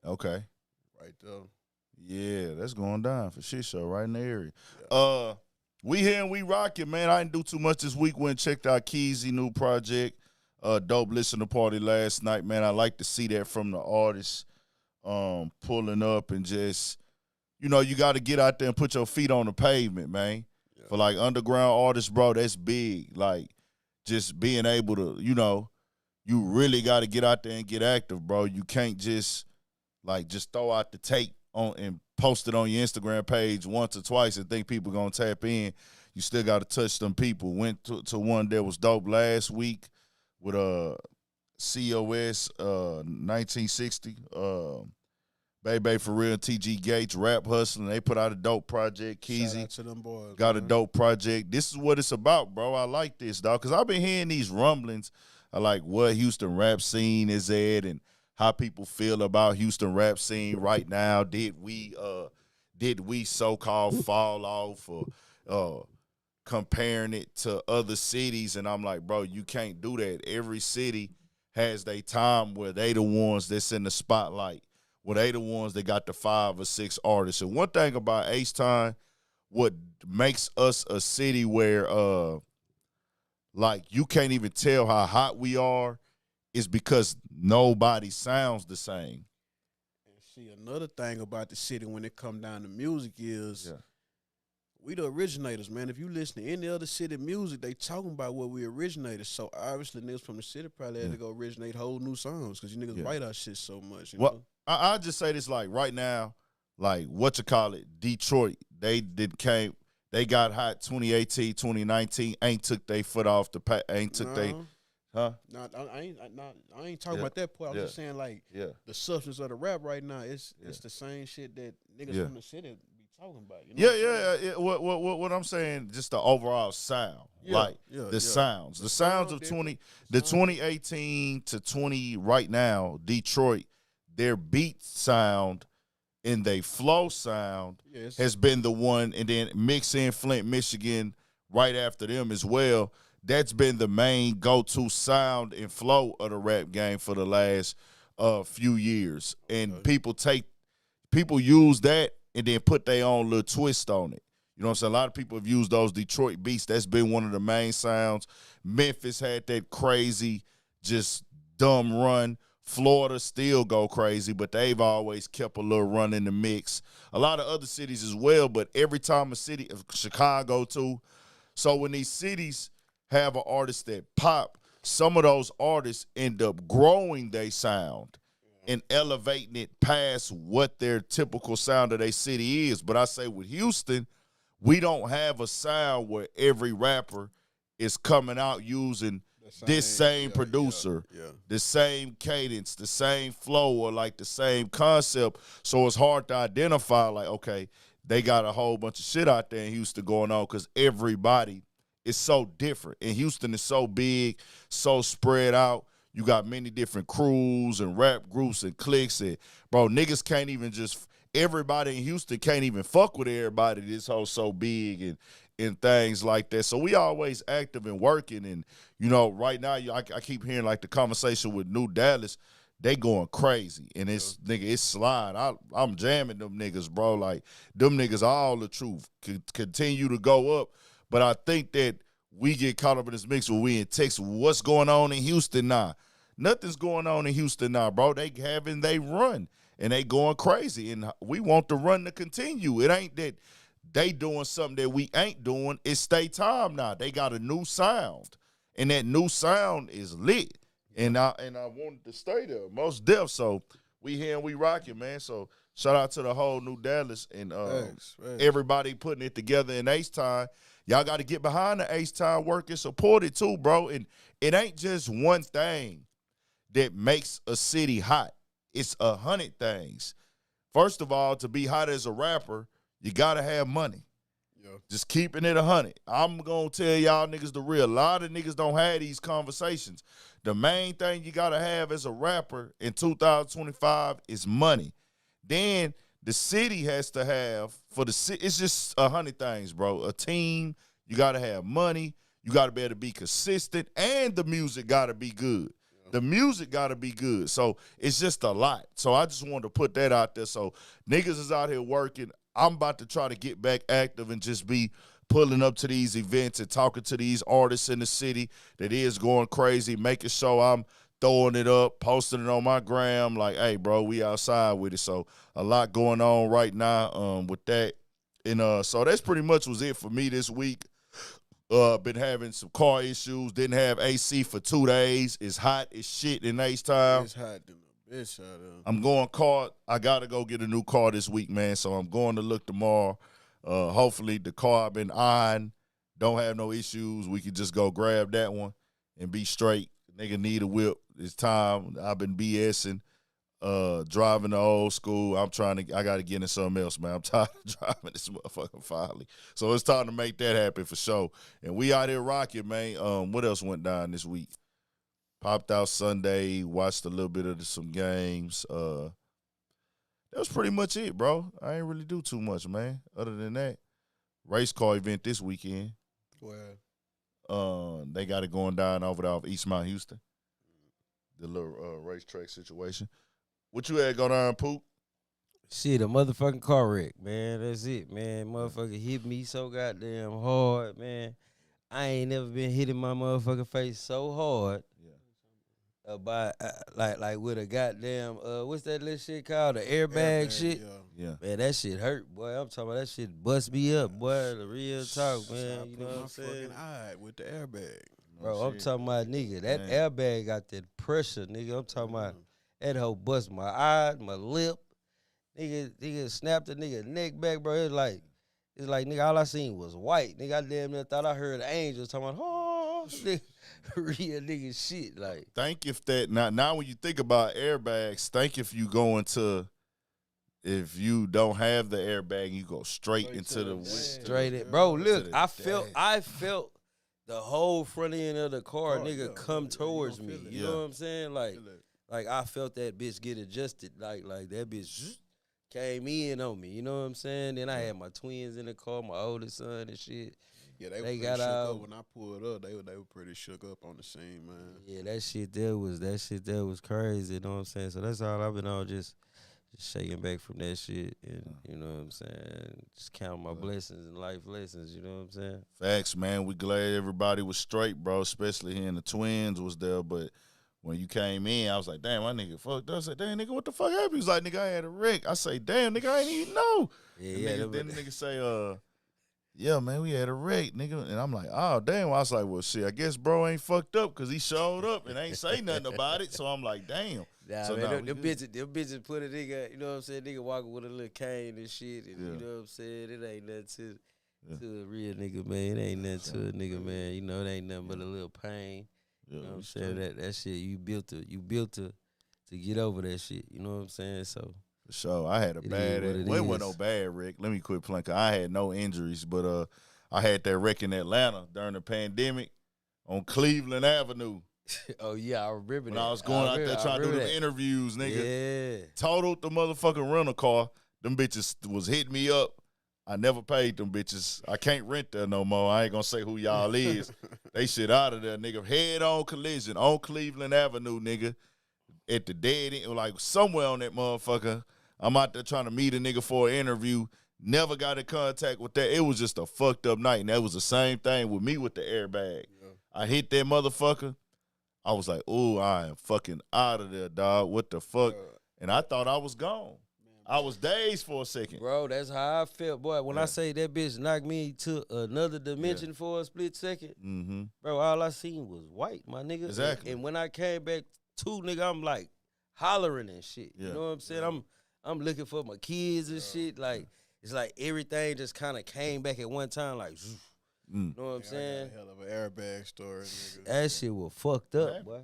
Okay. Right there. Yeah, that's going down for shit show right in the area. Yeah. We here and we rocking, man. I didn't do too much this week. Went and checked out Keezy new project. Dope listener party last night, man. I like to see that from the artists pulling up and just, you know, you got to get out there and put your feet on the pavement, man. Yeah. For like underground artists, bro, that's big. Like just being able to, you know, you really got to get out there and get active, bro. You can't just throw out the tape on and post it on your Instagram page once or twice and think people gonna tap in. You still got to touch them people. Went to one that was dope last week with COS 1960. Baby for real, TG Gates, Rap Hustling. They put out a dope project. Shout Keezy out to them boys, got man. a dope project. This is what it's about, bro. I like this, dog, because I've been hearing these rumblings of like what Houston rap scene is at and how people feel about Houston rap scene right now. Did we so-called fall off or comparing it to other cities? And I'm like, bro, you can't do that. Every city has their time where they the ones that's in the spotlight, where they the ones that got the 5 or 6 artists. And one thing about H-Time, what makes us a city where like you can't even tell how hot we are is because nobody sounds the same. And see, another thing about the city when it come down to music is we the originators, man. If you listen to any other city music, they talking about what we originated. So obviously niggas from the city probably had to go originate whole new songs because you niggas write our shit so much. You know? I just say this, like right now, like what you call it, Detroit, they got hot 2018, 2019, ain't took their foot off the huh? No, I ain't talking about that part. I'm just saying like the substance of the rap right now. It's the same shit that niggas from the city be talking about. You know Yeah. What I'm saying, just the overall sound, the sounds of 2018 to 20 right now. Detroit, their beat sound and they flow sound has been the one, and then mix in Flint, Michigan right after them as well. That's been the main go-to sound and flow of the rap game for the last few years. And people use that and then put their own little twist on it. You know what I'm saying? A lot of people have used those Detroit beats. That's been one of the main sounds. Memphis had that crazy, just dumb run. Florida still go crazy, but they've always kept a little run in the mix. A lot of other cities as well, but every time a city, Chicago too. So when these cities have an artist that pop, some of those artists end up growing their sound and elevating it past what their typical sound of their city is. But I say with Houston, we don't have a sound where every rapper is coming out using this same producer, the same cadence, the same flow, or like the same concept. So it's hard to identify like, okay, they got a whole bunch of shit out there in Houston going on because everybody is so different. And Houston is so big, so spread out. You got many different crews and rap groups and cliques. And, bro, niggas can't even just – everybody in Houston can't even fuck with everybody. This whole so big and things like that. So we always active and working. And, you know, right now I keep hearing, like, the conversation with New Dallas. They going crazy. And it's, nigga, it's slide. I'm jamming them niggas, bro. Like, them niggas are all the truth. Continue to go up. But I think that we get caught up in this mix where we in Texas. What's going on in Houston now? Nothing's going on in Houston now, bro. They run, and they going crazy. And we want the run to continue. It ain't that they doing something that we ain't doing. It's their time now. They got a new sound, and that new sound is lit. And I wanted to stay there, most def. So we here and we rocking, man. So shout out to the whole New Dallas and thanks. Everybody putting it together in H-Time. Y'all got to get behind the H-Time work and support it too, bro. And it ain't just one thing that makes a city hot. It's 100 things. First of all, to be hot as a rapper, you got to have money. Yeah. Just keeping it 100. I'm going to tell y'all niggas the real. A lot of niggas don't have these conversations. The main thing you got to have as a rapper in 2025 is money. Then the city has to have, for the city, it's just 100 things, bro. A team, you got to have money. You got to be able to be consistent, and the music got to be good. The music got to be good. So it's just a lot. So I just wanted to put that out there. So niggas is out here working. I'm about to try to get back active and just be pulling up to these events and talking to these artists in the city that is going crazy, making sure I'm throwing it up, posting it on my gram, like, hey, bro, we outside with it. So a lot going on right now with that. And so that's pretty much was it for me this week. Been having some car issues. Didn't have AC for 2 days. It's hot as shit in H-Town. It's hot in the bitch out of. I'm going car. I got to go get a new car this week, man. So I'm going to look tomorrow. Hopefully the car I've been eyeing don't have no issues. We can just go grab that one and be straight. Nigga need a whip. It's time. I've been BSing, driving the old school. I got to get in something else, man. I'm tired of driving this motherfucker finally. So it's time to make that happen for sure. And we out here rocking, man. What else went down this week? Popped out Sunday, watched a little bit of some games. That was pretty much it, bro. I ain't really do too much, man. Other than that, race car event this weekend. Well, they got it going down over there off East Mount Houston. The little racetrack situation. What you had going on, Pook? Shit, a motherfucking car wreck, man. That's it, man. Motherfucker hit me so goddamn hard, man. I ain't never been hitting my motherfucking face so hard. By like with a goddamn what's that little shit called, the airbag shit? Yeah. Man, that shit hurt, boy. I'm talking about that shit bust me up, boy. The real talk, man. You know what I'm saying? Eye with the airbag, bro. I'm talking about nigga. That airbag got that pressure, nigga. I'm talking about that hoe bust my eye, my lip. Nigga snapped the nigga neck back, bro. It's like nigga, all I seen was white. Nigga, I damn near thought I heard angels talking about, oh, nigga. Real nigga shit, like. Think if that now when you think about airbags, think if you go into, if you don't have the airbag, you go straight into the straight in, bro. Look, I felt the whole front end of the car, nigga, come towards me. You know what I'm saying? Like I felt that bitch get adjusted, like that bitch came in on me. You know what I'm saying? Then I had my twins in the car, my oldest son and shit. Yeah, they got shook up when I pulled up. They were pretty shook up on the scene, man. Yeah, that shit there was crazy. You know what I'm saying? So that's all I've been on, just shaking back from that shit, and you know what I'm saying, just count my blessings and life lessons. You know what I'm saying? Facts, man. We glad everybody was straight, bro. Especially hearing the twins was there, but when you came in, I was like, damn, my nigga fucked up. I said, damn, nigga, what the fuck happened? He was like, nigga, I had a wreck. I say, damn, nigga, I ain't even know. Yeah, then the nigga say, yeah, man, we had a wreck, nigga. And I'm like, oh, damn. I was like, well, shit, I guess bro ain't fucked up because he showed up and ain't say nothing about it. So I'm like, damn. Nah, so man, them bitches put a nigga, you know what I'm saying, nigga walking with a little cane and shit. And you know what I'm saying? It ain't nothing to a real nigga, man. It ain't nothing to a nigga, man. You know, it ain't nothing but a little pain. You know what I'm saying? That shit, you built to get over that shit. You know what I'm saying? So. For sure. I had a bad, it wasn't no bad wreck. Let me quit playing. I had no injuries, but I had that wreck in Atlanta during the pandemic on Cleveland Avenue. Oh, yeah, I remember when that. I was going out there trying to do the interviews, nigga. Yeah. Totaled the motherfucking rental car. Them bitches was hitting me up. I never paid them bitches. I can't rent there no more. I ain't gonna say who y'all is. They shit out of there, nigga. Head-on collision on Cleveland Avenue, nigga. At the dead end, like somewhere on that motherfucker. I'm out there trying to meet a nigga for an interview. Never got in contact with that. It was just a fucked up night. And that was the same thing with me with the airbag. Yeah. I hit that motherfucker. I was like, ooh, I am fucking out of there, dog. What the fuck? And I thought I was gone. I was dazed for a second. Bro, that's how I felt, boy. When I say that bitch knocked me to another dimension for a split second, bro, all I seen was white, my nigga. Exactly. And when I came back to, nigga, I'm like hollering and shit. You know what I'm saying? I'm looking for my kids and shit. Like, it's like everything just kind of came back at one time, like, you know what I'm saying? Hell of an airbag story, nigga. That shit was fucked up, boy.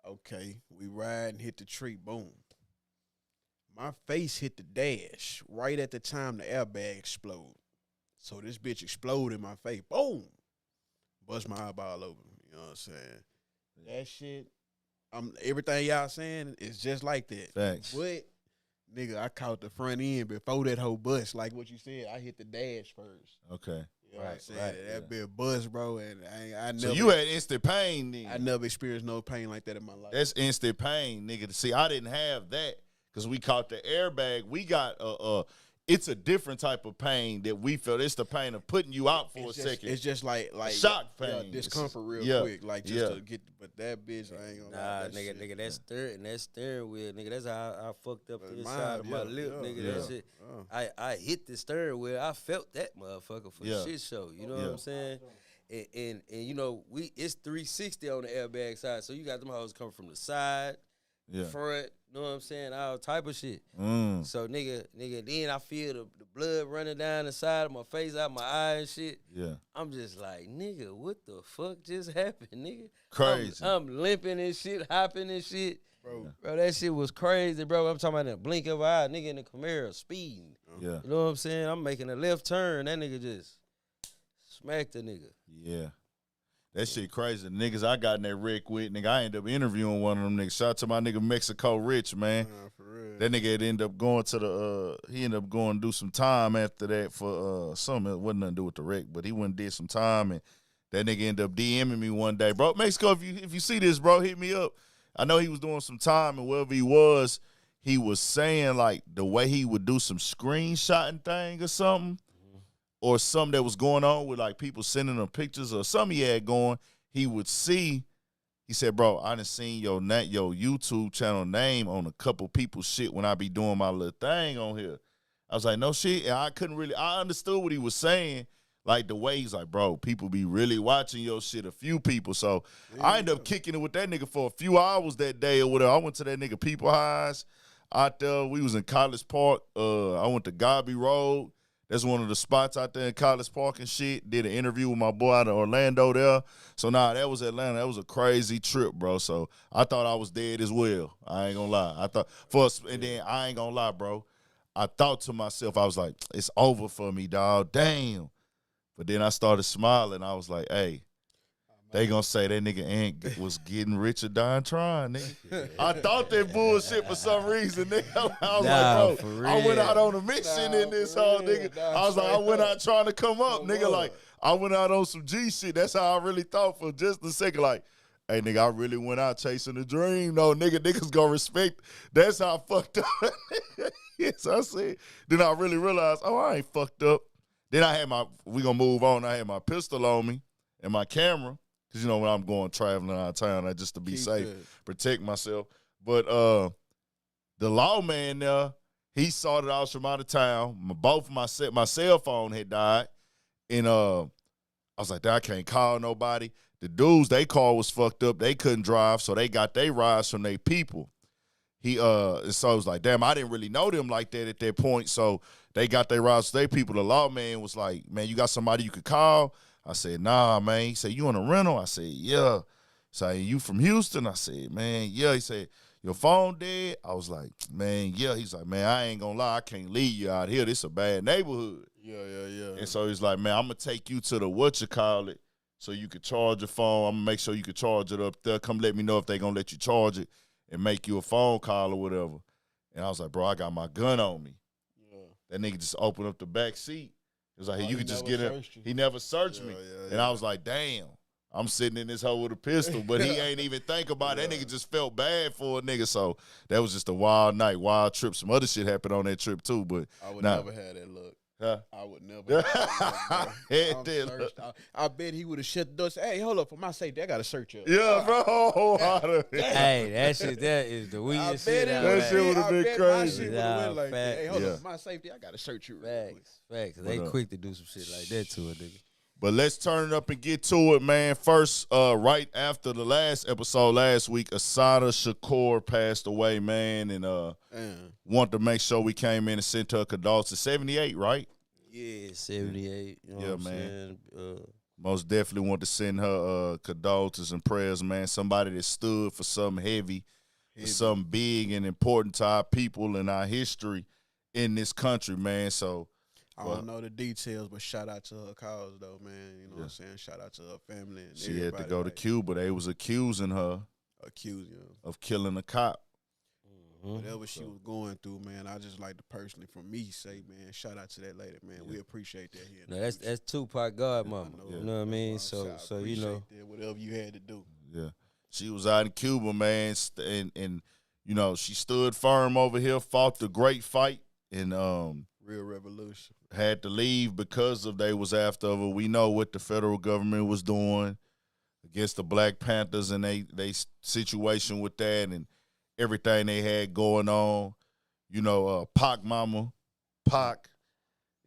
Okay, we ride and hit the tree, boom. My face hit the dash right at the time the airbag exploded. So this bitch exploded in my face, boom. Bust my eyeball open, you know what I'm saying? That shit, everything y'all saying is just like that. Thanks. But, nigga, I caught the front end before that whole bust. Like what you said, I hit the dash first. Okay. You know what I'm saying? That be a buzz, bro. And I never. So you had instant pain, nigga. I never experienced no pain like that in my life. That's instant pain, nigga. See, I didn't have that because we caught the airbag. We got it's a different type of pain that we felt. It's the pain of putting you out for a second. It's just like shock pain, discomfort real quick, like just to get. But that bitch, I ain't gonna. Nah, nigga, that steering wheel, nigga. That's how I fucked up the inside of my lip, nigga. That shit. I hit the steering wheel. I felt that motherfucker for shit show. You know what I'm saying? And you know it's 360 on the airbag side, so you got them hoes coming from the side, front. You know what I'm saying? All type of shit. So nigga, then I feel the blood running down the side of my face, out my eye and shit. Yeah. I'm just like, nigga, what the fuck just happened, nigga? Crazy. I'm limping and shit, hopping and shit. Bro, that shit was crazy, bro. I'm talking about in a blink of an eye, nigga in the Camaro speeding. Yeah. You know what I'm saying? I'm making a left turn. That nigga just smacked the nigga. Yeah. That shit crazy. The niggas I got in that wreck with, nigga, I ended up interviewing one of them niggas. Shout out to my nigga Mexico Rich, man. For real. That nigga had ended up going to he ended up going to do some time after that for something that wasn't nothing to do with the wreck, but he went and did some time, and that nigga ended up DMing me one day. Bro, Mexico, if you see this, bro, hit me up. I know he was doing some time, and wherever he was saying, like, the way he would do some screenshotting thing or something, or something that was going on with, like, people sending him pictures or something he had going, he would see. He said, bro, I done seen your YouTube channel name on a couple people's shit when I be doing my little thing on here. I was like, no shit. And I understood what he was saying. Like, the way he's like, bro, people be really watching your shit, a few people. So I ended up kicking it with that nigga for a few hours that day or whatever. I went to that nigga People Highs out there. We was in College Park. I went to Gobby Road. That's one of the spots out there in College Park and shit. Did an interview with my boy out of Orlando there. So, that was Atlanta. That was a crazy trip, bro. So, I thought I was dead as well. I ain't gonna lie. And then I ain't gonna lie, bro. I thought to myself, I was like, it's over for me, dog. Damn. But then I started smiling. I was like, hey, they gonna say that nigga was getting rich or dying trying, nigga. I thought that bullshit for some reason, nigga. I was like, bro, I went out on a mission in this whole nigga. I was like, I went out trying to come up, nigga. Like, I went out on some G shit. That's how I really thought for just a second. Like, hey, nigga, I really went out chasing a dream. No, niggas gonna respect. That's how I fucked up. Yes, I said. Then I really realized, I ain't fucked up. Then I had we gonna move on. I had my pistol on me and my camera. Because, when I'm going traveling out of town, I just to be safe, protect myself. But the lawman there, he saw that I was from out of town. Both my cell phone had died. And I was like, I can't call nobody. The dudes they call was fucked up. They couldn't drive, so they got their rides from their people. And so I was like, damn, I didn't really know them like that at that point. So they got their rides from their people. The lawman was like, man, you got somebody you could call? I said, nah, man. He said, you on a rental? I said, yeah. So, you from Houston? I said, man, yeah. He said, your phone dead? I was like, man, yeah. He's like, man, I ain't gonna lie. I can't leave you out here. This a bad neighborhood. Yeah. And so he's like, man, I'm going to take you to the whatchamacallit so you could charge your phone. I'm going to make sure you can charge it up there. Come let me know if they going to let you charge it and make you a phone call or whatever. And I was like, bro, I got my gun on me. Yeah. That nigga just opened up the back seat. It was like, hey, you could just get it. He never searched me. Yeah. And I was like, damn, I'm sitting in this hole with a pistol, but he ain't even think about it. That nigga just felt bad for a nigga. So that was just a wild night, wild trip. Some other shit happened on that trip too, but I would never have that look. Huh? I would never. I bet he would have shut the door and said, hey, hold up, for my safety, I got to search you. Yeah, bro. Hey, that is the weakest shit out there. That shit would have been crazy. Like, hey, hold up, for my safety, I got to search you. Facts. They quick to do some shit like that to a nigga. But let's turn it up and get to it, man. First, right after the last episode last week, Asada Shakur passed away, man, and want to make sure we came in and sent her condolences. 78, right? Yeah, 78. You know what man. Most definitely want to send her condolences and prayers, man. Somebody that stood for something heavy, for something big and important to our people and our history in this country, man. So I don't know the details, but shout out to her cause, though, man. You know what I'm saying? Shout out to her family. And she had to go to Cuba. They was accusing her of killing a cop. whatever she was going through, man, I just like to personally, from me, say, man, shout out to that lady, man. We appreciate that here. No, that's Tupac godmama. You know what I mean? So you know, that, whatever you had to do. Yeah, she was out in Cuba, man, and you know she stood firm over here, fought the great fight, and real revolution. Had to leave because of they was after her. We know what the federal government was doing against the Black Panthers and they situation with that and everything they had going on. You know, Pac mama, Pac,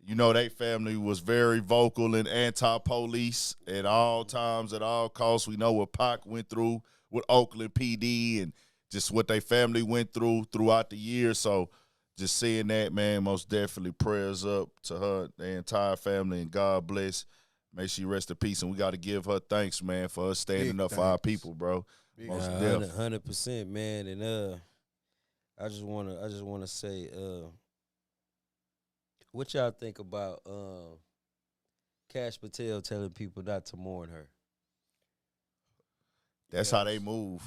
you know, they family was very vocal and anti-police at all times, at all costs. We know what Pac went through with Oakland PD and just what they family went through throughout the year. So just seeing that, man, most definitely prayers up to her, the entire family, and God bless. May she rest in peace. And we got to give her thanks, man, for us standing up for our people, bro. Most 100%, man. And I just wanna say, what y'all think about Cash Patel telling people not to mourn her? That's how they move.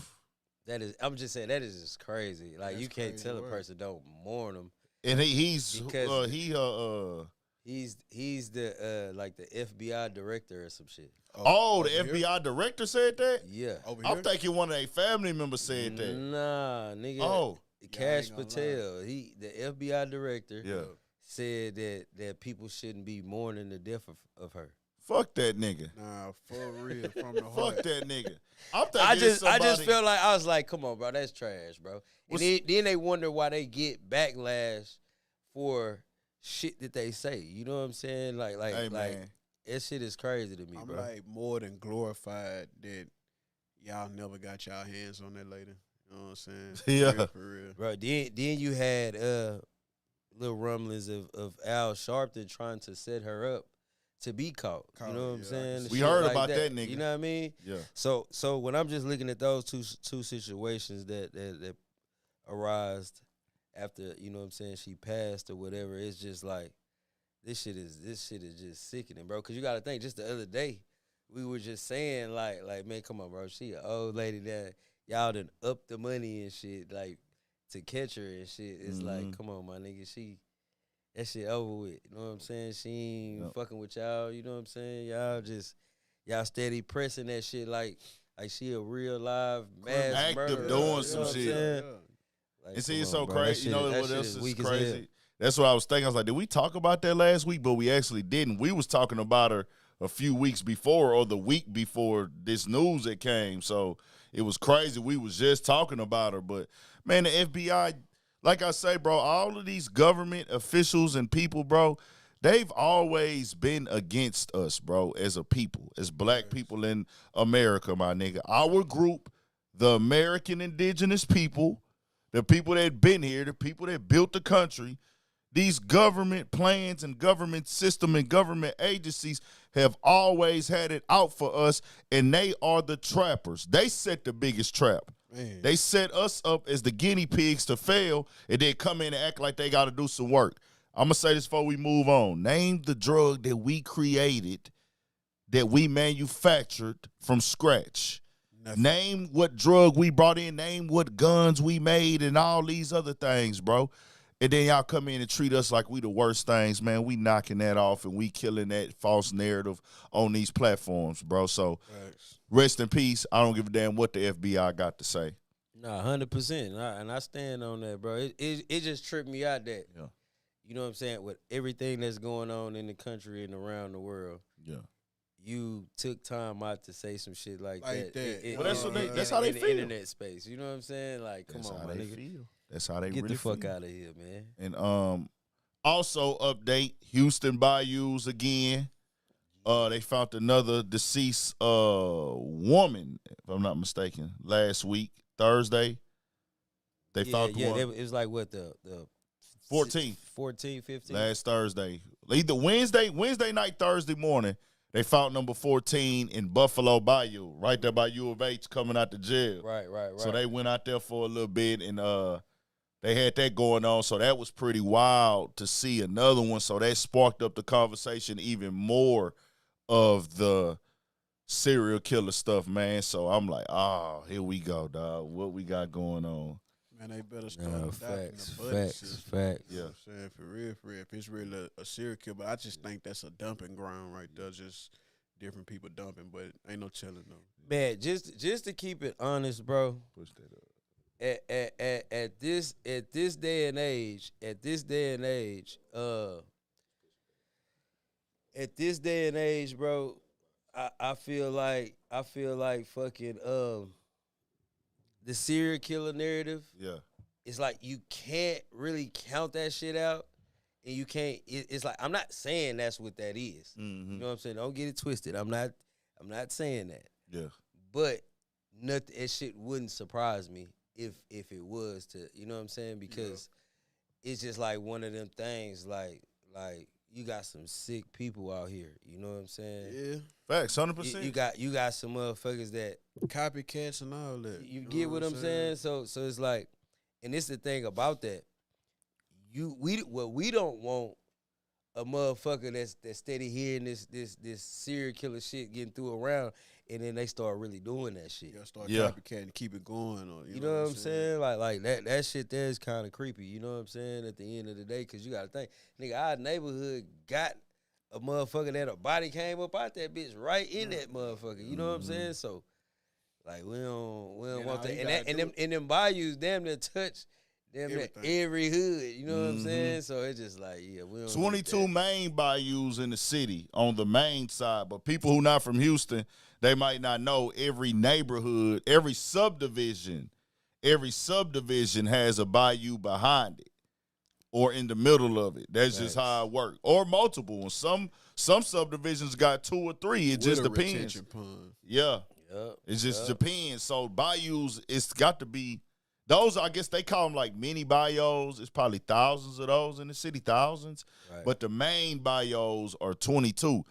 I'm just saying that is just crazy. Like, you can't tell a person don't mourn them. And he's the like the FBI director or some shit. Oh, the FBI director said that? Yeah. I'm thinking one of their family members said that. Nah, nigga. Oh. Cash Patel, the FBI director, yeah, said that people shouldn't be mourning the death of her. Fuck that nigga. Nah, for real, from the heart. Fuck that nigga. I just felt like, I was like, come on, bro, that's trash, bro. And then they wonder why they get backlash for shit that they say. You know what I'm saying? Like, that shit is crazy to me, I'm bro. like more than glorified that y'all never got y'all hands on that lady. You know what I'm saying? Yeah. For real. Bro, then you had little rumblings of Al Sharpton trying to set her up to be caught. You know what I'm saying? We heard about that nigga. You know what I mean? Yeah. So when I'm just looking at those two situations that arised after, you know what I'm saying, she passed or whatever, it's just like this shit is just sickening, bro. Cause you gotta think, just the other day, we were just saying like man, come on, bro. She an old lady that y'all done up the money and shit, like, to catch her and shit. It's like, come on, my nigga, that shit over with. You know what I'm saying? She ain't fucking with y'all. You know what I'm saying? Y'all steady pressing that shit like she a real live mass active murderer. Doing some shit. Yeah. Like, and see, it's so bro, crazy. shit, you know what else is crazy? That's what I was thinking. I was like, did we talk about that last week? But we actually didn't. We was talking about her a few weeks before or the week before this news that came. So it was crazy. We was just talking about her. But, man, the FBI, like I say, bro, all of these government officials and people, bro, they've always been against us, bro, as a people, as black people in America, my nigga. Our group, the American indigenous people, the people that been here, the people that built the country, these government plans and government system and government agencies have always had it out for us, and they are the trappers. They set the biggest trap. Man. They set us up as the guinea pigs to fail, and then come in and act like they got to do some work. I'm going to say this before we move on. Name the drug that we created, that we manufactured from scratch. Nothing. Name what drug we brought in. Name what guns we made and all these other things, bro. And then y'all come in and treat us like we the worst things, man. We knocking that off and we killing that false narrative on these platforms, bro. So rest in peace. I don't give a damn what the FBI got to say. Nah, 100%. And I stand on that, bro. It just tripped me out that, you know what I'm saying, with everything that's going on in the country and around the world. Yeah. You took time out to say some shit like that. Well, that's how they feel. In the internet space. You know what I'm saying? Like, come on, my nigga. Feel. That's how they get really the fuck feel. out of here, man. And also update Houston Bayous again. They found another deceased woman, if I'm not mistaken, last week, Thursday. They found one. It was like what the 14th, 15th last Thursday. Either Wednesday night, Thursday morning. They found number 14 in Buffalo Bayou, right there by U of H, coming out the jail. Right. So they went out there for a little bit, and they had that going on. So that was pretty wild to see another one. So that sparked up the conversation even more of the serial killer stuff, man. So I'm like, here we go, dog. What we got going on? Man, they better start adopting the buddy system. Facts. You know what I'm saying? For real. If it's really a serial killer, but I just think that's a dumping ground right there. Just different people dumping, but ain't no telling them. Man, just to keep it honest, bro. Push that up. At this day and age, bro, I feel like fucking the serial killer narrative. Yeah. It's like you can't really count that shit out. And you can't it's like I'm not saying that's what that is. Mm-hmm. You know what I'm saying? Don't get it twisted. I'm not saying that. Yeah. But that shit wouldn't surprise me if it was to, you know what I'm saying? Because it's just like one of them things like you got some sick people out here, you know what I'm saying? Yeah. Facts, 100%. You got some motherfuckers that copycats and all that. You get what I'm saying? So it's like, and it's the thing about that. We don't want a motherfucker that's steady hearing this serial killer shit getting through around, and then they start really doing that shit. You gotta start copycatting and keep it going. Or, you know what I'm saying? Like that shit there is kind of creepy. You know what I'm saying? At the end of the day, because you gotta think, nigga, our neighborhood got a motherfucker that a body came up out that bitch right in that motherfucker. You know what I'm saying? So like we don't want that. And them bayous damn near touch. Every hood, you know what I'm saying? So it's just like, we don't 22 main bayous in the city on the main side, but people who not from Houston, they might not know every neighborhood, every subdivision has a bayou behind it or in the middle of it. That's just how it works. Or multiple. And some subdivisions got 2 or 3. It just depends. Yeah. It just depends. So bayous, it's got to be those, I guess they call them like mini bayous. It's probably thousands of those in the city, thousands. Right. But the main bayous are 22.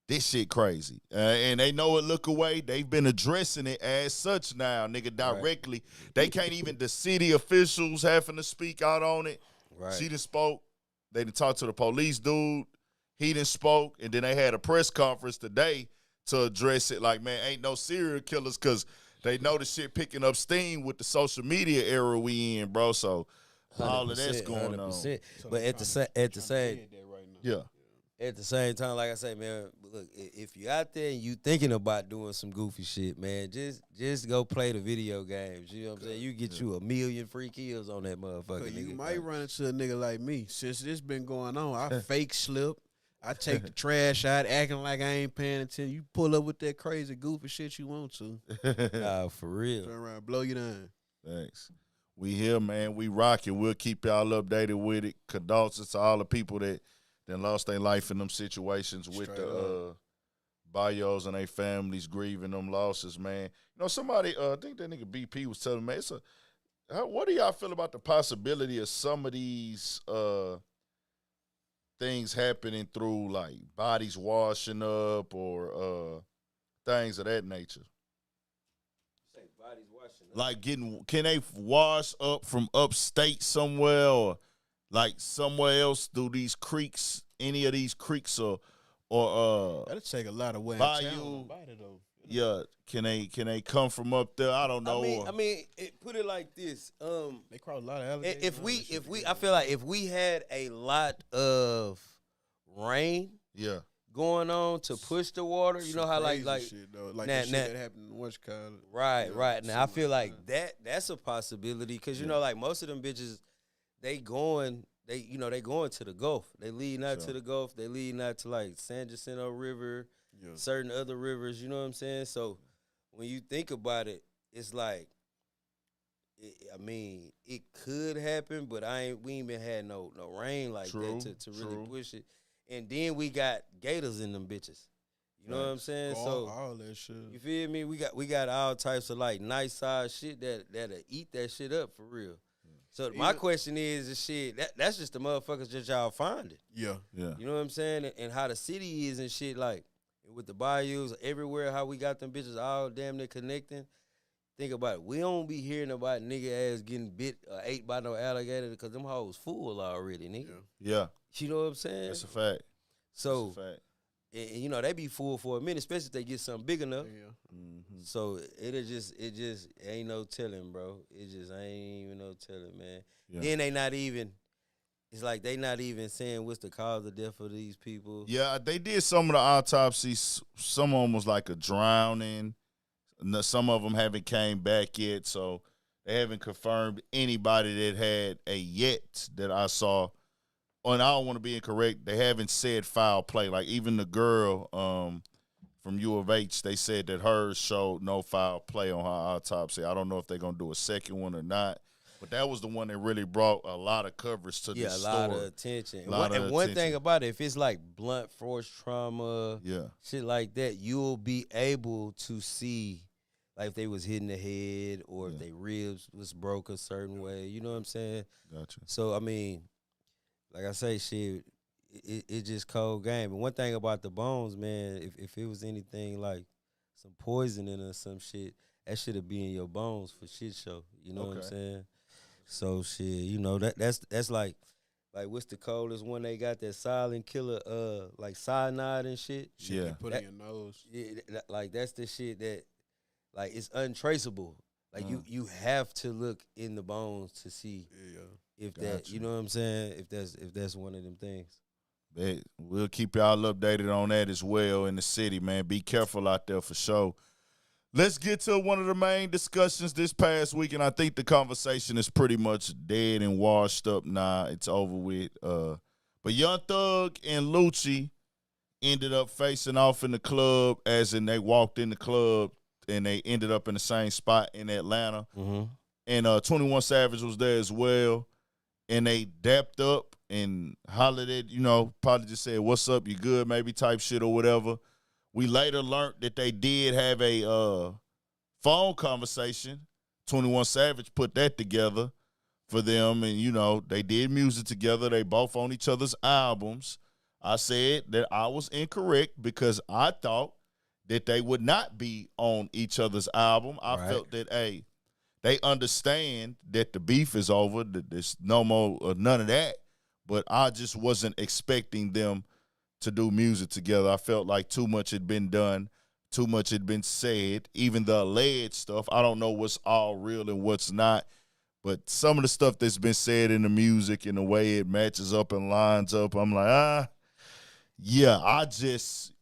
This shit crazy. And they know it look away. They've been addressing it as such now, nigga, directly. Right. They can't even, the city officials having to speak out on it. Right. She done spoke. They done talked to the police dude. He done spoke. And then they had a press conference today to address it like, man, ain't no serial killers because they know the shit picking up steam with the social media era we in, bro. So all of that's going 100%. On. But at the same time, like I say, man, look, if you out there and you thinking about doing some goofy shit, man, just go play the video games. You know what I'm saying? You get you 1 million free kills on that motherfucker. You might run into a nigga like me. Since this been going on, I fake slip. I take the trash out, acting like I ain't paying attention. You pull up with that crazy, goofy shit you want to. Nah, for real. Turn around, blow you down. Thanks. We here, man. We rocking. We'll keep y'all updated with it. Condolences to all the people that lost their life in them situations with the bayous and their families grieving them losses, man. You know, somebody, I think that nigga BP was telling me, what do y'all feel about the possibility of some of these things happening through like bodies washing up or things of that nature? Say bodies washing up. Like can they wash up from upstate somewhere or like somewhere else through these creeks, any of these creeks or that'll take a lot of weight. Bayou, yeah, can they come from up there? I don't know. I mean, put it like this. They cross a lot of alligators. If we, I feel like if we had a lot of rain, going on to push the water, you know how like shit, like that shit that happened in West Carolina. Right. Now I feel like that's a possibility because you know like most of them bitches, they going to the Gulf. They leading out to the Gulf. They leading out to like San Jacinto River, certain other rivers. You know what I'm saying? So when you think about it, it's like, it could happen, but we ain't been had no rain like that to really push it. And then we got gators in them bitches. You know what I'm saying? All that shit. You feel me? We got all types of like nice size shit that'll eat that shit up for real. So my question is shit, that's just the motherfuckers that y'all finding. Yeah. You know what I'm saying? And how the city is and shit, like with the bayous everywhere, how we got them bitches all damn near connecting. Think about it. We don't be hearing about nigga ass getting bit or ate by no alligator because them hoes full already, nigga. Yeah. You know what I'm saying? That's a fact. So, and you know, they be full for a minute, especially if they get something big enough. Yeah. So it just ain't no telling, bro. It just ain't even no telling, man. Yeah. Then they not even. It's like they not even saying what's the cause of death for these people. Yeah, they did some of the autopsies. Some of them was like a drowning. Some of them haven't came back yet, so they haven't confirmed anybody that had a yet that I saw. And I don't want to be incorrect. They haven't said foul play. Like even the girl from U of H, they said that hers showed no foul play on her autopsy. I don't know if they're going to do a second one or not. But that was the one that really brought a lot of coverage to this story. Yeah, a lot of attention. One thing about it, if it's like blunt force trauma, shit like that, you'll be able to see like if they was hit in the head or if their ribs was broke a certain way. You know what I'm saying? Gotcha. So, I mean, like I say, shit, it just cold game. And one thing about the bones, man, if it was anything like some poisoning or some shit, that should have been in your bones for shit show. You know what I'm saying? So shit, you know that's like what's the coldest one they got, that silent killer, like cyanide and shit. Yeah, you put in your nose. Yeah, like that's the shit that like it's untraceable. Like you have to look in the bones to see if that, you know what I'm saying, if that's one of them things. We'll keep y'all updated on that as well in the city, man. Be careful out there for sure. Let's get to one of the main discussions this past week, and I think the conversation is pretty much dead and washed up now. It's over with. But Young Thug and Lucci ended up facing off in the club, as in they walked in the club, and they ended up in the same spot in Atlanta. Mm-hmm. And 21 Savage was there as well, and they dapped up and hollered at, probably just said, "What's up, you good?" maybe type shit or whatever. We later learned that they did have a phone conversation. 21 Savage put that together for them, and, they did music together. They both on each other's albums. I said that I was incorrect because I thought that they would not be on each other's album. I felt that, they understand that the beef is over, that there's no more, none of that, but I just wasn't expecting them to do music together. I felt like too much had been done, too much had been said. Even the alleged stuff, I don't know what's all real and what's not, but some of the stuff that's been said in the music and the way it matches up and lines up, I'm like, yeah, I just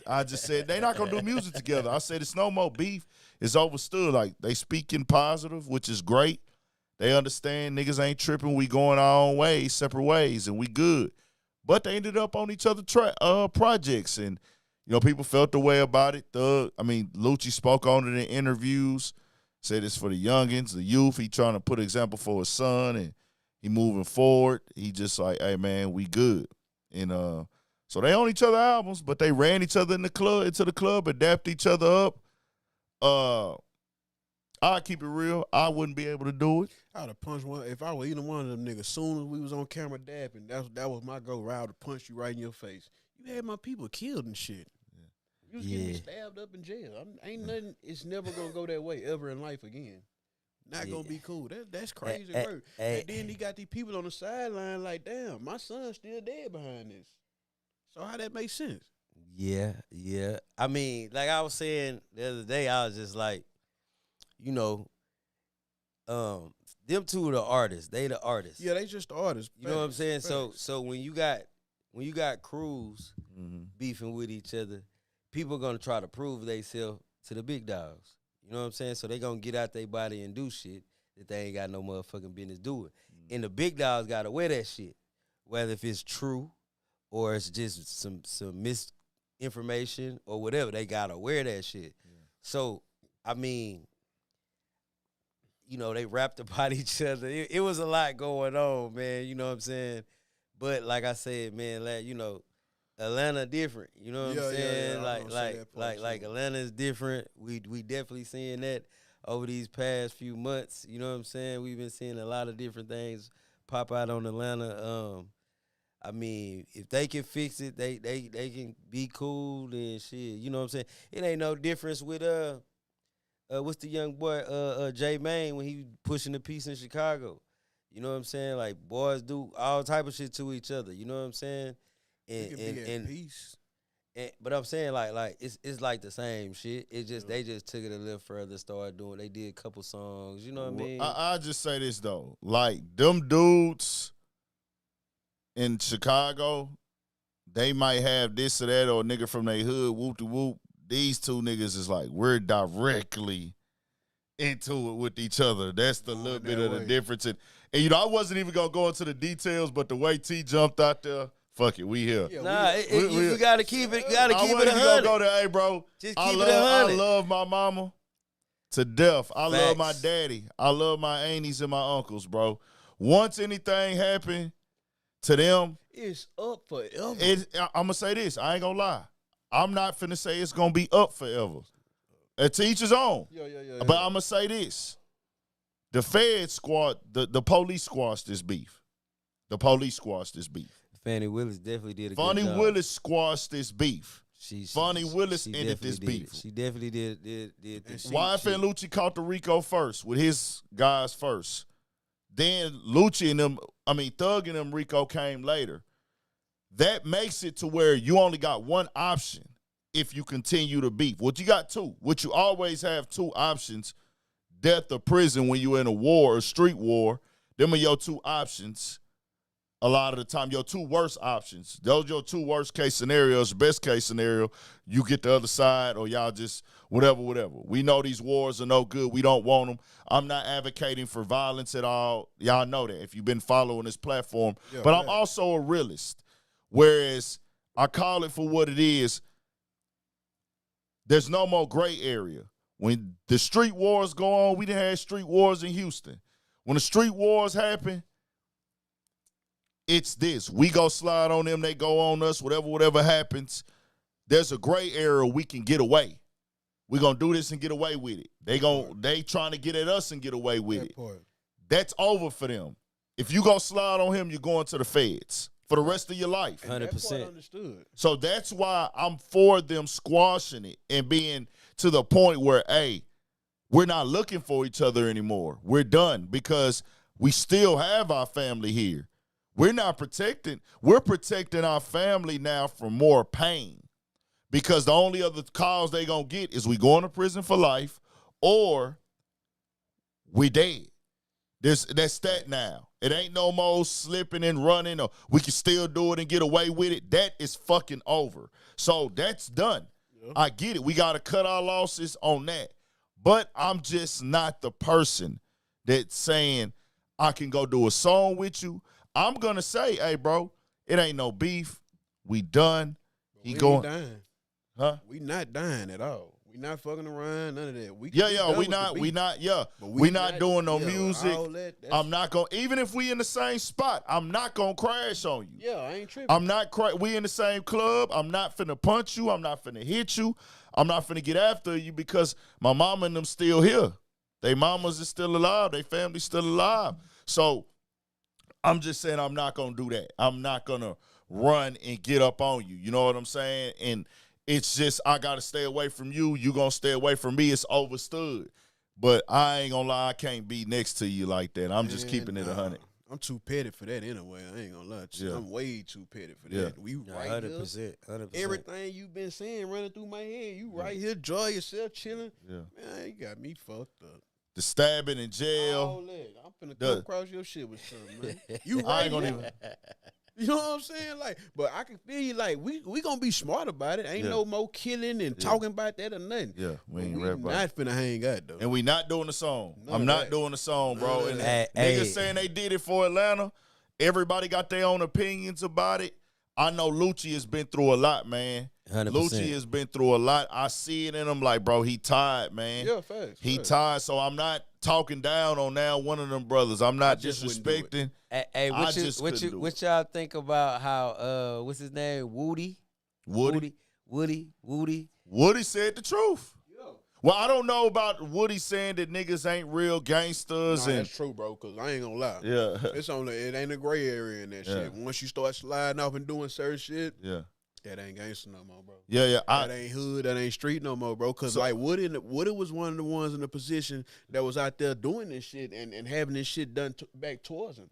said they're not gonna do music together. I said it's no more beef. It's overstood. Like, they speaking positive, which is great. They understand niggas ain't tripping. We going our own ways, separate ways, and we good. But they ended up on each other's projects, and people felt the way about it. Lucci spoke on it in interviews, said it's for the youngins, the youth. He trying to put an example for his son, and he moving forward. He just like, hey man, we good. And so they own each other albums, but they ran each other into the club, adapt each other up. I'll keep it real. I wouldn't be able to do it. I'd have punched one if I were either one of them niggas. Soon as we was on camera dapping, that was my go. I would have punched you right in your face. You had my people killed and shit. Yeah. You was getting me stabbed up in jail. Ain't nothing. It's never gonna go that way ever in life again. Not gonna be cool. That's crazy work. And then he got these people on the sideline like, damn, my son's still dead behind this. So how that make sense? Yeah. I mean, like I was saying the other day, I was just like, them two are the artists. They the artists. Yeah, they just the artists. You know what I'm saying? So when you got crews beefing with each other, people are gonna try to prove themselves to the big dogs. You know what I'm saying? So they gonna get out their body and do shit that they ain't got no motherfucking business doing. And the big dogs gotta wear that shit, whether if it's true or it's just some misinformation or whatever. They gotta wear that shit. Yeah. So I mean, they rapped about each other. It was a lot going on, man. You know what I'm saying? But like I said, man, Atlanta different. You know what I'm saying? Like Atlanta is different. We definitely seeing that over these past few months. You know what I'm saying? We've been seeing a lot of different things pop out on Atlanta. I mean, if they can fix it, they can be cool and shit. You know what I'm saying? It ain't no difference with what's the young boy, J Mane, when he pushing the peace in Chicago. You know what I'm saying? Like, boys do all type of shit to each other. You know what I'm saying? And peace. but I'm saying like it's like the same shit. It just they just took it a little further, started doing. They did a couple songs. You know what I mean? I just say this though, like them dudes in Chicago, they might have this or that or a nigga from their hood, whoop de whoop. These two niggas is like we're directly into it with each other. That's the little bit of the difference. And you know, I wasn't even gonna go into the details, but the way T jumped out there. Fuck it, we here. Yeah, you gotta keep it. You gotta keep it 100. Gonna go there, hey, bro. Just keep it 100. I love my mama to death. I love my daddy. I love my aunties and my uncles, bro. Once anything happen to them, it's up forever. I'm gonna say this. I ain't gonna lie. I'm not finna say it's gonna be up forever. To each his own. Yeah. But I'm gonna say this. The Fed squad, the police squashed this beef. The police squashed this beef. Fannie Willis definitely did a good Fannie job. Willis squashed this beef. Fannie Willis ended this beef. She definitely did this. YF and Lucci caught the Rico first with his guys first. Then Lucci and them, Thug and them Rico came later. That makes it to where you only got one option if you continue to beef. What you got two. What you always have two options, death or prison when you're in a war, a street war. Them are your two options. A lot of the time, your two worst options. Those are your two worst case scenarios. Best case scenario, you get the other side or y'all just whatever. We know these wars are no good. We don't want them. I'm not advocating for violence at all. Y'all know that if you've been following this platform. Yeah, but I'm also a realist. Whereas I call it for what it is. There's no more gray area. When the street wars go on, we done had street wars in Houston. When the street wars happen, it's this. We go slide on them, they go on us, whatever happens. There's a gray area we can get away. We're going to do this and get away with it. They trying to get at us and get away with it. That's over for them. If you go slide on him, you're going to the feds for the rest of your life. 100%. Understood. So that's why I'm for them squashing it and being to the point where, hey, we're not looking for each other anymore. We're done because we still have our family here. We're not protecting. We're protecting our family now from more pain because the only other cause they going to get is we going to prison for life or we dead. That's that now. It ain't no more slipping and running or we can still do it and get away with it. That is fucking over. So that's done. Yeah. I get it. We got to cut our losses on that. But I'm just not the person that's saying I can go do a song with you. I'm going to say, hey, bro, it ain't no beef. We done. We ain't dying. Huh? We not dying at all. We not fucking around, none of that. We not doing no music. I'm not going, even if we in the same spot, I'm not going to crash on you. Yeah, I ain't tripping. We in the same club. I'm not finna punch you. I'm not finna hit you. I'm not finna get after you because my mama and them still here. They mamas is still alive. They family still alive. So I'm just saying I'm not going to do that. I'm not going to run and get up on you. You know what I'm saying? And it's just I got to stay away from you. You going to stay away from me. It's overstood. But I ain't going to lie. I can't be next to you like that. I'm just keeping it 100. I'm too petty for that anyway. I ain't going to lie to you. Yeah. I'm way too petty for that. Yeah. We right 100%. Everything you been saying running through my head. You right here, enjoy yourself, chilling. Yeah. Man, you got me fucked up. The stabbing in jail. All that. I'm finna come across your shit with something, man. You right. I ain't gonna even. You know what I'm saying? Like, but I can feel you. Like, we gonna be smart about it. Ain't no more killing and talking about that or nothing. Yeah, we ain't rap about it. Not finna hang out though. And we not doing the song. I'm not doing the song, bro. And niggas saying they did it for Atlanta. Everybody got their own opinions about it. I know Lucci has been through a lot, man. 100%. Lucci has been through a lot. I see it in him like, bro, he tired, man. Yeah, facts. He tired, so I'm not talking down on now one of them brothers. I'm not disrespecting. Hey, what y'all think about how what's his name? Woody said the truth. Yeah. Well, I don't know about Woody saying that niggas ain't real gangsters. Nah, that's true, bro, because I ain't gonna lie. Yeah. It ain't a gray area in that shit. Once you start sliding off and doing certain shit, that ain't gangster no more, bro. Yeah. That ain't hood, that ain't street no more, bro. Because like Woody was one of the ones in the position that was out there doing this shit and having this shit done back towards him.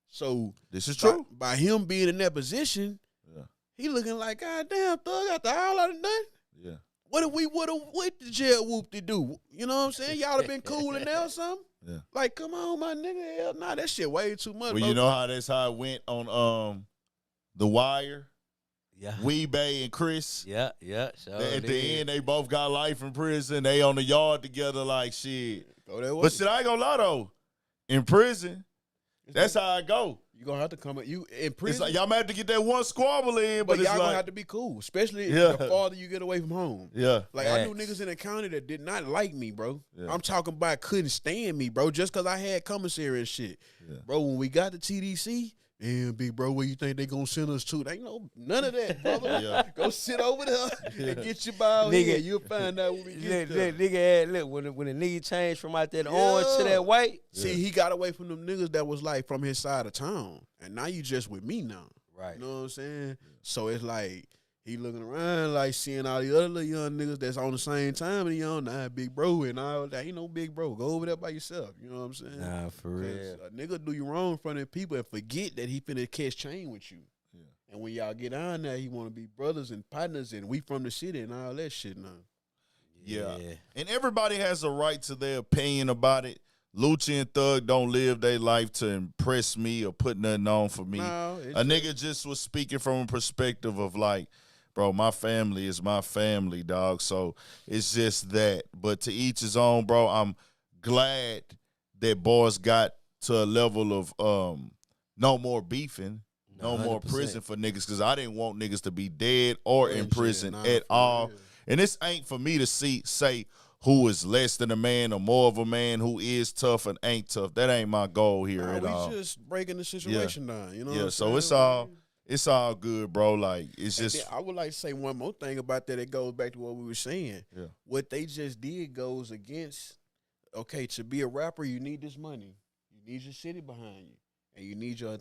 So this is true. By him being in that position, he looking like, God damn, thug, after all I done done. Yeah. What if we would have went to jail whoop-de-doo? You know what I'm saying? Y'all have been cool in there or something? Yeah. Like, come on, my nigga. Hell nah, that shit way too much. Well, bro. you know how it went on The Wire? Yeah. Weebay and Chris. Yeah. At the end, they both got life in prison. They on the yard together like shit. Go that way. But shit, I ain't gonna lie though. In prison, that's how I go. You gonna have to come you in It's prison. like y'all might have to get that one squabble in, but y'all it's gonna like, have to be cool, especially Yeah. the farther you get away from home. yeah. Like I knew Facts. niggas in the county that did not like me, bro. Yeah. I'm talking about couldn't stand me, bro, just cause I had commissary and shit. Yeah. Bro, when we got to TDC, damn, big bro, where you think they gonna send us to? They ain't no none of that, brother. Yeah. Go sit over there and get your ball Nigga. here. You'll find out when we get there. Look, when the nigga changed from out that orange to that white. See, he got away from them niggas that was like from his side of town. And now you just with me now. Right. You know what I'm saying? So it's like he looking around like seeing all the other little young niggas that's on the same time and he on big bro and all that. Ain't no big bro. Go over there by yourself. You know what I'm saying? Nah, for 'Cause real. a nigga do you wrong in front of people and forget that he finna catch chain with you. Yeah. And when y'all get on there, he wanna be brothers and partners and we from the city and all that shit now. Yeah. And everybody has a right to their opinion about it. Lucci and Thug don't live their life to impress me or put nothing on for me. No, A nigga just was speaking from a perspective of like, bro, my family is my family, dog. So it's just that. But to each his own, bro. I'm glad that boys got to a level of no more beefing, no more 100%. prison for niggas, because I didn't want niggas to be dead or in prison Nah, at for all. real. And this ain't for me to say who is less than a man or more of a man, who is tough and ain't tough. That ain't my goal here at all. We just breaking the situation down, you know what Yeah, I'm so saying? it's all good, bro. Like, it's And just then I would like to say one more thing about that. It goes back to what we were saying. Yeah. What they just did goes against, okay, to be a rapper, you need this money. You need your city behind you. And you need your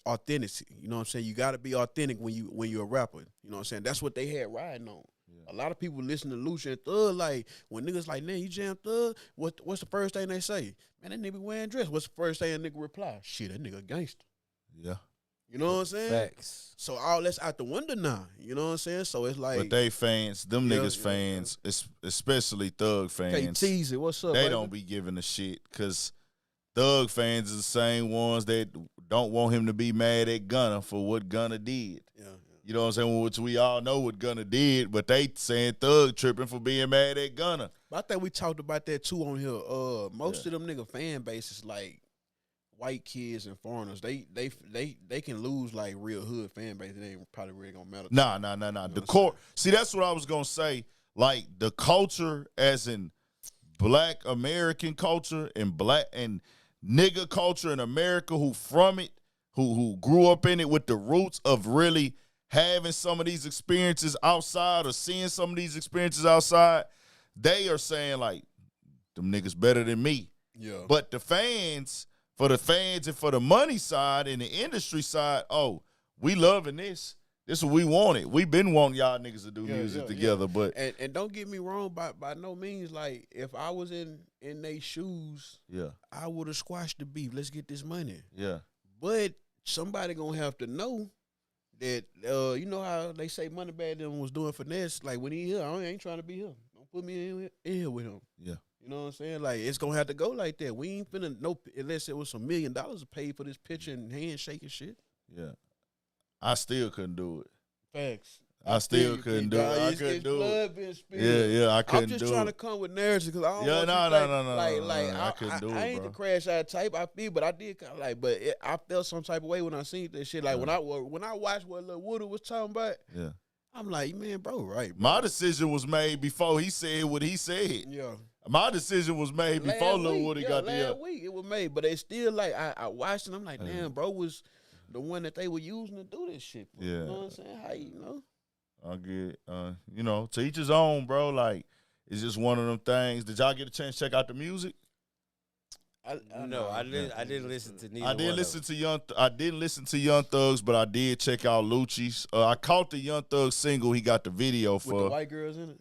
authenticity. You know what I'm saying? You got to be authentic when you're a rapper. You know what I'm saying? That's what they had riding on. A lot of people listen to Lucci and Thug, like, when niggas like, man, you jam Thug, what's the first thing they say? Man, that nigga wearing dress. What's the first thing a nigga reply? Shit, that nigga a gangster. yeah. You know what I'm saying? Facts. So all that's out the window now. You know what I'm saying? So it's like, But they fans, them Yeah, niggas yeah, fans, especially Thug okay, fans, tease it. What's up? they baby? don't be giving a shit, because Thug fans is the same ones that don't want him to be mad at Gunna for what Gunna did. Yeah. You know what I'm saying? Which we all know what Gunna did, but they saying Thug tripping for being mad at Gunna. But I think we talked about that too on here. Most of them nigga fan bases like white kids and foreigners. They can lose like real hood fan base. It ain't probably really gonna matter. Nah. The core. See, that's what I was gonna say. Like, the culture, as in Black American culture and black and nigga culture in America, who from it, who grew up in it with the roots of really having some of these experiences outside or seeing some of these experiences outside, they are saying like, them niggas better than me. Yeah. But the fans, for the fans and for the money side and the industry side, oh, we loving this. This is what we wanted. We've been wanting y'all niggas to do music together, but and don't get me wrong, by no means, like, if I was in their shoes, yeah, I would have squashed the beef. Let's get this money. yeah, But somebody gonna have to know that you know how they say Moneybagg them was doing finesse. Like, when he here, I ain't trying to be here. Don't put me in here with him. yeah. You know what I'm saying? Like, it's gonna have to go like that. We ain't finna know unless it was some $1 million paid for this picture and handshake and shit. Yeah. I still couldn't do it. Facts. I still couldn't do it. I couldn't do it. Being spilled. Yeah, I couldn't I'm just do trying it. to come with narratives because I don't Yeah, want no, you no, think, no, no, like, no, I couldn't do it, I ain't bro. the crash out type. I feel, but I did kind of like, but I felt some type of way when I seen that shit. Like, when I watched what Lil Woodard was talking about, Yeah. I'm like, man, bro, right? Bro. My decision was made before he said what he said. Yeah. My decision was made before Lil Woody got there. Last week it was made, but it's still like I watched it. I'm like, damn, bro was the one that they were using to do this shit. For. Yeah. You know what I'm saying? How you know? I get, you know, to each his own, bro. Like, it's just one of them things. Did y'all get a chance to check out the music? I didn't listen to neither. I didn't listen to Young Thugs, but I did check out Lucci's. I caught the Young Thug single. He got the video for With the white girls in it.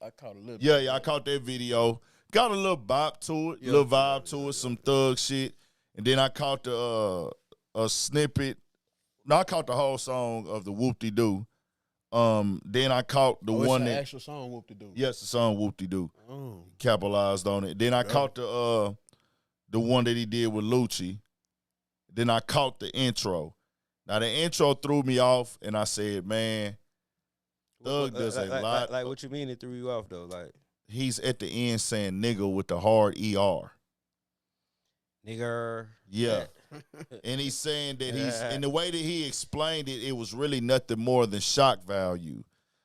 I caught a little. Yeah, I caught that video. Got a little bop to it, little vibe to it, some thug shit. And then I caught the a snippet No, I caught the whole song of the Whoop-De-Doo. Then I caught the one it's that the actual song Whoop-De-Doo. Yes, the song Whoop-De-Doo. Oh. Capitalized on it. Then I caught the one that he did with Lucci. Then I caught the intro. Now the intro threw me off, and I said, "Man, Thug does a lot." Like what you mean it threw you off though? Like he's at the end saying "nigga" with the hard er. Nigger. Yeah. And he's saying that and the way that he explained it, it was really nothing more than shock value.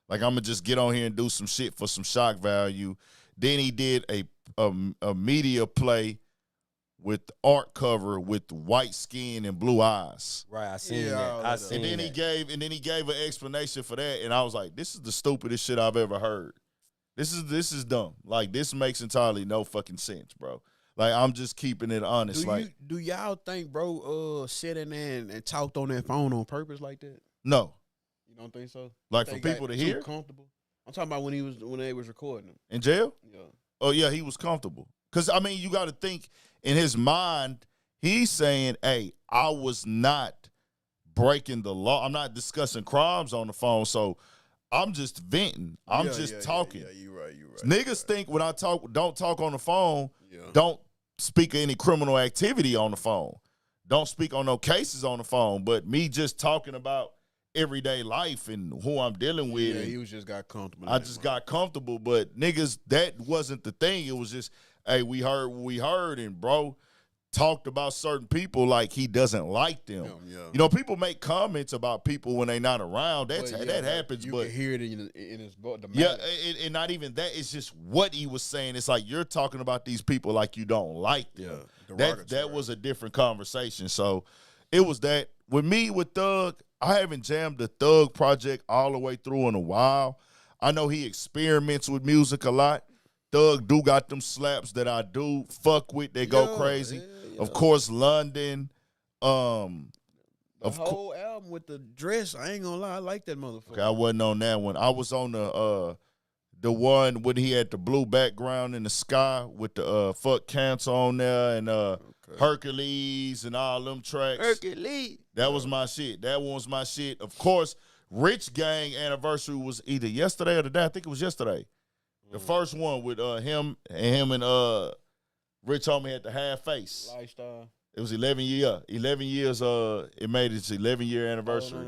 Like, I'm going to just get on here and do some shit for some shock value. Then he did a media play with art cover with white skin and blue eyes. Right, I seen that. And then he gave an explanation for that, and I was like, this is the stupidest shit I've ever heard. This is dumb. Like, this makes entirely no fucking sense, bro. Like, I'm just keeping it honest. Do y'all think bro sat in there and talked on that phone on purpose like that? No. You don't think so? Like, for people to hear? Comfortable. I'm talking about when they was recording him. In jail? Yeah. Oh yeah, he was comfortable. Cause I mean, you got to think in his mind, he's saying, "Hey, I was not breaking the law. I'm not discussing crimes on the phone, so I'm just venting. I'm just talking." Yeah, you right. Niggas think when I don't talk on the phone, don't speak of any criminal activity on the phone, don't speak on no cases on the phone. But me just talking about everyday life and who I'm dealing with. Yeah, he was just got comfortable. I just got comfortable, but niggas, that wasn't the thing. It was just, hey, we heard what we heard, and bro talked about certain people like he doesn't like them. Yeah. You know, people make comments about people when they not around. That happens. You but can hear it in his voice. Yeah, and not even that. It's just what he was saying. It's like you're talking about these people like you don't like them. Yeah, that was a different conversation. So it was that. With me, with Thug, I haven't jammed the Thug project all the way through in a while. I know he experiments with music a lot. Thug do got them slaps that I do fuck with. They go crazy. Yeah. Of course, London. The whole album with the dress, I ain't gonna lie, I like that motherfucker. Okay, I wasn't on that one. I was on the one when he had the blue background in the sky with the fuck cancer on there and Hercules and all them tracks. Hercules. That was my shit. That one was my shit. Of course, Rich Gang anniversary was either yesterday or today. I think it was yesterday. The first one with him and Rich Homie had the half face. Lifestyle. It was 11 years. It made its 11-year anniversary.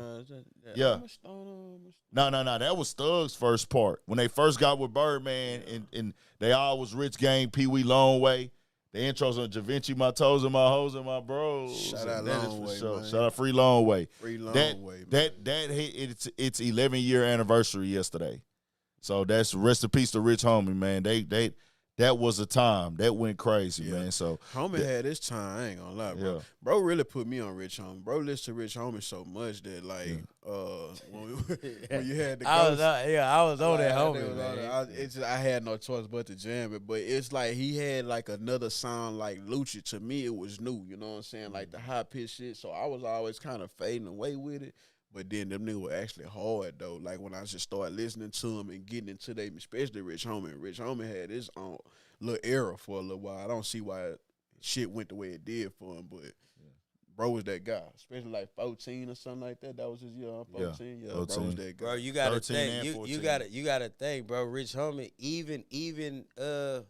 Yeah. No. That was Thug's first part. When they first got with Birdman and they all was Rich Gang, Pee Wee Long Way. The intros on Javinci, my toes and my hoes and my bros. Shout out Long Way, man. Shout out Free Long Way. Free Long Way, man. That hit its 11-year anniversary yesterday. So that's rest in peace to Rich Homie, man. That was a time. That went crazy, man. So Homie had his time. I ain't gonna lie, bro. Yeah. Bro really put me on Rich Homie. Bro listened to Rich Homie so much that when you had the I was on that homie, man. I had no choice but to jam it. But it's like he had like another sound like Lucci. To me, it was new. You know what I'm saying? Like the high pitch shit. So I was always kind of fading away with it. But then them niggas were actually hard though. Like when I just started listening to them and getting into them, especially Rich Homie. Rich Homie had his own little era for a little while. I don't see why shit went the way it did for him, but bro was that guy. Especially like 14 or something like that. That was his year. 14. Yeah, 14. Bro was that guy. Bro, you gotta think. You gotta think, bro. Rich Homie, even I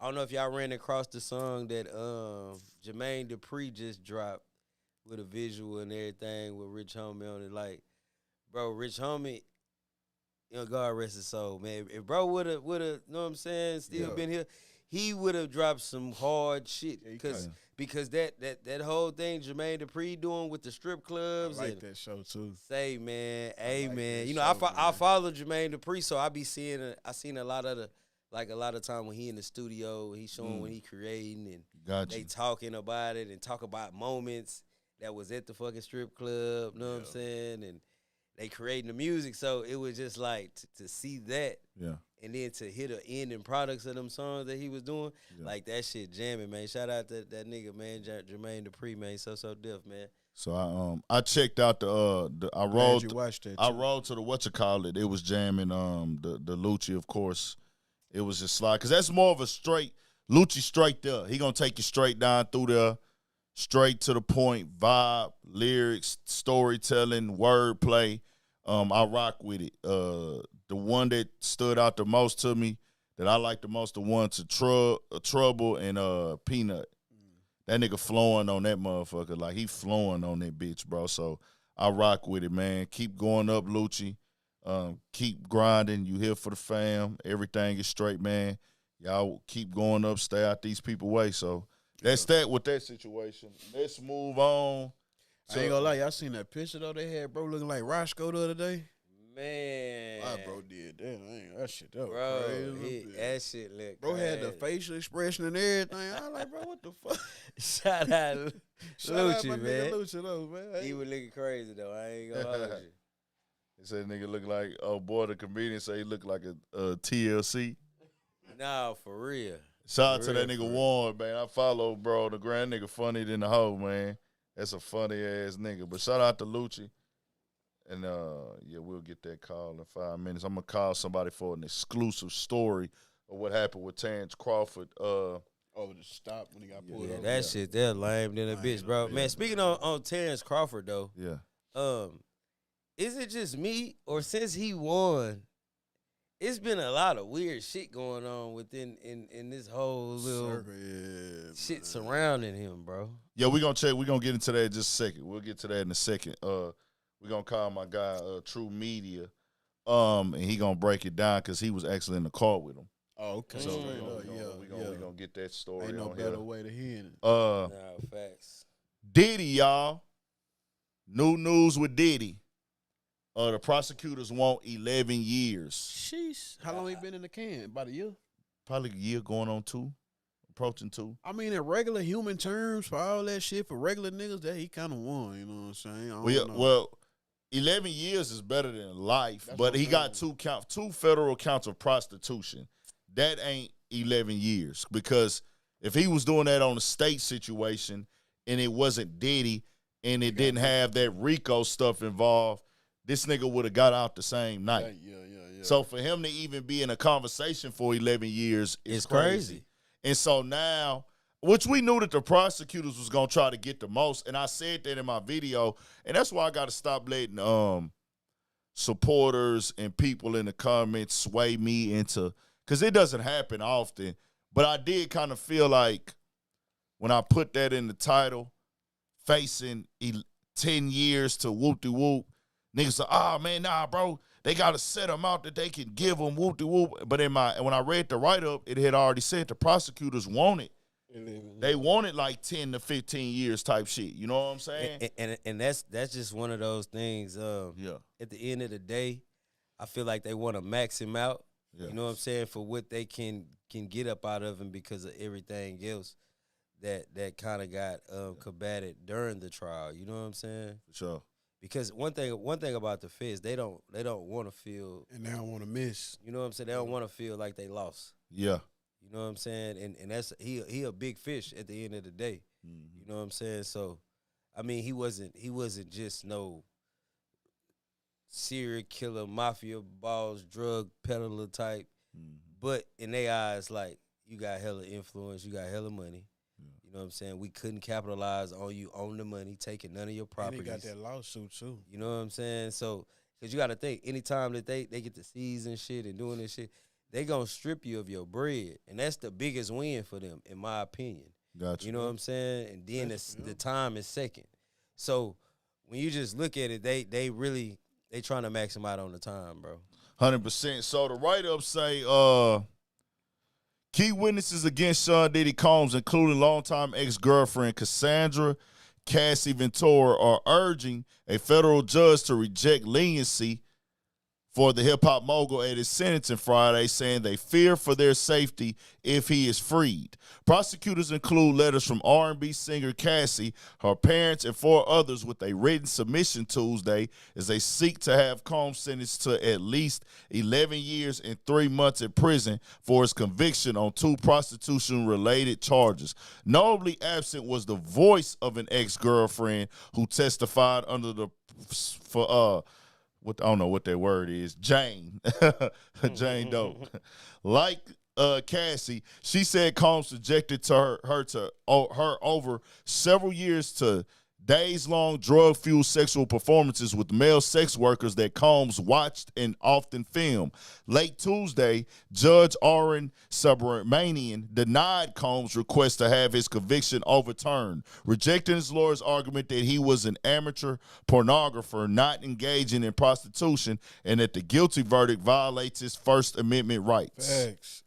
don't know if y'all ran across the song that Jermaine Dupri just dropped with a visual and everything with Rich Homie on it. Like, bro, Rich Homie, you know, God rest his soul, man. If bro would have, you know what I'm saying, still been here, he would have dropped some hard shit. Because that whole thing Jermaine Dupri doing with the strip clubs. I like that show too. Say, man, man. You know, I follow Jermaine Dupri, so I seen a lot of time when he in the studio, he showing when he creating and they talking about it and talk about moments that was at the fucking strip club, you know what I'm saying? And they creating the music. So it was just like to see that. Yeah. And then to hit the ending products of them songs that he was doing, like that shit jamming, man. Shout out to that nigga, man, Jermaine Dupri, man. So diff, man. So I checked out I rolled to the whatchamacallit. It was jamming the Lucci, of course. It was just slide. Cause that's more of a straight Lucci straight there. He gonna take you straight down through there. straight to the point, vibe, lyrics, storytelling, wordplay. I rock with it. The one that stood out the most to me, that I like the most, the one to Trouble and Peanut. That nigga flowing on that motherfucker. Like, he flowing on that bitch, bro. So I rock with it, man. Keep going up, Lucci. Keep grinding. You here for the fam. Everything is straight, man. Y'all keep going up. Stay out these people's way. So that's that with that situation. Let's move on. I ain't gonna lie, y'all seen that picture though they had bro looking like Roscoe the other day? Man. My bro did that. That shit that was Bro, crazy. that shit look Bro crazy. had the facial expression and everything. I was like, bro, what the fuck? Shout out Lucci, my man. nigga Lucci though, man. He was looking crazy though. I ain't gonna hold you. He said nigga look like, oh boy, the comedian say he look like a TLC. Nah, for real. Shout out to that nigga Warren, man. I follow, bro. The grand nigga funny than the hoe, man. That's a funny ass nigga. But shout out to Lucci. And yeah, we'll get that call in 5 minutes. I'm gonna call somebody for an exclusive story of what happened with Terence Crawford. The stop when he got pulled over. That shit, they're lame than a bitch, bro. Man, speaking on Terence Crawford though, is it just me, or since he won, it's been a lot of weird shit going on within in this whole little shit surrounding him, bro? Yeah, we're gonna check. We're gonna get into that in just a second. We'll get to that in a second. We're gonna call my guy True Media, and he gonna break it down because he was actually in the car with him. Oh, okay. So we're gonna get that story. Ain't no on better here. way to hear it. Nah, facts. Diddy, y'all. New news with Diddy. The prosecutors want 11 years. Sheesh. How long he been in the can? About a year? Probably a year, going on 2, approaching 2. I mean, in regular human terms, for all that shit, for regular niggas, that he kind of won. You know what I'm saying? Well, 11 years is better than life, but he got 2 federal counts of prostitution. That ain't 11 years, because if he was doing that on a state situation and it wasn't Diddy and it didn't have that RICO stuff involved, this nigga would have got out the same night. Yeah. So for him to even be in a conversation for 11 years is crazy. And so now, which we knew that the prosecutors was going to try to get the most, and I said that in my video, and that's why I got to stop letting supporters and people in the comments sway me into, because it doesn't happen often, but I did kind of feel like when I put that in the title, facing 10 years to whoop-de-whoop, niggas say, oh, man, nah, bro, they got to set them out that they can give them whoop-de-whoop. But when I read the write-up, it had already said the prosecutors wanted. They wanted like 10 to 15 years type shit. You know what I'm saying? And that's just one of those things. At the end of the day, I feel like they want to max him out. Yes. You know what I'm saying? For what they can get up out of him because of everything else that kind of got combated during the trial. You know what I'm saying? For sure. Because one thing about the feds, they don't want to feel, and they don't want to miss. You know what I'm saying? They don't want to feel like they lost. Yeah. You know what I'm saying? And that's he a big fish at the end of the day. Mm-hmm. You know what I'm saying? So, I mean, he wasn't just no serial killer, mafia boss, drug peddler type. Mm-hmm. But in their eyes, like, you got hella influence, you got hella money. You know what I'm saying? We couldn't capitalize on you on the money, taking none of your properties. And they got that lawsuit too. You know what I'm saying? So, because you got to think, anytime that they get to season shit and doing this shit, they going to strip you of your bread. And that's the biggest win for them, in my opinion. Gotcha. You know what I'm saying? And then the time is second. So, when you just look at it, they trying to max them out on the time, bro. 100%. So, the write-up say, key witnesses against Sean Diddy Combs, including longtime ex-girlfriend Cassandra Cassie Ventura, are urging a federal judge to reject leniency for the hip-hop mogul at his sentencing Friday, saying they fear for their safety if he is freed. Prosecutors include letters from R&B singer Cassie, her parents, and 4 others with a written submission Tuesday as they seek to have Combs sentenced to at least 11 years and 3 months in prison for his conviction on 2 prostitution-related charges. Notably absent was the voice of an ex-girlfriend who testified under the I don't know what that word is. Jane. Jane Doe. Like Cassie, she said Combs subjected to her over several years to days-long drug-fueled sexual performances with male sex workers that Combs watched and often filmed. Late Tuesday, Judge Aaron Subramanian denied Combs' request to have his conviction overturned, rejecting his lawyer's argument that he was an amateur pornographer not engaging in prostitution and that the guilty verdict violates his First Amendment rights. Thanks.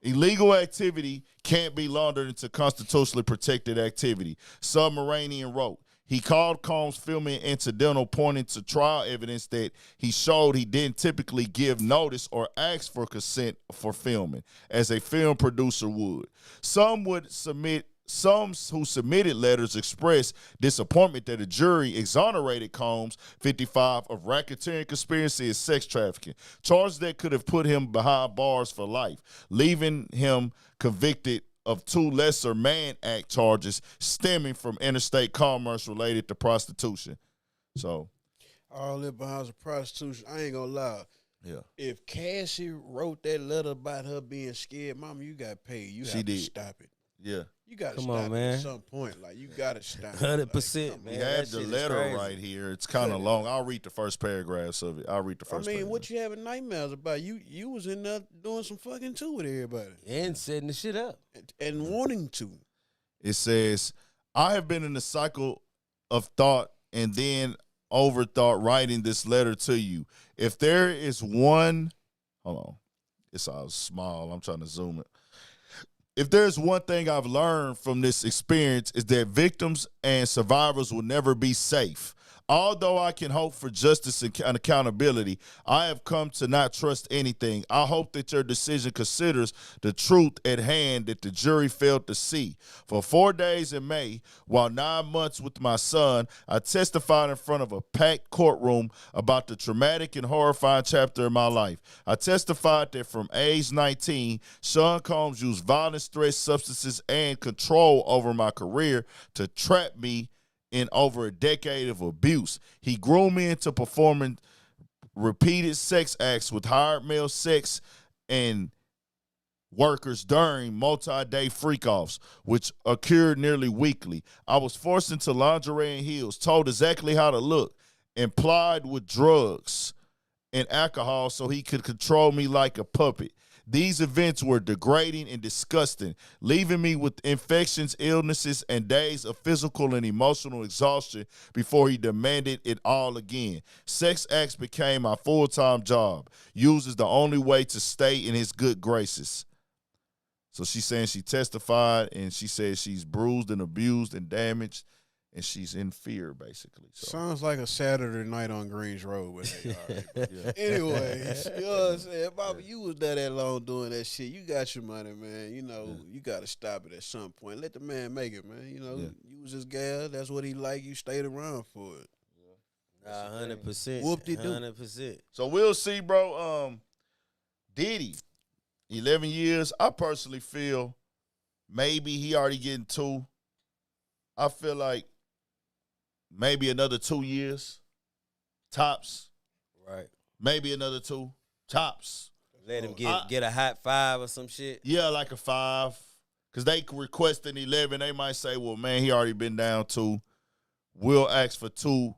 Illegal activity can't be laundered into constitutionally protected activity. Submarinian wrote. He called Combs filming incidental, pointing to trial evidence that he showed he didn't typically give notice or ask for consent for filming, as a film producer would. Some who submitted letters expressed disappointment that a jury exonerated Combs, 55, of racketeering, conspiracy, and sex trafficking, charges that could have put him behind bars for life, leaving him convicted of 2 Lesser Man Act charges stemming from interstate commerce related to prostitution. So, all that behind the prostitution, I ain't gonna lie. Yeah. If Cassie wrote that letter about her being scared, Mama, you got paid. You have to stop it. Yeah. You got to Come stop on, it man. at some point. Like, you got to stop it. 100%, Like, man. We have That the shit is letter crazy. right here. It's kind of long. I'll read the first paragraphs of it. I mean, paragraph. what you having nightmares about? You was in there doing some fucking too with everybody. And setting the shit up. And wanting to. It says, I have been in a cycle of thought and then overthought writing this letter to you. If there is one, hold on, it's all small. I'm trying to zoom it. If there's one thing I've learned from this experience is that victims and survivors will never be safe. Although I can hope for justice and accountability, I have come to not trust anything. I hope that your decision considers the truth at hand that the jury failed to see. For 4 days in May, while 9 months with my son, I testified in front of a packed courtroom about the traumatic and horrifying chapter in my life. I testified that from age 19, Sean Combs used violence, threats, substances, and control over my career to trap me in over a decade of abuse. He groomed me into performing repeated sex acts with hired male sex and workers during multi-day freak-offs, which occurred nearly weekly. I was forced into lingerie and heels, told exactly how to look, and plied with drugs and alcohol so he could control me like a puppet. These events were degrading and disgusting, leaving me with infections, illnesses, and days of physical and emotional exhaustion before he demanded it all again. Sex acts became my full-time job, used as the only way to stay in his good graces. So she's saying she testified, and she says she's bruised and abused and damaged, and she's in fear, basically. So. Sounds like a Saturday night on Greens Road. But hey, all right. Yeah. Anyways, you know what I'm saying? Bobby, you was there that long doing that shit. You got your money, man. You know, you got to stop it at some point. Let the man make it, man. You know, you was his gal. That's what he liked. You stayed around for it. Nah, 100%. Whoop-de-doo. 100%. So we'll see, bro. Diddy, 11 years. I personally feel maybe he already getting 2. I feel like maybe another 2 years, tops. Right. Maybe another 2, tops. Let him get a hot 5 or some shit. Yeah, like a 5. Because they request an 11. They might say, well, man, he already been down 2. We'll ask for 2,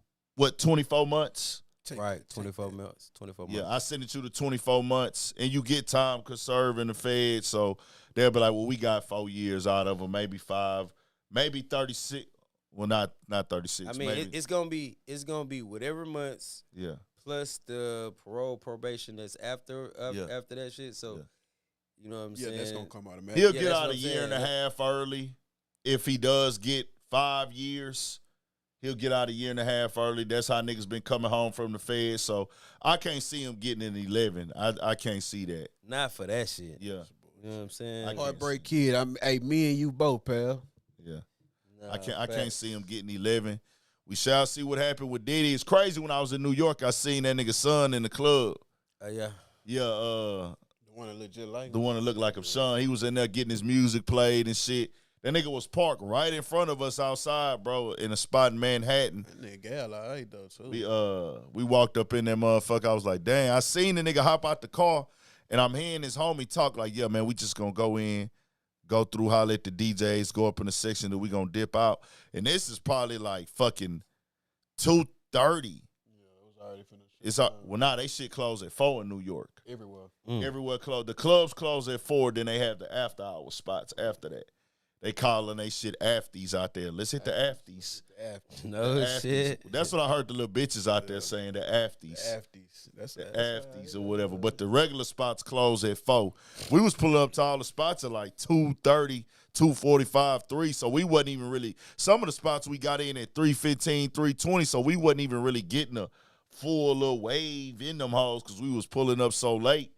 24 months? Right, 24 months. 24 months. Yeah, I send it you to 24 months, and you get time to serve in the Fed. So they'll be like, well, we got 4 years out of him, maybe 5, maybe 36. Well, not 36. I mean, maybe. it's gonna be whatever months. Yeah. Plus the probation that's after that shit. So, you know what I'm saying? Yeah, that's gonna come automatically. He'll get out a year and a half early. If he does get 5 years, he'll get out a year and a half early. That's how niggas been coming home from the Fed. So I can't see him getting an 11. I can't see that. Not for that shit. Yeah. You know what I'm saying? Heartbreak Kid. Hey, me and you both, pal. Yeah. Nah, I can't see him getting 11. We shall see what happened with Diddy. It's crazy. When I was in New York, I seen that nigga's son in the club. Yeah. Yeah, The one that looked just like him. the one that looked like him, Sean. He was in there getting his music played and shit. That nigga was parked right in front of us outside, bro, in a spot in Manhattan. That nigga gal all right, though, too. We walked up in that motherfucker. I was like, dang, I seen the nigga hop out the car, And I'm hearing his homie talk like, yeah, man, we just going to go in, go through, holler at the DJs, go up in the section that we going to dip out. And this is probably like fucking 2:30. Yeah, it was already finished. Well, nah, they shit close at 4 in New York. Everywhere. Everywhere closed. The clubs close at 4, then they have the after hour spots after that. They calling they shit afties out there. Let's hit the afties. No the afties. shit. That's what I heard the little bitches out there saying, the afties. That's the afties or whatever. But the regular spots close at 4. We was pulling up to all the spots at like 2:30, 2:45, 3. So we wasn't even really, some of the spots we got in at 3:15, 3:20. So we wasn't even really getting a full little wave in them hoes because we was pulling up so late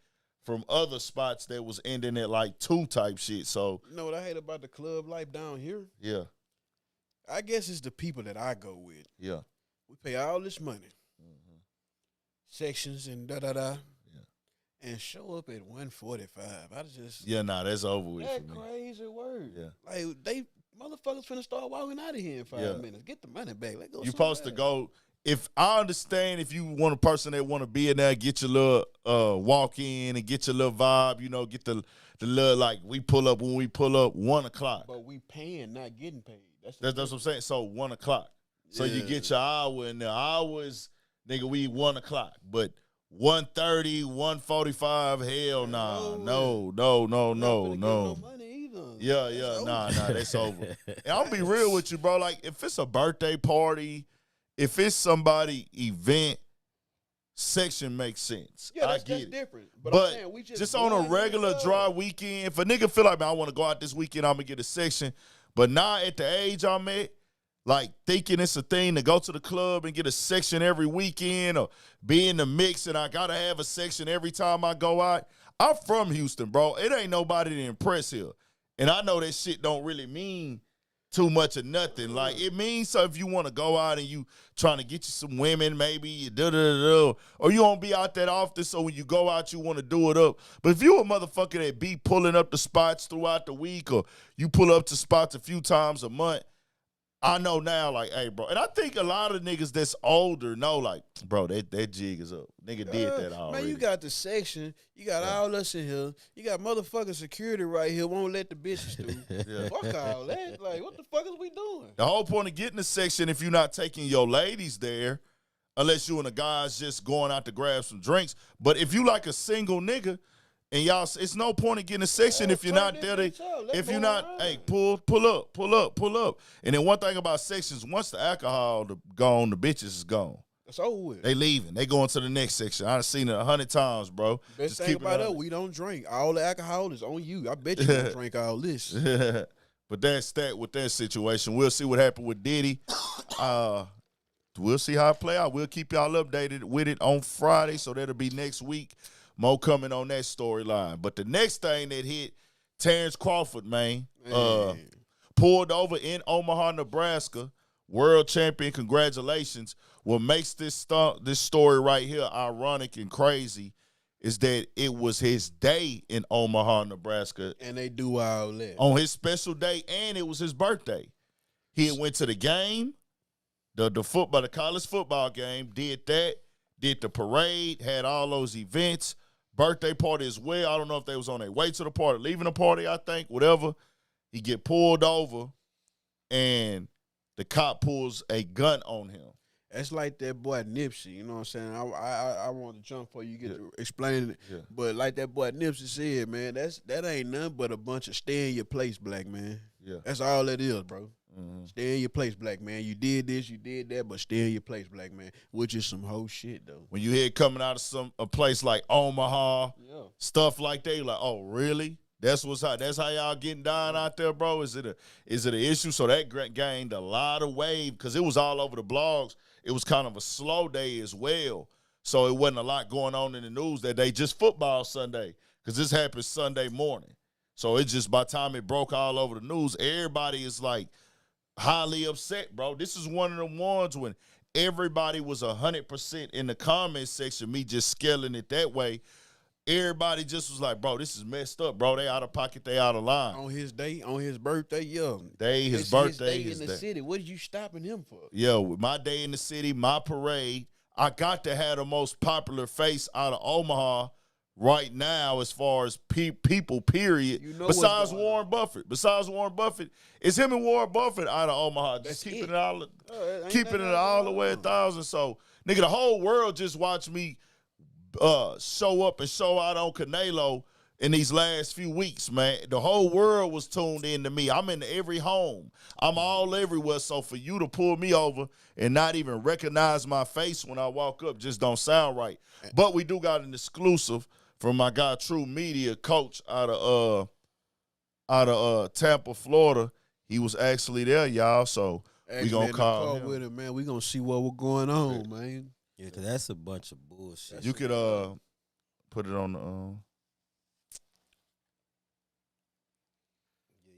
from other spots that was ending at like 2 type shit. So you know what I hate about the club life down here? Yeah. I guess it's the people that I go with. Yeah. We pay all this money. Sections and da-da-da. Yeah. And show up at 1:45. I just that's over with. That for me. crazy word. Yeah. Like they motherfuckers finna start walking out of here in 5 minutes. Get the money back. Let go. You're supposed to go. If I understand, if you want a person that want to be in there, get your little walk in and get your little vibe, get the little, like, we pull up when we pull up 1 o'clock. But we paying, not getting paid. That's what I'm saying. So 1 o'clock. So you get your hour, and the hours, nigga, we 1 o'clock. But 1:30, 1:45, hell nah. No. No money either. Yeah, nah, that's over. And I'll be real with you, bro. Like, if it's a birthday party, if it's somebody event, section makes sense. Yeah, that's different. But I'm saying, we just on a regular dry weekend, if a nigga feel like, man, I want to go out this weekend, I'm going to get a section. But now at the age I'm at, like thinking it's a thing to go to the club and get a section every weekend or be in the mix and I got to have a section every time I go out. I'm from Houston, bro. It ain't nobody to impress here. And I know that shit don't really mean too much of nothing. Like, it means so if you want to go out and you trying to get you some women, maybe you or you won't be out that often, so when you go out, you want to do it up. But if you a motherfucker that be pulling up the spots throughout the week or you pull up to spots a few times a month, I know now, like, hey, bro. And I think a lot of niggas that's older know, like, bro, that jig is up. Nigga did that already. Man, you got the section. You got all us in here. You got motherfucking security right here. Won't let the bitches through. Fuck all that. Like, what the fuck is we doing? The whole point of getting a section, if you're not taking your ladies there, unless you and the guys just going out to grab some drinks. But if you like a single nigga, and y'all, it's no point in getting a section if you're not there. If you're not, hey, pull up. And then one thing about sections, once the alcohol gone, the bitches is gone. That's over with. They leaving. They going to the next section. I've seen it 100 times, bro. Best thing about it, we don't drink. All the alcohol is on you. I bet you don't drink all this. But that's that with that situation. We'll see what happened with Diddy. We'll see how it play out. We'll keep y'all updated with it on Friday, so that'll be next week. More coming on that storyline. But the next thing that hit, Terence Crawford, man, pulled over in Omaha, Nebraska, world champion. Congratulations. What makes this story right here ironic and crazy is that it was his day in Omaha, Nebraska. And they do all that. On his special day, and it was his birthday. He had went to the game, the college football game, did that, did the parade, had all those events. Birthday party as well. I don't know if they was on their way to the party, leaving the party, I think, whatever. He get pulled over, and the cop pulls a gun on him. That's like that boy Nipsey, you know what I'm saying? I want to jump for you get to explain it. Yeah. But like that boy Nipsey said, man, that ain't nothing but a bunch of stay in your place, black man. Yeah. That's all that is, bro. Mm-hmm. Stay in your place, black man. You did this, you did that, but stay in your place, black man. Which is some whole shit, though. When you hear it coming out of a place like Omaha, stuff like that, you're like, oh, really? That's how y'all getting down out there, bro? Is it an issue? So that gained a lot of wave because it was all over the blogs. It was kind of a slow day as well. So it wasn't a lot going on in the news that day, just football Sunday, because this happened Sunday morning. So it just, by the time it broke all over the news, everybody is like highly upset, bro. This is one of them ones when everybody was 100% in the comment section, me just scaling it that way. Everybody just was like, bro, this is messed up, bro. They out of pocket, they out of line. On his day, on his birthday, his birthday in the city. What are you stopping him for? With my day in the city, my parade, I got to have the most popular face out of Omaha right now as far as people, period. You know besides Warren Buffett. Besides Warren Buffett, it's him and Warren Buffett out of Omaha. Just keeping it all the way 1,000. So, nigga, the whole world just watched me show up and show out on Canelo in these last few weeks, man. The whole world was tuned in to me. I'm in every home. I'm all everywhere. So for you to pull me over and not even recognize my face when I walk up just don't sound right. But we do got an exclusive from my guy True Media, coach out of Tampa, Florida. He was actually there, y'all. So we gonna call him with him, man. We gonna see what was going on, man. Yeah, cause that's a bunch of bullshit. You could put it on the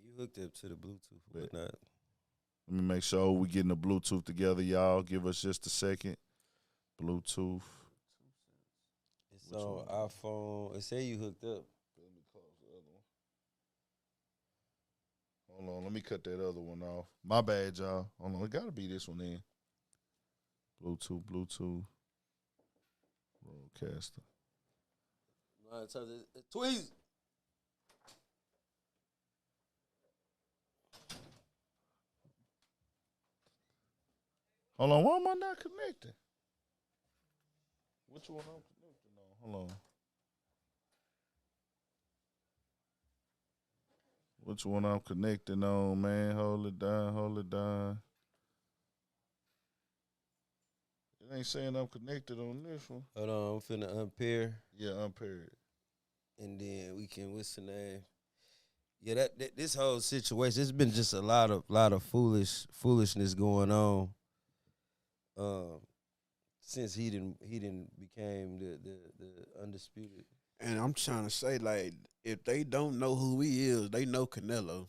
you hooked up to the Bluetooth or whatnot. Let me make sure we getting the Bluetooth together, y'all. Give us just a second. Bluetooth. It's on iPhone. It say you hooked up. Let me close the other one. Hold on, let me cut that other one off. My bad, y'all. Hold on, it gotta be this one then. Bluetooth. Roadcaster. Tweez. Hold on, why am I not connecting? Which one I'm connecting on? Hold on. Which one I'm connecting on, man? Hold it down. It ain't saying I'm connected on this one. Hold on, I'm finna unpair. Yeah, unpair it. And then we can, what's the name? Yeah, that this whole situation, it's been just a lot of foolishness going on. Since he didn't became the undisputed. And I'm trying to say, like, if they don't know who he is, they know Canelo.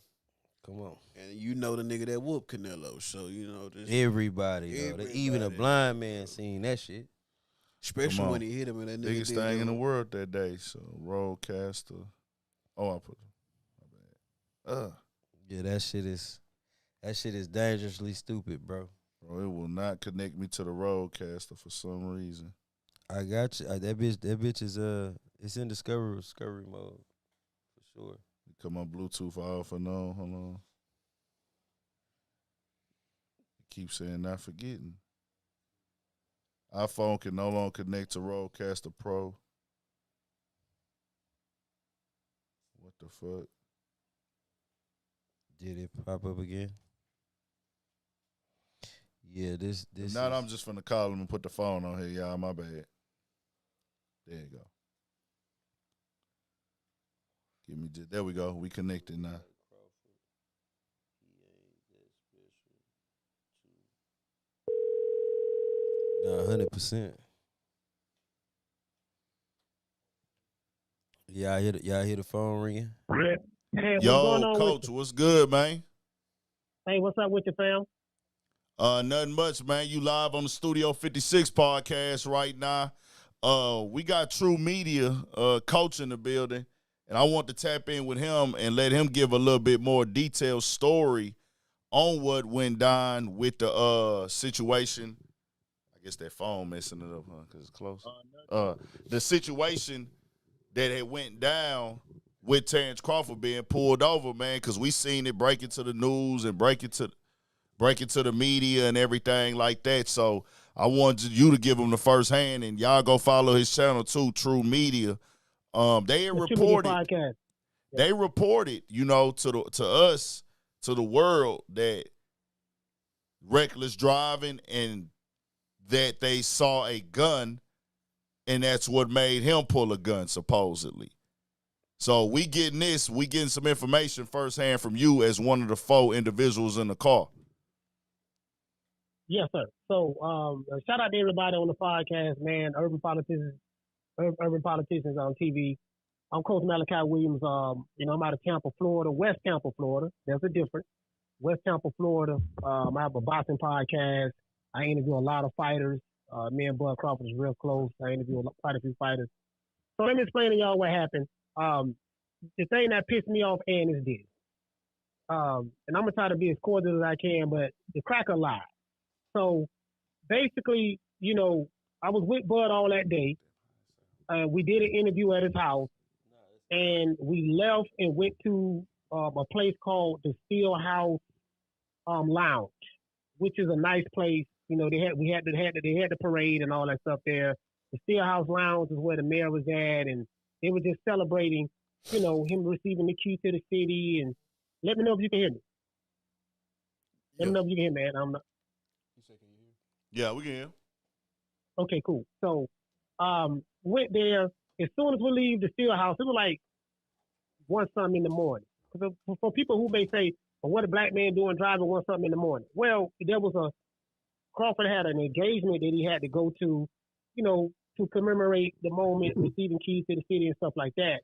Come on. And you know the nigga that whooped Canelo. So, you know. Everybody. Even a blind man seen that shit. Especially when he hit him and that nigga. Biggest thing in the world that day. So, Roadcaster. Oh, I put it. My bad. Yeah, that shit is dangerously stupid, bro. Bro, it will not connect me to the Roadcaster for some reason. I got you. That bitch is it's in discovery mode for sure. Come on, Bluetooth off and on. Hold on. Keep saying not forgetting. iPhone can no longer connect to Roadcaster Pro. What the fuck? Did it pop up again? Yeah, this. Now I'm just finna call him and put the phone on here, y'all. My bad. There you go. There we go. We connected now. Nah, 100%. Y'all hear the phone ringing? Hey, Yo, Coach, what's good, man? Hey, what's up with you, fam? Nothing much, man. You live on the Studio 56 podcast right now. We got True Media coach in the building, and I want to tap in with him and let him give a little bit more detailed story on what went down with the situation. I guess that phone messing it up, huh? Because it's close. The situation that had went down with Terence Crawford being pulled over, man, because we seen it break into the news and break into the media and everything like that. So I wanted you to give him the first hand, and y'all go follow his channel too, True Media. They reported, to us, to the world, that reckless driving and that they saw a gun, and that's what made him pull a gun, supposedly. So we getting some information firsthand from you as one of the 4 individuals in the car. Yes, sir. So shout out to everybody on the podcast, man. Urban Politicians on TV. I'm Coach Malachi Williams. I'm out of Tampa, Florida, West Tampa, Florida. There's a difference. West Tampa, Florida. I have a boxing podcast. I interview a lot of fighters. Me and Bud Crawford is real close. I interview quite a few fighters. So let me explain to y'all what happened. The thing that pissed me off and is this. And I'm gonna try to be as cordial as I can, but the cracker lied. So basically, I was with Bud all that day. we did an interview at his house, and we left and went to a place called the Steel House Lounge, which is a nice place. You know, they had the parade and all that stuff there. The Steel House Lounge is where the mayor was at, and they were just celebrating, you know, him receiving the key to the city. And let me know if you can hear me. Let me know if you can hear me, man. I'm not. Yeah, we can hear. Okay, cool. So, went there. As soon as we leave the Steel House, it was like 1 something in the morning. Because for people who may say, well, what a black man doing driving 1 something in the morning? Well, Crawford had an engagement that he had to go to, you know, to commemorate the moment, receiving keys to the city and stuff like that.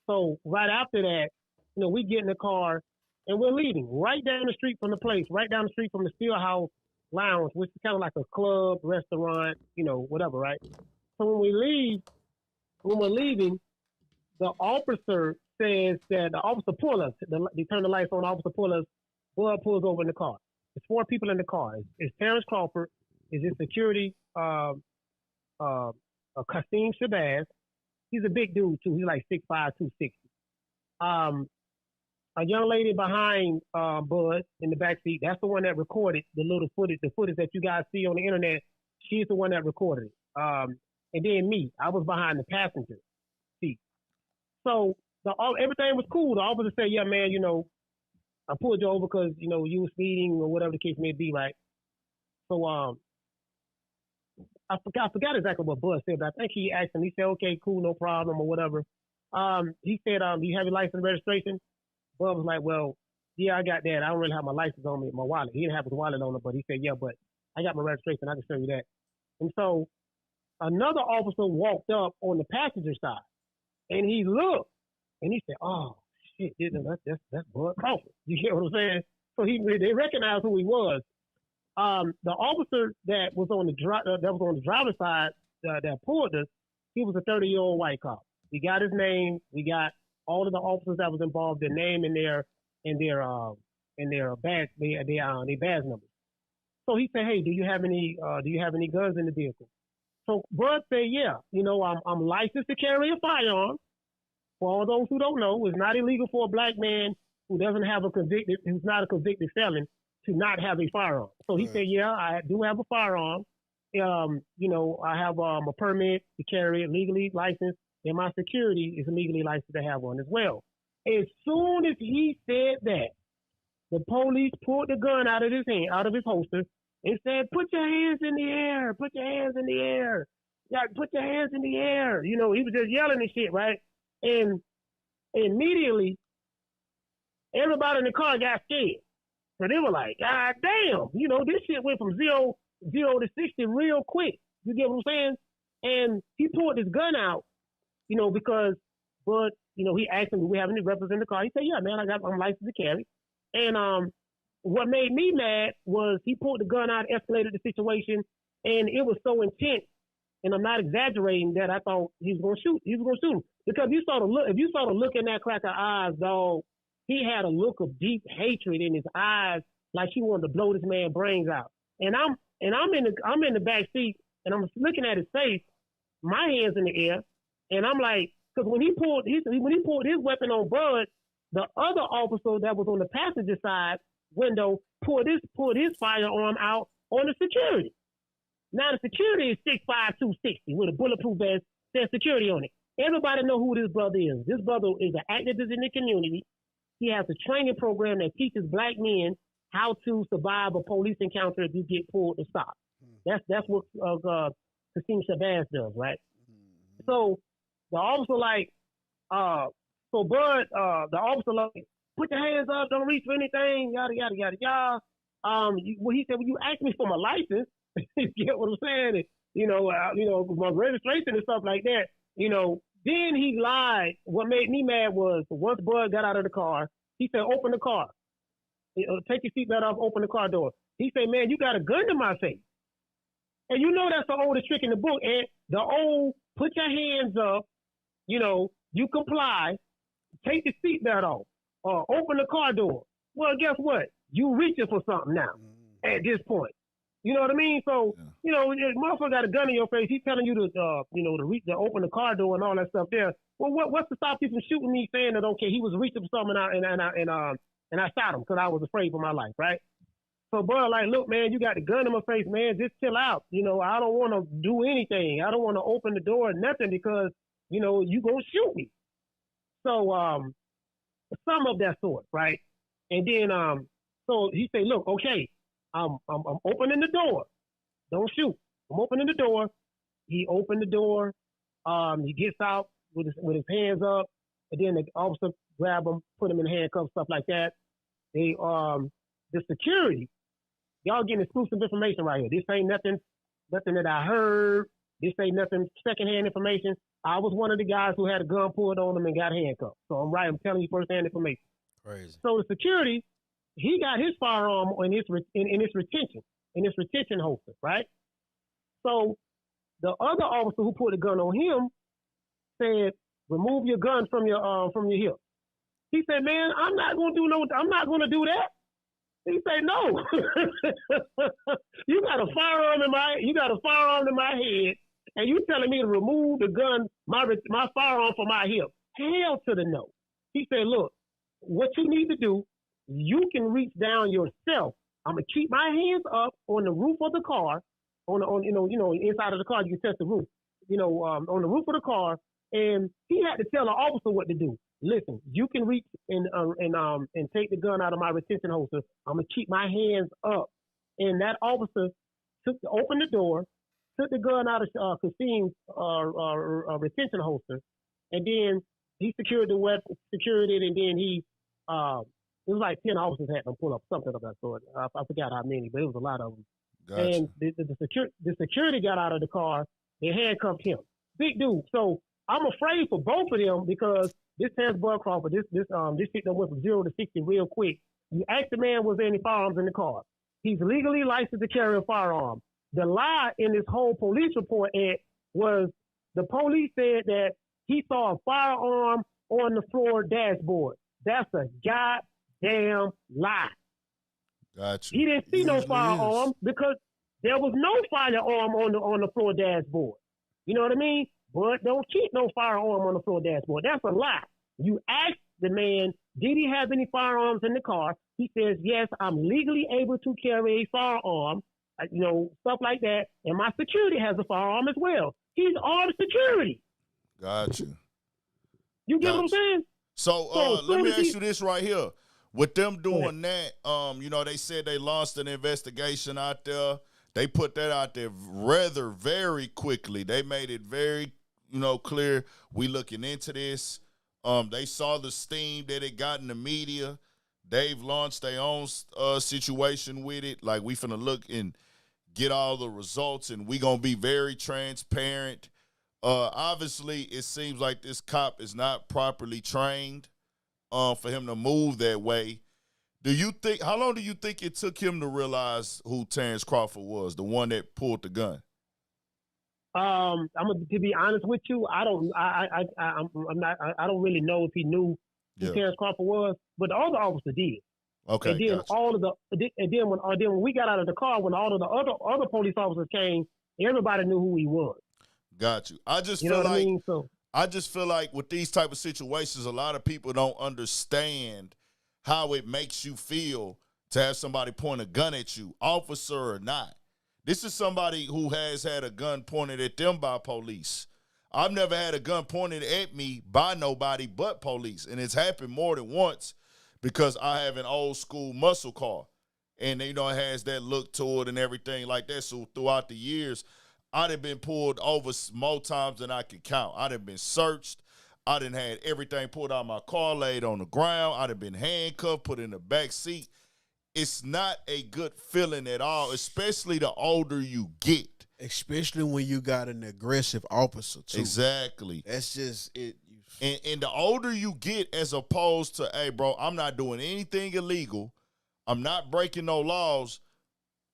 So right after that, you know, we get in the car and we're leaving right down the street from the place, right down the street from the Steel House Lounge, which is kind of like a club, restaurant, you know, whatever, right? So when we're leaving, the officer says that the officer pull us. They turn the lights on, the officer pull us. Bud pulls over in the car. There's 4 people in the car. It's Terence Crawford. Is his security, Kasim Shabazz. He's a big dude too. He's like 6'5", 260. A young lady behind Bud in the back seat. That's the one that recorded the footage that you guys see on the internet. She's the one that recorded it. And then me, I was behind the passenger seat. So everything was cool. The officer said, "Yeah, man, you know, I pulled you over because, you know, you were speeding or whatever the case may be, right?" So I forgot exactly what Bud said, but I think he asked him. He said, "Okay, cool, no problem," or whatever. He said, "Do you have your license and registration?" Bud was like, "Well, yeah, I got that. I don't really have my license on me, my wallet." He didn't have his wallet on him, but he said, "Yeah, but I got my registration. I can show you that." And so another officer walked up on the passenger side, and he looked, and he said, "Oh shit, that's Bud Crawford." You get what I'm saying? So they recognized who he was. The officer that was on the driver's side that pulled us, he was a 30-year-old white cop. We got his name. We got all of the officers that was involved, their name and their badge, their badge numbers. So he said, "Hey, do you have any guns in the vehicle?" So Bud said, "Yeah, you know, I'm licensed to carry a firearm. For all those who don't know, it's not illegal for a black man who's not a convicted felon to not have a firearm." So he said, "Yeah, I do have a firearm. You know, I have a permit to carry it, legally licensed, and my security is legally licensed to have one as well." As soon as he said that, the police pulled the gun out of his holster, and said, "Put your hands in the air, put your hands in the air. Yeah, put your hands in the air." You know, he was just yelling and shit, right? And immediately, everybody in the car got scared. So they were like, "God damn, you know, this shit went from zero to 60 real quick." You get what I'm saying? And he pulled his gun out, you know, because Bud, you know, he asked him, "Do we have any weapons in the car?" He said, "Yeah, man, I'm licensed to carry." And what made me mad was he pulled the gun out, escalated the situation, and it was so intense, and I'm not exaggerating, that I thought he was gonna shoot. He was gonna shoot him. Because if you saw the look in that cracker eyes, dog, he had a look of deep hatred in his eyes, like he wanted to blow this man's brains out. And I'm in the back seat, and I'm looking at his face, my hands in the air, and I'm like, because when he pulled his weapon on Bud, the other officer that was on the passenger side window pulled his firearm out on the security. Now the security is 6'5", 260 with a bulletproof vest, says security on it. Everybody know who this brother is. This brother is an activist in the community. He has a training program that teaches black men how to survive a police encounter if you get pulled to stop. That's what Kasim Shabazz does, right? So the officer so Bud, the officer like, "Put your hands up, don't reach for anything, yada yada yada yada." He said, "Well, you asked me for my license." You get what I'm saying? And, you know, my registration and stuff like that. You know, then he lied. What made me mad was once Bud got out of the car, he said, "Open the car. Take your seatbelt off, open the car door." He said, "Man, you got a gun to my face." And you know that's the oldest trick in the book. And the old, "Put your hands up, you know, you comply, take the seatbelt off, or open the car door." Well, guess what? You reaching for something now at this point. You know what I mean? So, you know, if motherfucker got a gun in your face, he's telling you to, you know, to open the car door and all that stuff there. Well, what's to stop you from shooting me saying that, okay, he was reaching for something and I shot him because I was afraid for my life, right? So, bro, like, look, man, you got the gun in my face, man. Just chill out. You know, I don't want to do anything. I don't want to open the door or nothing because, you know, you gonna shoot me. So, some of that sort, right? And then, so he say, look, okay, I'm opening the door. Don't shoot. I'm opening the door. He opened the door. He gets out with his hands up, and then the officer grab him, put him in handcuffs, stuff like that. They the security, y'all getting exclusive information right here. This ain't nothing that I heard. This ain't nothing secondhand information. I was one of the guys who had a gun pulled on him and got handcuffed. So I'm right. I'm telling you firsthand information. Crazy. So the security, he got his firearm in his retention holster, right? So the other officer who put a gun on him said, "Remove your gun from your hip." He said, "Man, I'm not gonna do that." He said, "No, you got a firearm in my head, and you telling me to remove the gun, my firearm from my hip? Hell to the no." He said, "Look, what you need to do, you can reach down yourself. I'm gonna keep my hands up on the roof of the car, on you know inside of the car. You can test the roof, on the roof of the car." And he had to tell the officer what to do. Listen, you can reach and take the gun out of my retention holster. I'm gonna keep my hands up. And that officer opened the door, took the gun out of Kasim's retention holster, and then he secured the weapon, secured it, and then he it was like 10 officers had them pull up something of that sort. I forgot how many, but it was a lot of them. Gotcha. And the security got out of the car. They handcuffed him. Big dude. So I'm afraid for both of them because this Terence Crawford, this shit that went from 0 to 60 real quick. You ask the man, was there any firearms in the car? He's legally licensed to carry a firearm. The lie in this whole police report, Ed, was the police said that he saw a firearm on the floor dashboard. That's a goddamn lie. Gotcha. He didn't see no firearm because there was no firearm on the floor dashboard. You know what I mean? But don't keep no firearm on the floor dashboard. That's a lie. You ask the man, did he have any firearms in the car? He says, yes, I'm legally able to carry a firearm, stuff like that. And my security has a firearm as well. He's armed security. Gotcha. You get what I'm saying? So let me ask you this right here. With them doing that, they said they launched an investigation out there. They put that out there very quickly. They made it very, clear. We looking into this. They saw the steam that it got in the media. They've launched their own situation with it. Like, we finna look and get all the results, and we gonna be very transparent. Obviously, it seems like this cop is not properly trained for him to move that way. How long do you think it took him to realize who Terence Crawford was, the one that pulled the gun? To be honest with you, I don't really know if he knew who Terence Crawford was, but the other officer did. Okay. And then when we got out of the car, when all of the other police officers came, everybody knew who he was. Got you. I just feel like with these type of situations, a lot of people don't understand how it makes you feel to have somebody point a gun at you, officer or not. This is somebody who has had a gun pointed at them by police. I've never had a gun pointed at me by nobody but police, and it's happened more than once because I have an old school muscle car, and it has that look to it and everything like that. So throughout the years, I'd have been pulled over more times than I could count. I'd have been searched. I done had everything pulled out of my car, laid on the ground. I'd have been handcuffed, put in the back seat. It's not a good feeling at all, especially the older you get. Especially when you got an aggressive officer, too. Exactly. That's just it. And the older you get, as opposed to, hey, bro, I'm not doing anything illegal. I'm not breaking no laws.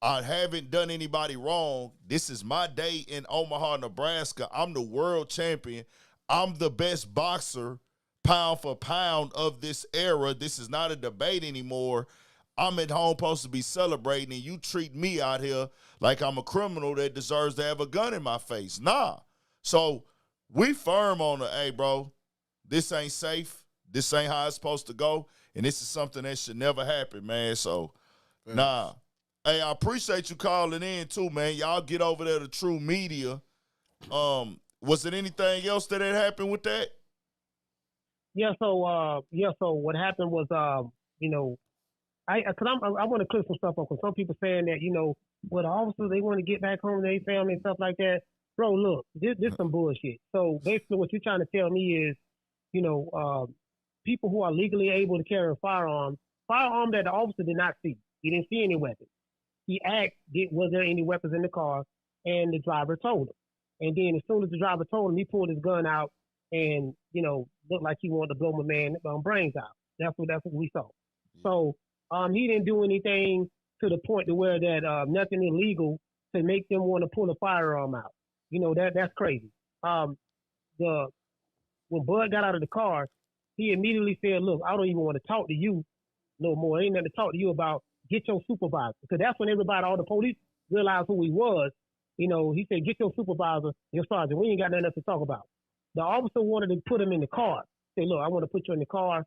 I haven't done anybody wrong. This is my day in Omaha, Nebraska. I'm the world champion. I'm the best boxer, pound for pound, of this era. This is not a debate anymore. I'm at home supposed to be celebrating, and you treat me out here like I'm a criminal that deserves to have a gun in my face. Nah. So we firm on the, hey, bro, this ain't safe. This ain't how it's supposed to go. And this is something that should never happen, man. So, nah. Hey, I appreciate you calling in, too, man. Y'all get over there to True Media. Was there anything else that had happened with that? Yeah, so what happened was, you know, I want to clear some stuff up because some people saying that, you know, well, the officers, they want to get back home to their family and stuff like that. Bro, look, this some bullshit. So basically what you're trying to tell me is, you know, people who are legally able to carry a firearm that the officer did not see. He didn't see any weapons. He asked, was there any weapons in the car? And the driver told him. And then as soon as the driver told him, he pulled his gun out and, you know, looked like he wanted to blow my man brains out. That's what we saw. So he didn't do anything to the point to where that nothing illegal to make them want to pull a firearm out. You know, that's crazy. When Bud got out of the car, he immediately said, look, I don't even want to talk to you no more. Ain't nothing to talk to you about. Get your supervisor. Because that's when all the police realized who he was. You know, he said, get your supervisor, your sergeant. We ain't got nothing else to talk about. The officer wanted to put him in the car. Say, look, I want to put you in the car.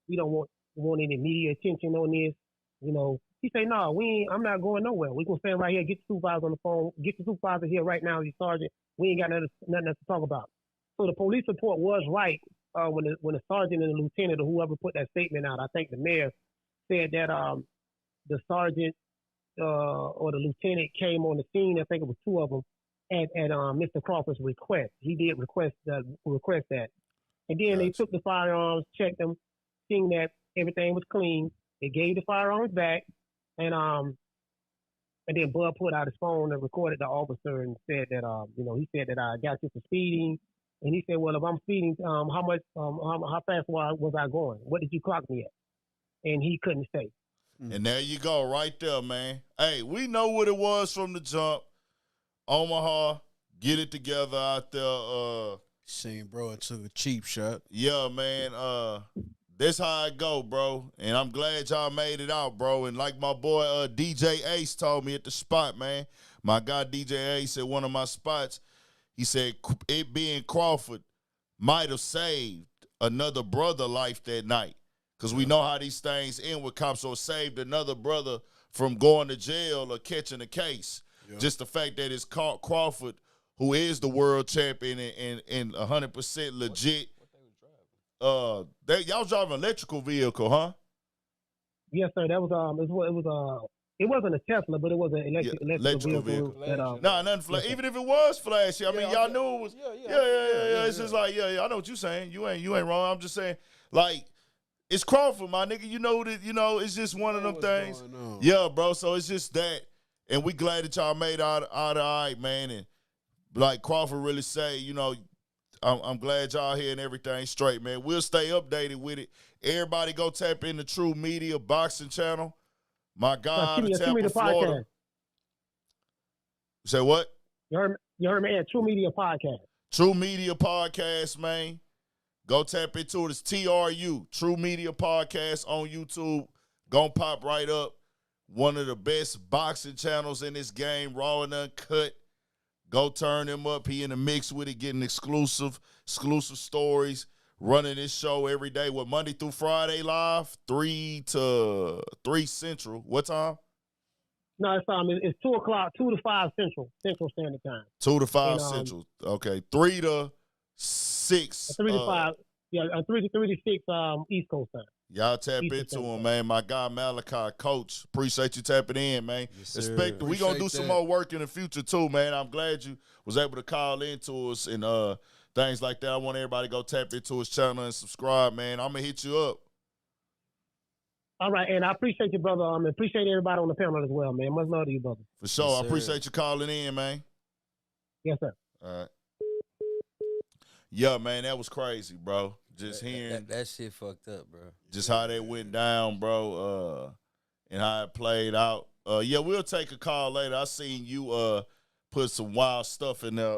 We don't want any media attention on this. You know, he said, no, I'm not going nowhere. We gonna stand right here, get the supervisor on the phone, get the supervisor here right now, your sergeant. We ain't got nothing else to talk about. So the police report was right when the sergeant and the lieutenant or whoever put that statement out. I think the mayor said that the sergeant or the lieutenant came on the scene. I think it was two of them at Mr. Crawford's request. He did request that, and then they took the firearms, checked them, seeing that everything was clean. They gave the firearms back, and then Bud put out his phone and recorded the officer and said that he said that I got you for speeding, and he said, well, if I'm speeding, how fast was I going? What did you clock me at? And he couldn't say. And there you go, right there, man. Hey, we know what it was from the jump. Omaha, get it together out there. Seen bro and took a cheap shot. Yeah, man. That's how it go, bro. And I'm glad y'all made it out, bro. And like my boy DJ Ace told me at the spot, man. My guy DJ Ace at one of my spots, he said it being Crawford might have saved another brother life that night. Because we know how these things end with cops, so it saved another brother from going to jail or catching a case. Yeah. Just the fact that it's Crawford, who is the world champion and 100% legit. What they was driving? Y'all was driving an electrical vehicle, huh? Yes, sir. That was it wasn't a Tesla, but it was an electrical vehicle. Nothing even if it was flashy, I mean, y'all knew it was. Yeah. It's just like, I know what you're saying. You ain't wrong. I'm just saying, like, it's Crawford, my nigga. You know that. You know, it's just one of them things. Yeah, bro. So it's just that, and we glad that y'all made out all right, man. And like Crawford really say, you know, I'm glad y'all here and everything straight, man. We'll stay updated with it. Everybody go tap in the True Media boxing channel. My guy out of Tampa, Florida. Say what? You heard me at True Media Podcast. True Media Podcast, man. Go tap into it. It's TRU, True Media Podcast on YouTube. Gonna pop right up. One of the best boxing channels in this game, raw and uncut. Go turn him up. He in the mix with it, getting exclusive stories. Running this show every day, Monday through Friday live, 3 to 3 Central. What time? No, it's 2 o'clock, 2 to 5 Central Standard Time. 2 to 5 Central. Okay, 3 to 6. 3 to 5. 3 to 6 East Coast time. Y'all tap into him, man. My guy Malachi, coach. Appreciate you tapping in, man. Yes, we gonna do some more work in the future too, man. I'm glad you was able to call into us and things like that. I want everybody to go tap into his channel and subscribe, man. I'm gonna hit you up. All right, and I appreciate you, brother. I appreciate everybody on the panel as well, man. Much love to you, brother. For sure. Yes, I appreciate you calling in, man. Yes, sir. All right. Yeah, man, that was crazy, bro. Just hearing that shit fucked up, bro. Just how that went down, bro, and how it played out. Yeah, we'll take a call later. I seen you put some wild stuff in there.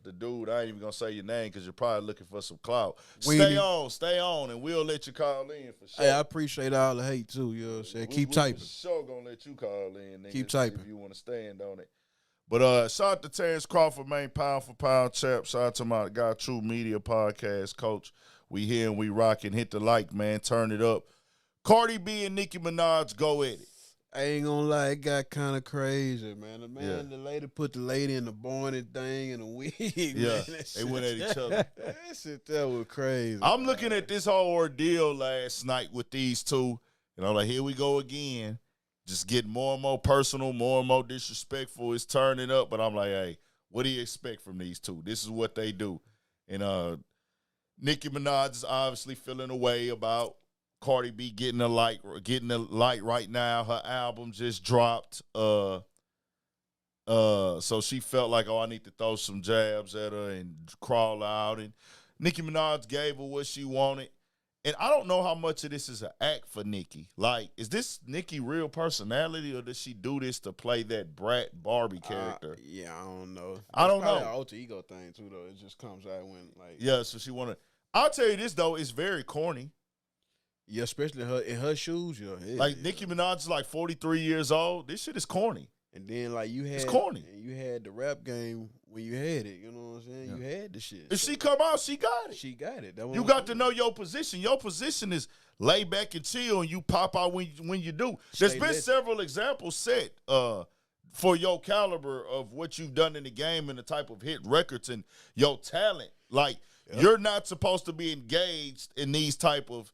The dude, I ain't even gonna say your name because you're probably looking for some clout. Stay on, and we'll let you call in for sure. Hey, I appreciate all the hate too. You know what I'm saying? Keep typing. For sure gonna let you call in. Nigga, keep typing if you want to stand on it. But shout out to Terence Crawford, man, pound for pound champ. Shout out to my guy, True Media Podcast coach. We here and we rocking. Hit the like, man. Turn it up. Cardi B and Nicki Minaj go at it. I ain't gonna lie, it got kind of crazy, man. The lady put the lady in the bonnet thing and the wig. Yeah, man, they went at each other. That shit, that was crazy. I'm looking at this whole ordeal last night with these two, and I'm like, here we go again. Just getting more and more personal, more and more disrespectful. It's turning up, but I'm like, hey, what do you expect from these two? This is what they do. And Nicki Minaj is obviously feeling a way about Cardi B getting a light right now. Her album just dropped. So she felt like, I need to throw some jabs at her and crawl out. And Nicki Minaj gave her what she wanted. And I don't know how much of this is an act for Nicki. Like, is this Nicki real personality, or does she do this to play that brat Barbie character? Yeah, I don't know. I don't know. An alter ego thing too, though. It just comes out when So she wanna. I'll tell you this though, it's very corny. Yeah, especially in her shoes. Yeah, Nicki Minaj is like 43 years old. This shit is corny. And then it's corny. You had the rap game when you had it. You know what I'm saying? Yeah. You had the shit. If she come out, she got it. She got it. You got to know your position. Your position is lay back and chill, and you pop out when you do. There's been several examples set for your caliber of what you've done in the game and the type of hit records and your talent. Like, you're not supposed to be engaged in these type of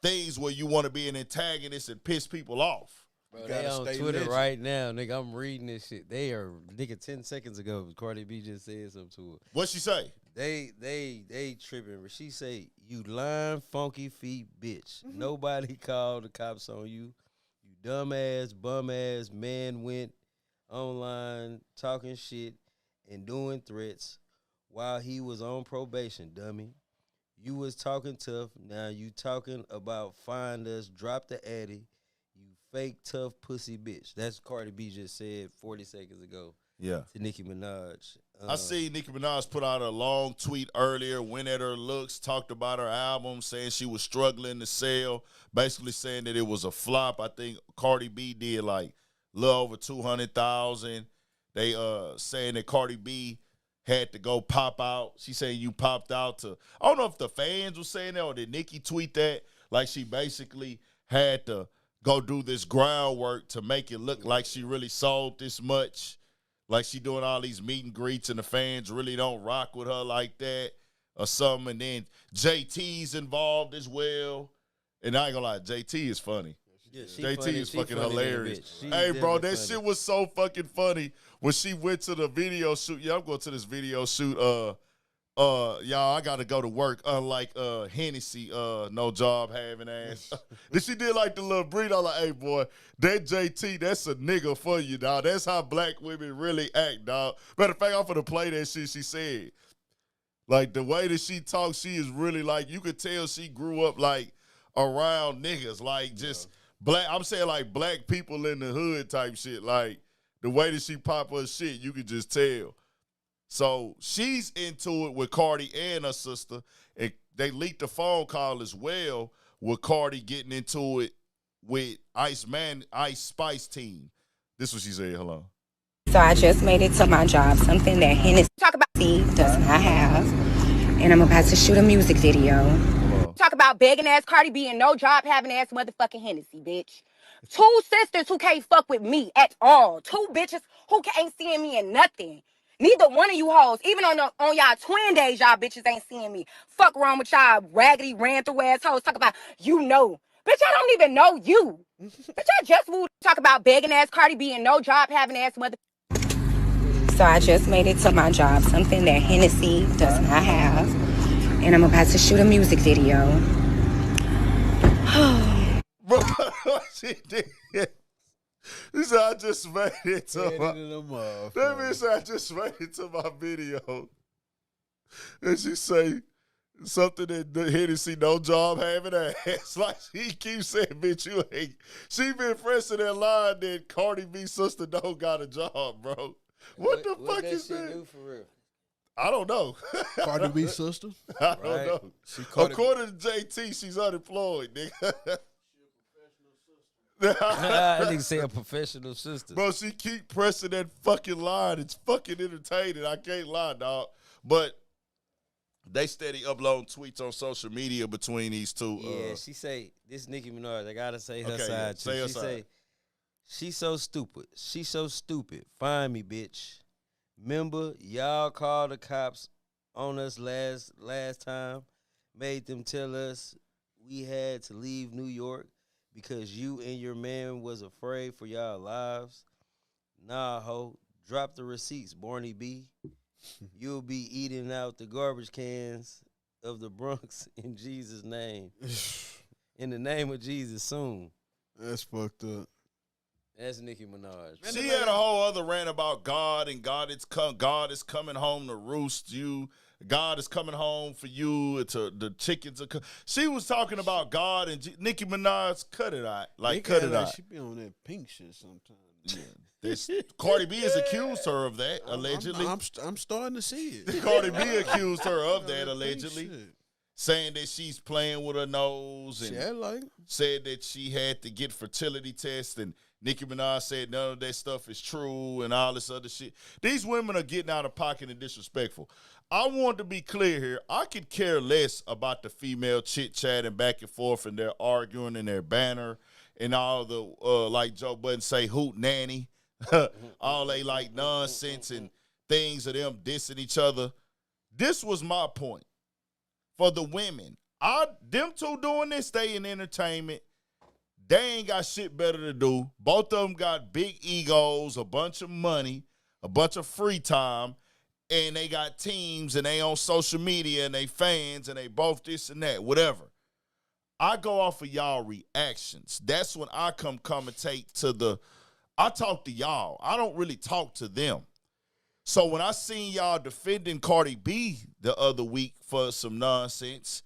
things where you want to be an antagonist and piss people off. Bro, they on Twitter right now, nigga. I'm reading this shit. They are, nigga, 10 seconds ago, Cardi B just said something to her. What'd she say? They tripping. She say, you lying, funky feet bitch. Nobody called the cops on you. You dumbass, bum-ass man went online talking shit and doing threats while he was on probation, dummy. You was talking tough. Now you talking about find us, drop the addy. Fake tough pussy bitch. That's Cardi B just said 40 seconds ago. Yeah. To Nicki Minaj. I see Nicki Minaj put out a long tweet earlier, went at her looks, talked about her album, saying she was struggling to sell, basically saying that it was a flop. I think Cardi B did like a little over 200,000. They saying that Cardi B had to go pop out. She saying you popped out to, I don't know if the fans were saying that or did Nicki tweet that. Like she basically had to go do this groundwork to make it look like she really sold this much. Like she doing all these meet and greets and the fans really don't rock with her like that or something. And then JT's involved as well. And I ain't gonna lie, JT is funny. Yeah, JT is fucking hilarious. Hey, bro, that shit was so fucking funny when she went to the video shoot. Yeah, I'm going to this video shoot. Y'all, I gotta go to work. Unlike Hennessy, no job having ass. Then she did like the little breed. I'm like, hey boy, that JT, that's a nigga for you, dog. That's how black women really act, dog. Matter of fact, I'm finna play that shit she said. Like the way that she talks, she is really like, you could tell she grew up like around niggas, like just black. I'm saying like black people in the hood type shit. Like the way that she pop her shit, you could just tell. So she's into it with Cardi and her sister, and they leaked the phone call as well with Cardi getting into it with Ice Spice team. This is what she said. Hello. So I just made it to my job, something that Hennessy talk about does not have, and I'm about to shoot a music video. Talk about begging ass Cardi B and no job having ass motherfucking Hennessy, bitch. Two sisters who can't fuck with me at all. Two bitches who ain't seeing me in nothing. Neither one of you hoes, even on y'all twin days, y'all bitches ain't seeing me. Fuck wrong with y'all raggedy, ran through ass hoes. Talk about, you know. Bitch, I don't even know you. Bitch, I just moved. Talk about begging ass Cardi B and no job having ass mother. So I just made it to my job, something that Hennessy does not have. And I'm about to shoot a music video. Bro, she did. He said, I just made it to that means I just made it to my video. And she say something that Hennessy no job having ass. Like she keeps saying, bitch, you ain't. She been pressing that line that Cardi B sister don't got a job, bro. What the fuck is that? Do for real? I don't know. Cardi B sister. I don't know. According to JT, she's unemployed, nigga. I nigga say a professional sister. Bro, she keep pressing that fucking line. It's fucking entertaining. I can't lie, dog. But they steady uploading tweets on social media between these two. Yeah, she say, this Nicki Minaj, I gotta say her side yeah, too. say her She side. say, she's so stupid. She's so stupid. Find me, bitch. Remember, y'all called the cops on us last time, made them tell us we had to leave New York because you and your man was afraid for y'all lives. Nah, ho, drop the receipts, Barney B. You'll be eating out the garbage cans of the Bronx in Jesus' name. In the name of Jesus soon. That's fucked up. That's Nicki Minaj. She had a whole other rant about God and God is coming home to roost you. God is coming home for you. The chickens are. She was talking about God and Nicki Minaj. Cut it out, cut it out. She be on that pink shit sometimes. Yeah. Cardi B has accused her of that allegedly. I'm starting to see it. Cardi B accused her of that allegedly, saying that she's playing with her nose and said that she had to get fertility tests, and Nicki Minaj said none of that stuff is true and all this other shit. These women are getting out of pocket and disrespectful. I want to be clear here. I could care less about the female chit-chatting back and forth and their arguing and their banner and all the, like Joe Budden say, hoot nanny. All they like nonsense and things of them dissing each other. This was my point. For the women, them two doing this, they in entertainment. They ain't got shit better to do. Both of them got big egos, a bunch of money, a bunch of free time, and they got teams and they on social media and they fans and they both this and that, whatever. I go off of y'all reactions. That's when I come commentate I talk to y'all. I don't really talk to them. So when I seen y'all defending Cardi B the other week for some nonsense,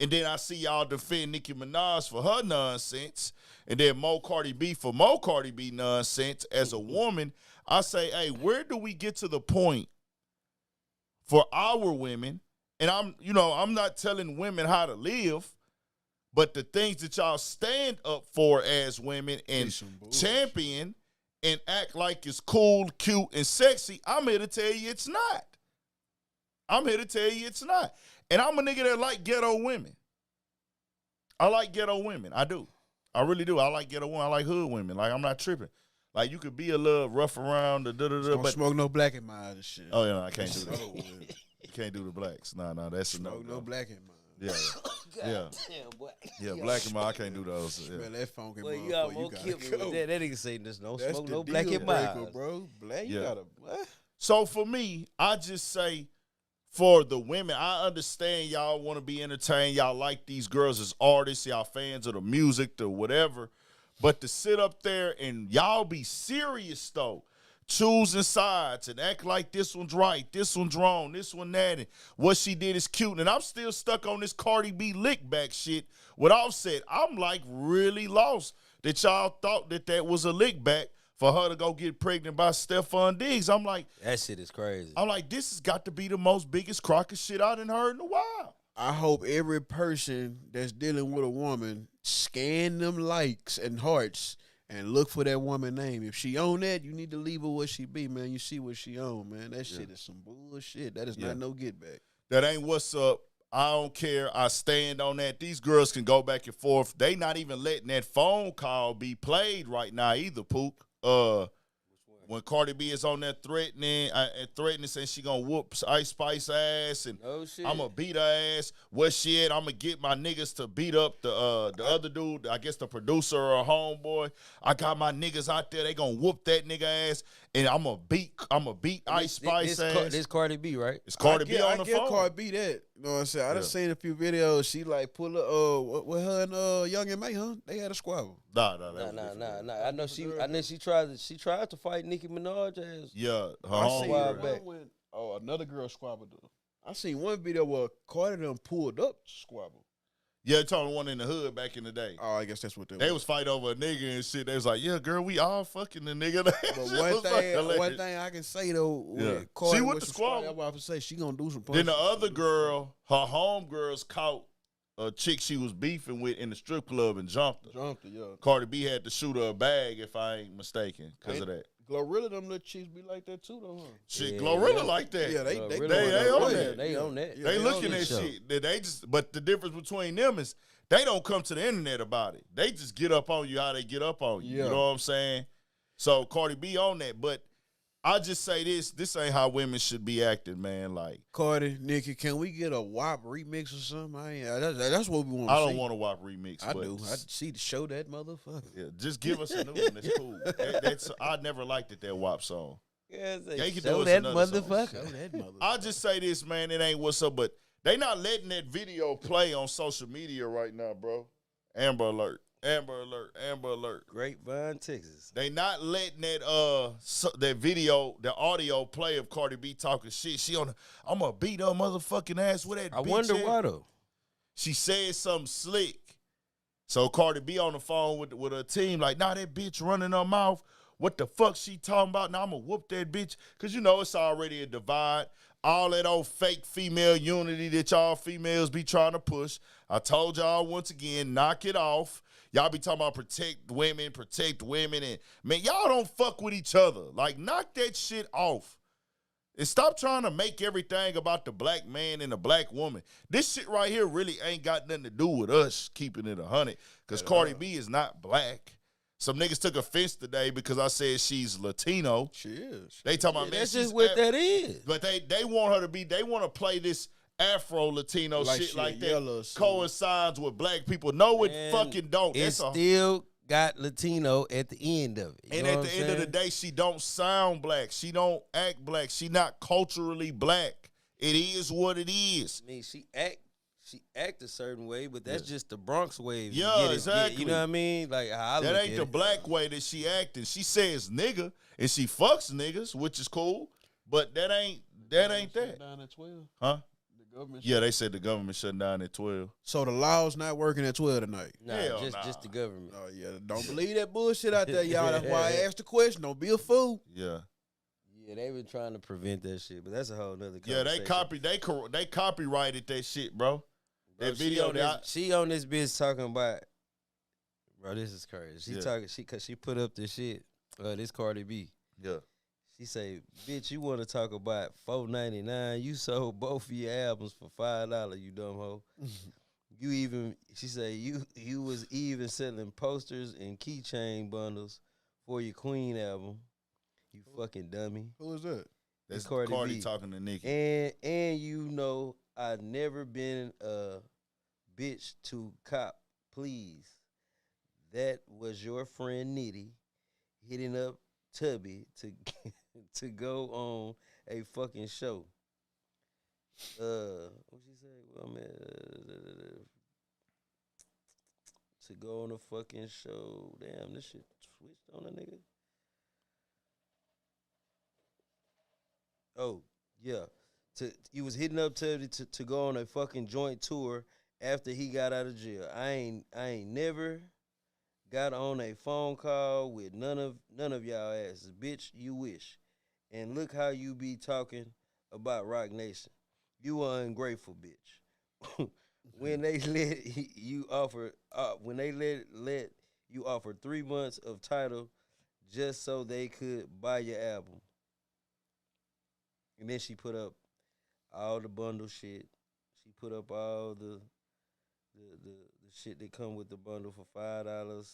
and then I see y'all defend Nicki Minaj for her nonsense, and then more Cardi B for more Cardi B nonsense as a woman, I say, hey, where do we get to the point for our women? And I'm not telling women how to live, but the things that y'all stand up for as women and champion and act like it's cool, cute, and sexy, I'm here to tell you it's not. I'm here to tell you it's not. And I'm a nigga that like ghetto women. I like ghetto women. I do. I really do. I like ghetto women. I like hood women. Like, I'm not tripping. Like, you could be a little rough around the da-da-da. Don't smoke no black in my eyes and shit. Oh, yeah, I can't do that. You can't do the blacks. No, that's a no. Smoke no black in my Yeah. Damn, boy. Yeah, black and I can't do those. Yeah. Smell that funky Well, you motherfucker. almost killed me with that. That nigga say this, no That's smoke, the no black deal in my breaker, eyes. bro. Black, you gotta, what? So for me, I just say for the women, I understand y'all want to be entertained. Y'all like these girls as artists. Y'all fans of the music, the whatever. But to sit up there and y'all be serious, though, choosing sides and act like this one's right, this one's wrong, this one that, and what she did is cute. And I'm still stuck on this Cardi B lick back shit with Offset. I'm like really lost that y'all thought that was a lick back for her to go get pregnant by Stephon Diggs. I'm like, that shit is crazy. I'm like, this has got to be the most biggest crock of shit I done heard in a while. I hope every person that's dealing with a woman scan them likes and hearts and look for that woman name. If she own that, you need to leave her where she be, man. You see what she own, man. That shit is some bullshit. That is not no get back. That ain't what's up. I don't care. I stand on that. These girls can go back and forth. They not even letting that phone call be played right now either, Pook. When Cardi B is on there threatening saying she gonna whoop Ice Spice ass and I'm gonna beat her ass. Where she at? I'm gonna get my niggas to beat up the other dude. I guess the producer or homeboy. I got my niggas out there. They gonna whoop that nigga ass and I'm gonna beat Ice Spice ass. This Cardi B, right? It's Cardi B on the phone. I give Cardi B that. You know what I'm saying? I done seen a few videos. She like pull up with her and Young and May, huh? They had a squabble. Nah. I know she tried to fight Nicki Minaj ass. Yeah, I seen her back. Another girl squabbled. I seen one video where Cardi done pulled up to squabble. Yeah, talking one in the hood back in the day. Oh, I guess that's what they was fighting over a nigga and shit. They was like, yeah, girl, we all fucking the nigga. But one thing I can say though, with Cardi, she with the squad. I'm about to say she gonna do some punches. Then the other girl, her homegirls caught a chick she was beefing with in the strip club and jumped her. Yeah. Cardi B had to shoot her a bag, if I ain't mistaken, because of that. Glorilla, them little chicks be like that too, though, huh? Shit, yeah, Glorilla like that. Yeah, they on that. They on that. Yeah, they looking at shit. They just, but the difference between them is they don't come to the internet about it. They just get up on you how they get up on you. Yeah. You know what I'm saying? So Cardi B on that, but I just say this ain't how women should be acting, man. Like Cardi, Nicki, can we get a WAP remix or something? That's what we want to see. I don't want a WAP remix. I do. I see to show that motherfucker. Yeah, just give us a new one. That's cool. I never liked it, that WAP song. Yeah, show that motherfucker. Show that motherfucker. I just say this, man. It ain't what's up, but they not letting that video play on social media right now, bro. Amber alert. Amber alert, Amber alert. Grapevine, Texas. They not letting that video, the audio play of Cardi B talking shit. I'm gonna beat her motherfucking ass with that bitch. I wonder why though. She said something slick. So Cardi B on the phone with her team, like, nah, that bitch running her mouth. What the fuck she talking about? Now I'm gonna whoop that bitch. Cause you know it's already a divide. All that old fake female unity that y'all females be trying to push. I told y'all once again, knock it off. Y'all be talking about protect women, and man, y'all don't fuck with each other. Like, knock that shit off. And stop trying to make everything about the black man and the black woman. This shit right here really ain't got nothing to do with us keeping it 100. Because Cardi B is not black. Some niggas took offense today because I said she's Latino. She is. They talking about, man, that's just what that is. But they want her to be, they want to play this Afro-Latino like shit like that coincides with black people. No, it fucking don't. It still got Latino at the end of it. And at the end of the day, she don't sound black. She don't act black. She not culturally black. It is what it is. I mean, she act a certain way, but that's just the Bronx way. Yeah, exactly. You know what I mean? Like how that ain't the black way that she acting. She says nigga and she fucks niggas, which is cool, but that ain't that. Down at 12. Huh? Yeah, they said the government shutting down at 12. So the law's not working at 12 tonight? Nah, just the government. Oh, yeah. Don't believe that bullshit out there, y'all. That's why I asked the question. Don't be a fool. Yeah. Yeah, they been trying to prevent that shit, but that's a whole nother conversation. Yeah, they copyrighted that shit, bro. That video she on this bitch talking about, bro, this is crazy. Cause she put up this shit, this Cardi B. Yeah. She say, bitch, you want to talk about $4.99? You sold both of your albums for $5, you dumb hoe. She say, you was even selling posters and keychain bundles for your Queen album. You fucking dummy. Who is that? That's Cardi talking to Nicki. And you know I never been a bitch to cop, please. That was your friend Nitty hitting up Tubby to go on a fucking show. What she say? Well, man, to go on a fucking show. Damn, this shit switched on a nigga. Oh, yeah. You was hitting up Tubby to go on a fucking joint tour after he got out of jail. I ain't never got on a phone call with none of y'all asses. Bitch, you wish. And look how you be talking about Rock Nation. You are ungrateful, bitch. When they let you offer, let you offer 3 months of title just so they could buy your album. And then she put up all the bundle shit. She put up all the shit that come with the bundle for $5,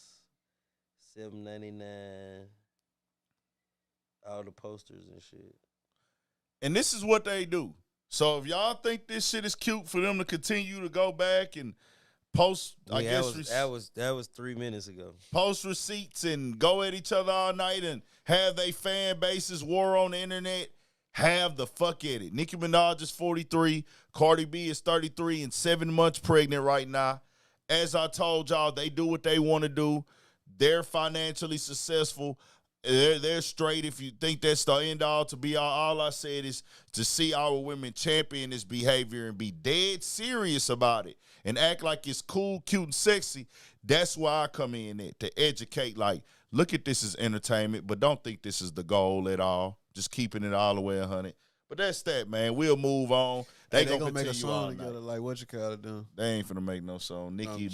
$7.99. All the posters and shit. And this is what they do. So if y'all think this shit is cute for them to continue to go back and post, that was 3 minutes ago. Post receipts and go at each other all night and have they fan bases war on the internet, have the fuck at it. Nicki Minaj is 43. Cardi B is 33 and 7 months pregnant right now. As I told y'all, they do what they want to do. They're financially successful. They're straight. If you think that's the end all to be all I said is to see our women champion this behavior and be dead serious about it and act like it's cool, cute, and sexy, that's why I come in there, to educate. Like, look at this as entertainment, but don't think this is the goal at all. Just keeping it all the way 100. But that's that, man. We'll move on. They gonna make a song together, like what you call it done. They ain't finna make no song. Nicki,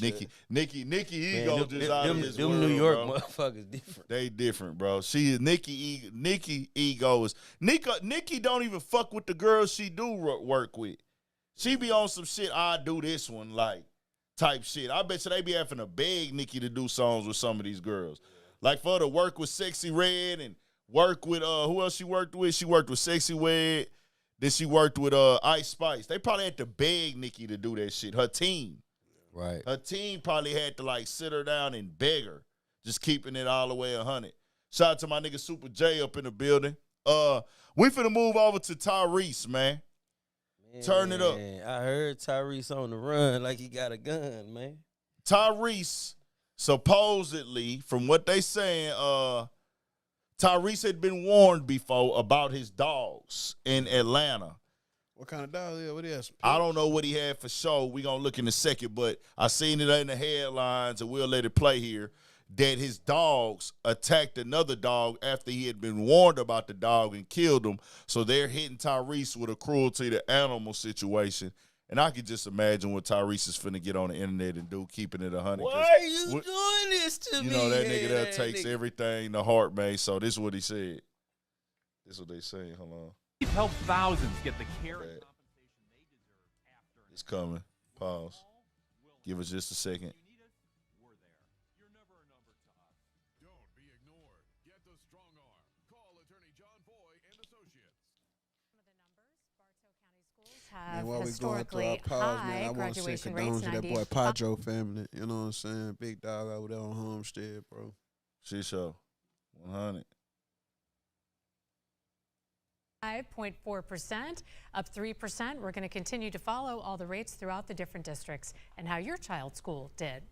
Man, ego just out of his them world, New York bro. motherfuckers different. They different, bro. She is Nicki ego is Nicki don't even fuck with the girls she do work with. She be on some shit. I do this one like type shit. I bet you they be having to beg Nicki to do songs with some of these girls, like for her to work with Sexy Red and work with who else she worked with? She worked with Sexy Red. Then she worked with Ice Spice. They probably had to beg Nicki to do that shit. Her team. Right. Her team probably had to, like, sit her down and beg her. Just keeping it all the way 100. Shout out to my nigga Super J up in the building. We finna move over to Tyrese, man. Turn it up. I heard Tyrese on the run like he got a gun, man. Tyrese, supposedly, from what they saying, Tyrese had been warned before about his dogs in Atlanta. What kind of dog? What he has? I don't know what he had for sure. We gonna look in a second, but I seen it in the headlines, and we'll let it play here, that his dogs attacked another dog after he had been warned about the dog and killed him. So they're hitting Tyrese with a cruelty to animal situation. And I can just imagine what Tyrese is finna get on the internet and do, keeping it 100. Why are you doing this to me? You know, that nigga there takes everything to heart, man. So this is what he said. This is what they saying. Hold on. We've helped thousands get the care and compensation they deserve after. It's coming. Pause. Give us just a second. We're there. You're never a number to us. Don't be ignored. Get the strong arm. Call attorney John Boy and Associates. And while we going through our pause, man, I want to send condolences to that boy Padro family. You know what I'm saying? Big dog over there on Homestead, bro. Shit show. 100. 5.4%, up 3%. We're going to continue to follow all the rates throughout the different districts and how your child's school did.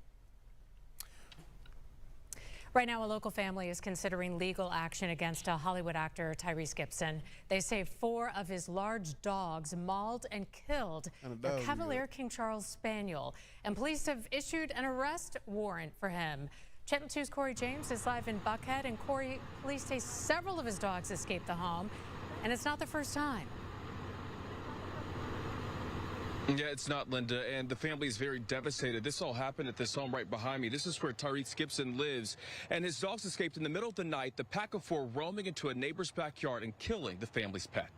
Right now, a local family is considering legal action against a Hollywood actor, Tyrese Gibson. They say 4 of his large dogs mauled and killed a Cavalier King Charles Spaniel, and police have issued an arrest warrant for him. Channel 2's Corey James is live in Buckhead, and Corey, police say several of his dogs escaped the home, and it's not the first time. Yeah, it's not, Linda, and the family is very devastated. This all happened at this home right behind me. This is where Tyrese Gibson lives, and his dogs escaped in the middle of the night, the pack of 4 roaming into a neighbor's backyard and killing the family's pet.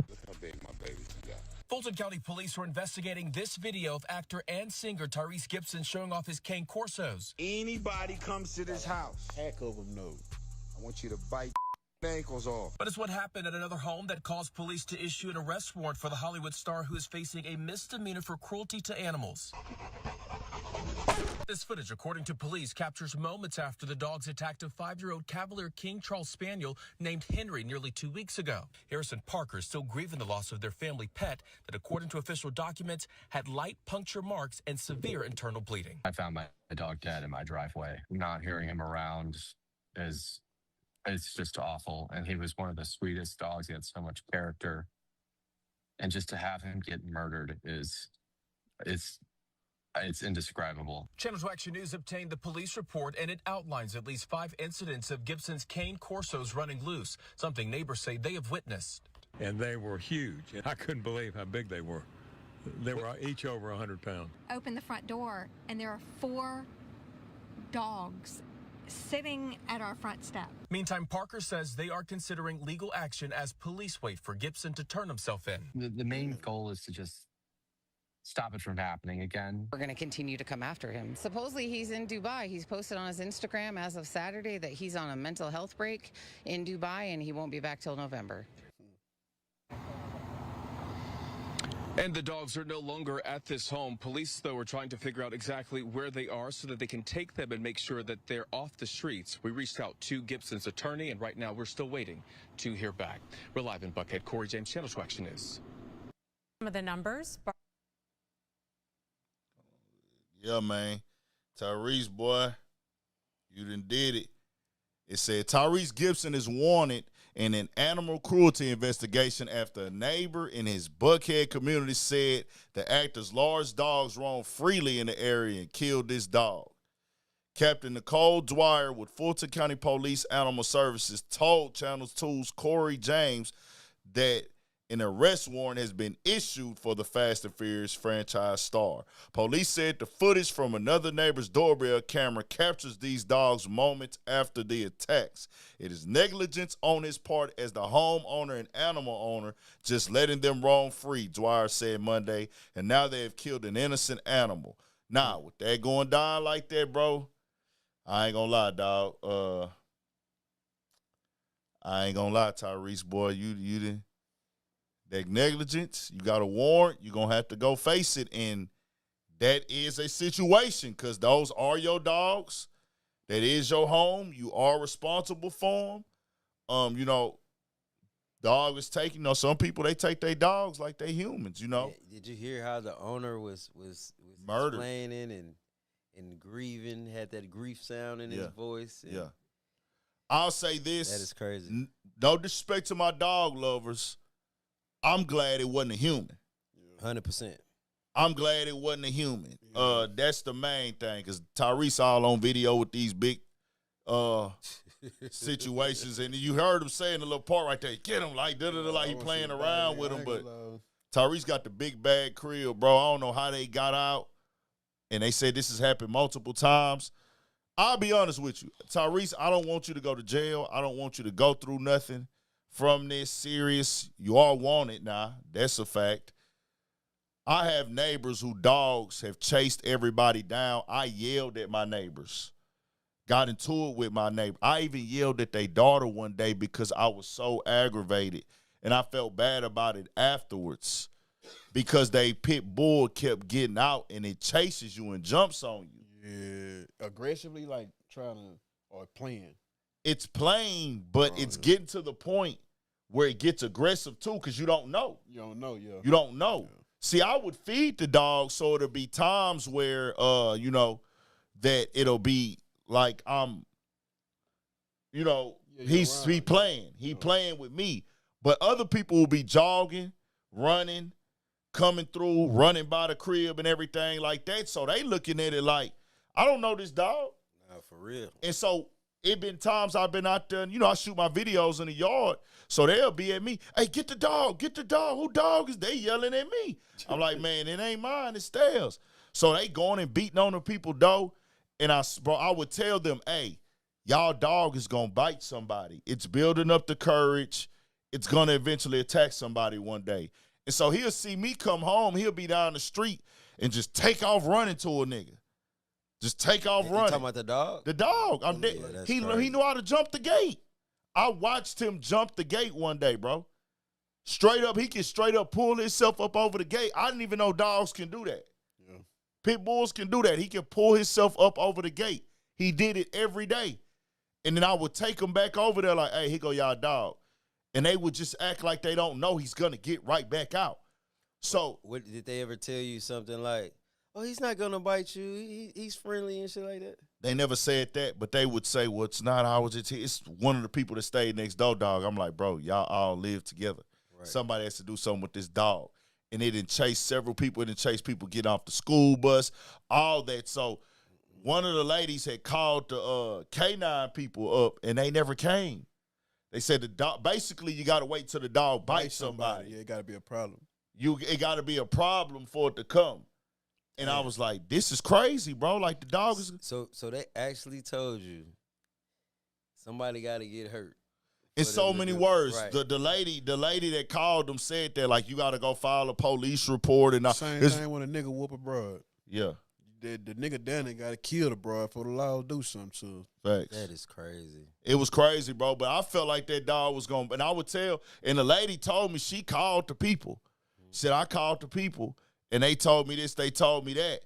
Look how big my babies got. Fulton County Police are investigating this video of actor and singer Tyrese Gibson showing off his cane Corsos. Anybody comes to this house, heck of them know. I want you to bite ankles off. But it's what happened at another home that caused police to issue an arrest warrant for the Hollywood star who is facing a misdemeanor for cruelty to animals. This footage, according to police, captures moments after the dogs attacked a 5-year-old Cavalier King Charles Spaniel named Henry nearly 2 weeks ago. Harrison Parker is still grieving the loss of their family pet that, according to official documents, had light puncture marks and severe internal bleeding. I found my dog dead in my driveway. Not hearing him around it's just awful. And he was one of the sweetest dogs. He had so much character. And just to have him get murdered it's indescribable. Channel 2 Action News obtained the police report, and it outlines at least 5 incidents of Gibson's cane Corsos running loose, something neighbors say they have witnessed. And they were huge. I couldn't believe how big they were. They were each over 100 pounds. Open the front door, and there are 4 dogs sitting at our front step. Meantime, Parker says they are considering legal action as police wait for Gibson to turn himself in. The main goal is to just stop it from happening again. We're going to continue to come after him. Supposedly he's in Dubai. He's posted on his Instagram as of Saturday that he's on a mental health break in Dubai and he won't be back till November. And the dogs are no longer at this home. Police, though, are trying to figure out exactly where they are so that they can take them and make sure that they're off the streets. We reached out to Gibson's attorney, and right now we're still waiting to hear back. We're live in Buckhead. Corey James, Channel 2 Action News. Some of the numbers. Yeah, man. Tyrese, boy, you done did it. It said Tyrese Gibson is wanted in an animal cruelty investigation after a neighbor in his Buckhead community said the actor's large dogs roamed freely in the area and killed this dog. Captain Nicole Dwyer with Fulton County Police Animal Services told Channel 2's Corey James that an arrest warrant has been issued for the Fast and Furious franchise star. Police said the footage from another neighbor's doorbell camera captures these dogs moments after the attacks. It is negligence on his part as the homeowner and animal owner just letting them roam free, Dwyer said Monday, and now they have killed an innocent animal. Now, with that going down like that, bro, I ain't gonna lie, dog. I ain't gonna lie, Tyrese, boy. You didn't. That negligence, you got a warrant, you're going to have to go face it. And that is a situation because those are your dogs. That is your home. You are responsible for them. Dog is taking, some people, they take their dogs like they humans, Did you hear how the owner was murdered, explaining and grieving, had that grief sound in his voice? Yeah. I'll say this. That is crazy. No disrespect to my dog lovers. I'm glad it wasn't a human. 100%. I'm glad it wasn't a human. That's the main thing because Tyrese all on video with these big situations, and you heard him saying the little part right there, get him like like he playing around with him, but Tyrese got the big bag crib, bro. I don't know how they got out, and they said this has happened multiple times. I'll be honest with you, Tyrese, I don't want you to go to jail. I don't want you to go through nothing from this serious. You all want it now. That's a fact. I have neighbors who dogs have chased everybody down. I yelled at my neighbors. Got into it with my neighbor. I even yelled at their daughter one day because I was so aggravated. And I felt bad about it afterwards because they pit bull kept getting out and it chases you and jumps on you. Yeah. Aggressively, like trying to, or playing. It's playing, but it's getting to the point where it gets aggressive too because you don't know. You don't know, yeah. You don't know. Yeah. See, I would feed the dog so it'll be times where, that it'll be like he playing. He playing with me. But other people will be jogging, running, coming through, running by the crib and everything like that. So they looking at it like, I don't know this dog. Nah, for real. And so it been times I've been out there and, I shoot my videos in the yard. So they'll be at me, hey, get the dog. Who dog is they yelling at me? I'm like, man, it ain't mine, it's theirs. So they going and beating on the people, though. And I would tell them, hey, y'all dog is going to bite somebody. It's building up the courage. It's going to eventually attack somebody one day. And so he'll see me come home. He'll be down the street and just take off running to a nigga. Just take off running. You talking about the dog? The dog. He knew how to jump the gate. I watched him jump the gate one day, bro. Straight up, he can straight up pull himself up over the gate. I didn't even know dogs can do that. Yeah. Pit bulls can do that. He can pull himself up over the gate. He did it every day. And then I would take him back over there like, hey, here go y'all dog. And they would just act like they don't know he's going to get right back out. So. What, did they ever tell you something like, oh, he's not going to bite you. He's friendly and shit like that? They never said that, but they would say, well, it's not ours. It's one of the people that stayed next door, dog. I'm like, bro, y'all all live together. Right. Somebody has to do something with this dog. And it didn't chase several people. It didn't chase people getting off the school bus, all that. So one of the ladies had called the K9 people up, and they never came. They said the dog, basically you got to wait till the dog bites somebody. Yeah, it got to be a problem. It got to be a problem for it to come. And I was like, this is crazy, bro. Like, the dog is... So they actually told you somebody got to get hurt. In so many words. Right. The lady that called them said that, like, you got to go file a police report. And Same thing when a nigga whoop a broad. Yeah. The nigga down there got to kill the broad for the law to do something to her. Facts. That is crazy. It was crazy, bro. But I felt like that dog was going to... And I would tell... And the lady told me she called the people. She said, I called the people. And they told me this, they told me that.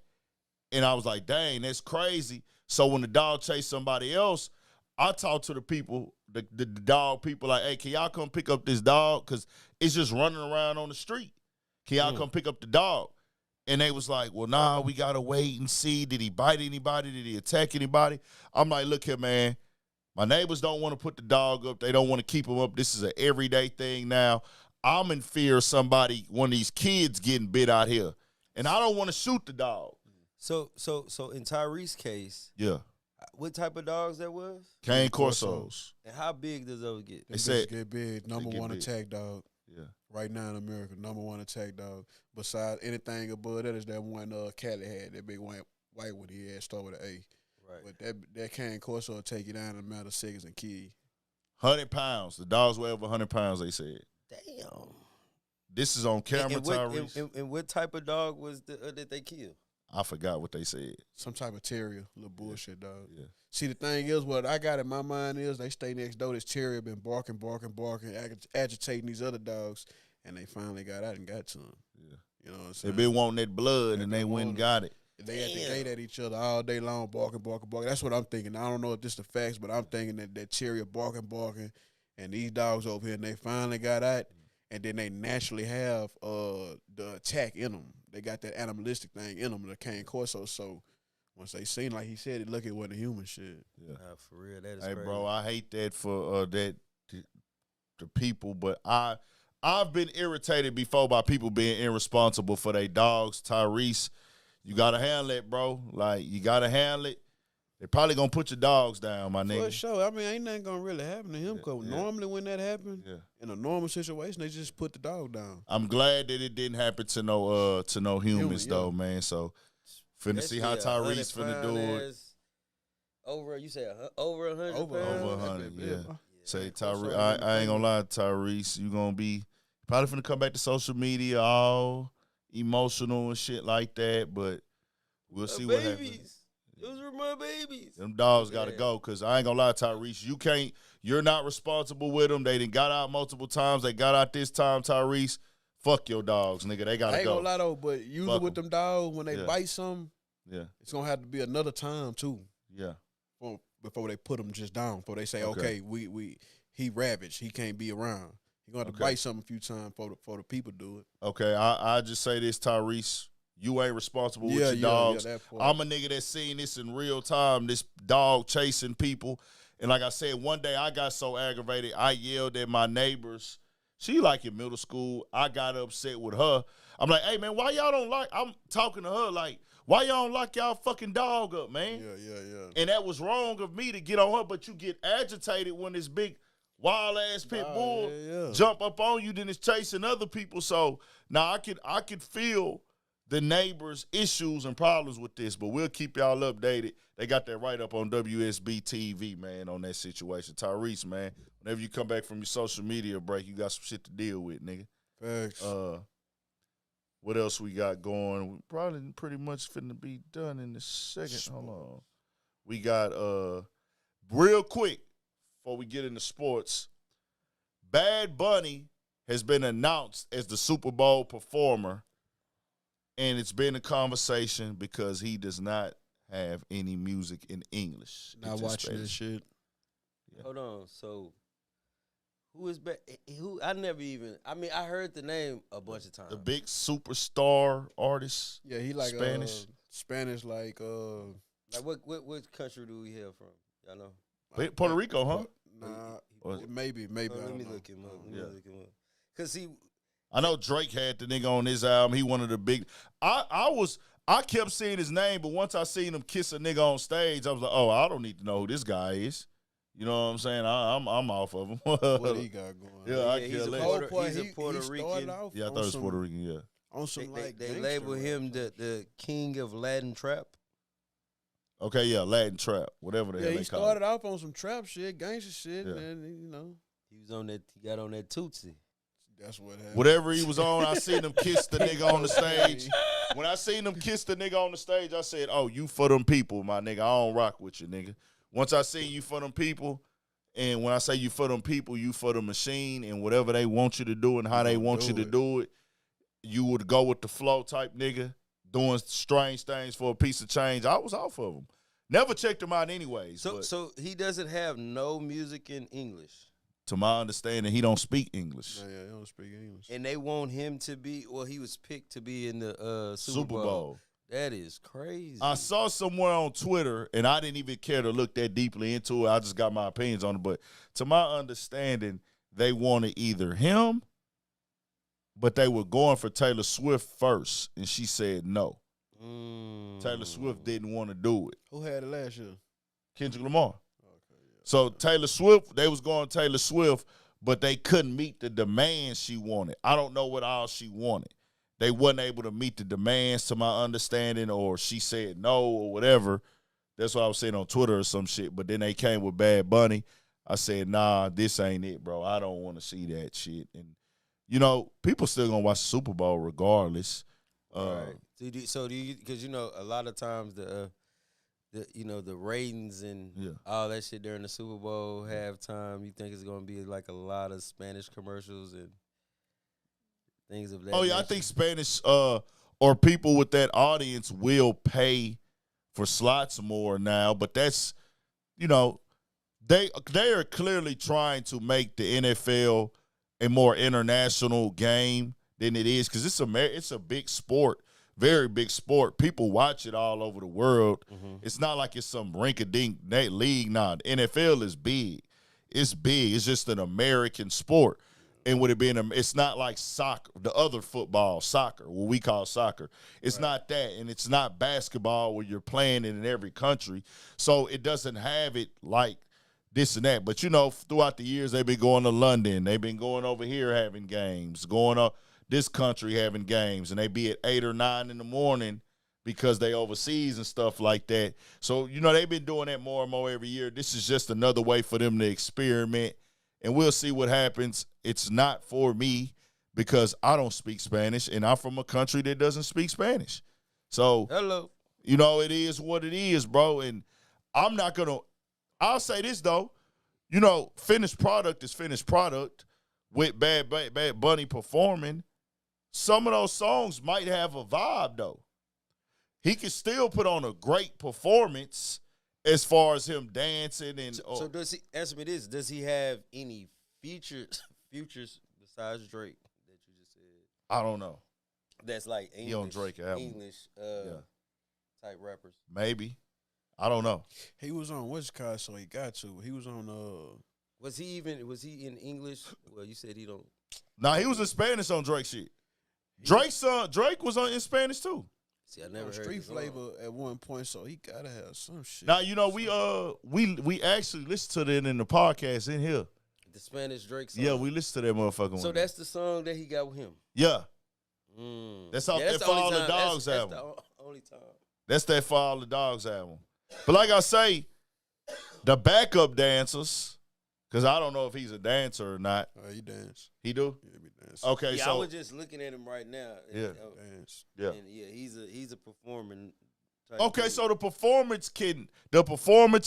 And I was like, dang, that's crazy. So when the dog chased somebody else, I talked to the people, the dog people, like, hey, can y'all come pick up this dog? Because it's just running around on the street. Can y'all come pick up the dog? And they was like, well, nah, we got to wait and see. Did he bite anybody? Did he attack anybody? I'm like, look here, man. My neighbors don't want to put the dog up. They don't want to keep him up. This is an everyday thing now. I'm in fear of one of these kids getting bit out here, and I don't want to shoot the dog. So in Tyrese's case, yeah, what type of dogs that was? Cane Corsos. And how big does those get? They said get big. Number get one big. attack dog. Yeah. Right now in America, number one attack dog. Besides anything above that is that one Cali had, that big white one he had, start with an A. Right. But that Cane Corso will take you down in a matter of seconds and kill you. 100 pounds. The dogs weigh over 100 pounds, they said. Damn. This is on camera, Tyrese. And what type of dog was that they killed? I forgot what they said. Some type of terrier, little bullshit dog. Yeah. See, the thing is, what I got in my mind is they stay next door. This terrier been barking, agitating these other dogs, and they finally got out and got to him. Yeah. You know what I'm saying? They been wanting that blood, and they went and got it. They at the gate at each other all day long, barking. That's what I'm thinking. I don't know if this is the facts, but I'm thinking that terrier barking, and these dogs over here, and they finally got out, and then they naturally have the attack in them. They got that animalistic thing in them, the Cane Corso. So once they seen, like he said, it look at what the human shit. Yeah, for real, that is hey, crazy. bro, I hate that for the people, but I've been irritated before by people being irresponsible for their dogs. Tyrese, you gotta handle it, bro. Like, you gotta handle it. They probably gonna put your dogs down, my nigga. For sure. I mean, ain't nothing gonna really happen to him. Cause normally when that happens, in a normal situation, they just put the dog down. I'm glad that it didn't happen to no humans though, man. So finna see how Tyrese finna do it. You said over 100 pounds? Over 100, yeah. Say Tyrese, I ain't gonna lie, Tyrese, you gonna be probably finna come back to social media all emotional and shit like that, but we'll see what happens. Those were my babies. Them dogs got to go, because I ain't going to lie, Tyrese. You're not responsible with them. They done got out multiple times. They got out this time, Tyrese. Fuck your dogs, nigga. They got to go. I ain't going to lie, though, but usually with them dogs, when they bite something, yeah, it's going to have to be another time, too. Yeah. Before they put them just down. Before they say, okay, he ravaged. He can't be around. He going to have to bite something a few times before the people do it. Okay, I just say this, Tyrese. You ain't responsible with your dogs. I'm a nigga that's seen this in real time, this dog chasing people. And like I said, one day I got so aggravated, I yelled at my neighbors. She like in middle school. I got upset with her. I'm like, hey, man, why y'all don't like, I'm talking to her like, why y'all don't lock y'all fucking dog up, man? Yeah. And that was wrong of me to get on her, but you get agitated when this big wild-ass pit bull jump up on you, then it's chasing other people. So now I could feel the neighbors' issues and problems with this, but we'll keep y'all updated. They got that right up on WSB TV, man, on that situation. Tyrese, man, whenever you come back from your social media break, you got some shit to deal with, nigga. Thanks. What else we got going? We probably pretty much finna be done in a second. Hold on. We got, real quick, before we get into sports, Bad Bunny has been announced as the Super Bowl performer. And it's been a conversation because he does not have any music in English. Not watching this shit. Yeah. Hold on. So, who is back? Who? I heard the name a bunch of times. The big superstar artist. Yeah, he like Spanish, like what country do we hail from? Y'all know? Puerto Rico, huh? Nah, maybe. Let me look him up. Cause I know Drake had the nigga on his album. He one of the big. I kept seeing his name, but once I seen him kiss a nigga on stage, I was like, oh, I don't need to know who this guy is. You know what I'm saying? I'm off of him. What he got going? Yeah, he's a Puerto Rican. Yeah, I thought it was Puerto Rican. Yeah. On some they label him the king of Latin trap. Okay, yeah, Latin trap, whatever the hell they call it. He started off on some trap shit, gangster shit, and he was on that. He got on that Tootsie. That's what happened. Whatever he was on, I seen him kiss the nigga on the stage. When I seen him kiss the nigga on the stage, I said, oh, you for them people, my nigga. I don't rock with you, nigga. Once I seen you for them people, and when I say you for them people, you for the machine, and whatever they want you to do and how they want you to do it, you would go with the flow type nigga, doing strange things for a piece of change. I was off of him. Never checked him out anyways. So he doesn't have no music in English. To my understanding, he don't speak English. Yeah, he don't speak English. And they want him to be, he was picked to be in the Super Bowl. That is crazy. I saw somewhere on Twitter, and I didn't even care to look that deeply into it. I just got my opinions on it. But to my understanding, they wanted either him, but they were going for Taylor Swift first, and she said no. Taylor Swift didn't want to do it. Who had it last year? Kendrick Lamar. So Taylor Swift, they was going Taylor Swift, but they couldn't meet the demands she wanted. I don't know what all she wanted. They wasn't able to meet the demands to my understanding, or she said no or whatever. That's what I was saying on Twitter or some shit. But then they came with Bad Bunny. I said, nah, this ain't it, bro. I don't want to see that shit. And, you know, people still going to watch the Super Bowl regardless. Right. So do you, because, you know, a lot of times the ratings and all that shit during the Super Bowl halftime, you think it's going to be like a lot of Spanish commercials and things of that nature? I think Spanish or people with that audience will pay for slots more now, but that's, you know, they are clearly trying to make the NFL a more international game than it is, because it's a big sport, very big sport. People watch it all over the world. It's not like it's some rink-a-dink league. Nah, the NFL is big. It's big. It's just an American sport. And with it being, it's not like soccer, the other football, soccer, what we call soccer. It's not that, and it's not basketball where you're playing it in every country. So it doesn't have it like this and that. But, you know, throughout the years, they've been going to London. They've been going over here having games, going up this country having games, and they be at 8 or 9 in the morning because they overseas and stuff like that. So, you know, they've been doing that more and more every year. This is just another way for them to experiment, and we'll see what happens. It's not for me because I don't speak Spanish, and I'm from a country that doesn't speak Spanish. So, hello, you know, it is what it is, bro, and I'm not going to – I'll say this, though. You know, finished product is finished product. With Bad Bunny performing, some of those songs might have a vibe, though. He can still put on a great performance as far as him dancing. And so does he, answer me this, does he have any futures besides Drake that you just said? I don't know. That's like English, he on Drake album. English type rappers. Maybe. I don't know. He was on what's called, so he got to. He was on Was he in English? Well, you said he don't. Nah, he was in Spanish on Drake shit. Drake was in Spanish too. See, I never heard Street Flavor at one point, so he gotta have some shit. Now, you know, we actually listened to that in the podcast in here. The Spanish Drake song. Yeah, we listened to that motherfucker. So that's the song that he got with him. Yeah. That's off that For All the Dogs album. That's the only time. That's that For All the Dogs album. But like I say, the backup dancers, because I don't know if he's a dancer or not. He dance. He do? Yeah, he dance. Okay, yeah, so I was just looking at him right now. And, yeah, dance. Yeah, and yeah, he's a performing type okay, dude. so the performance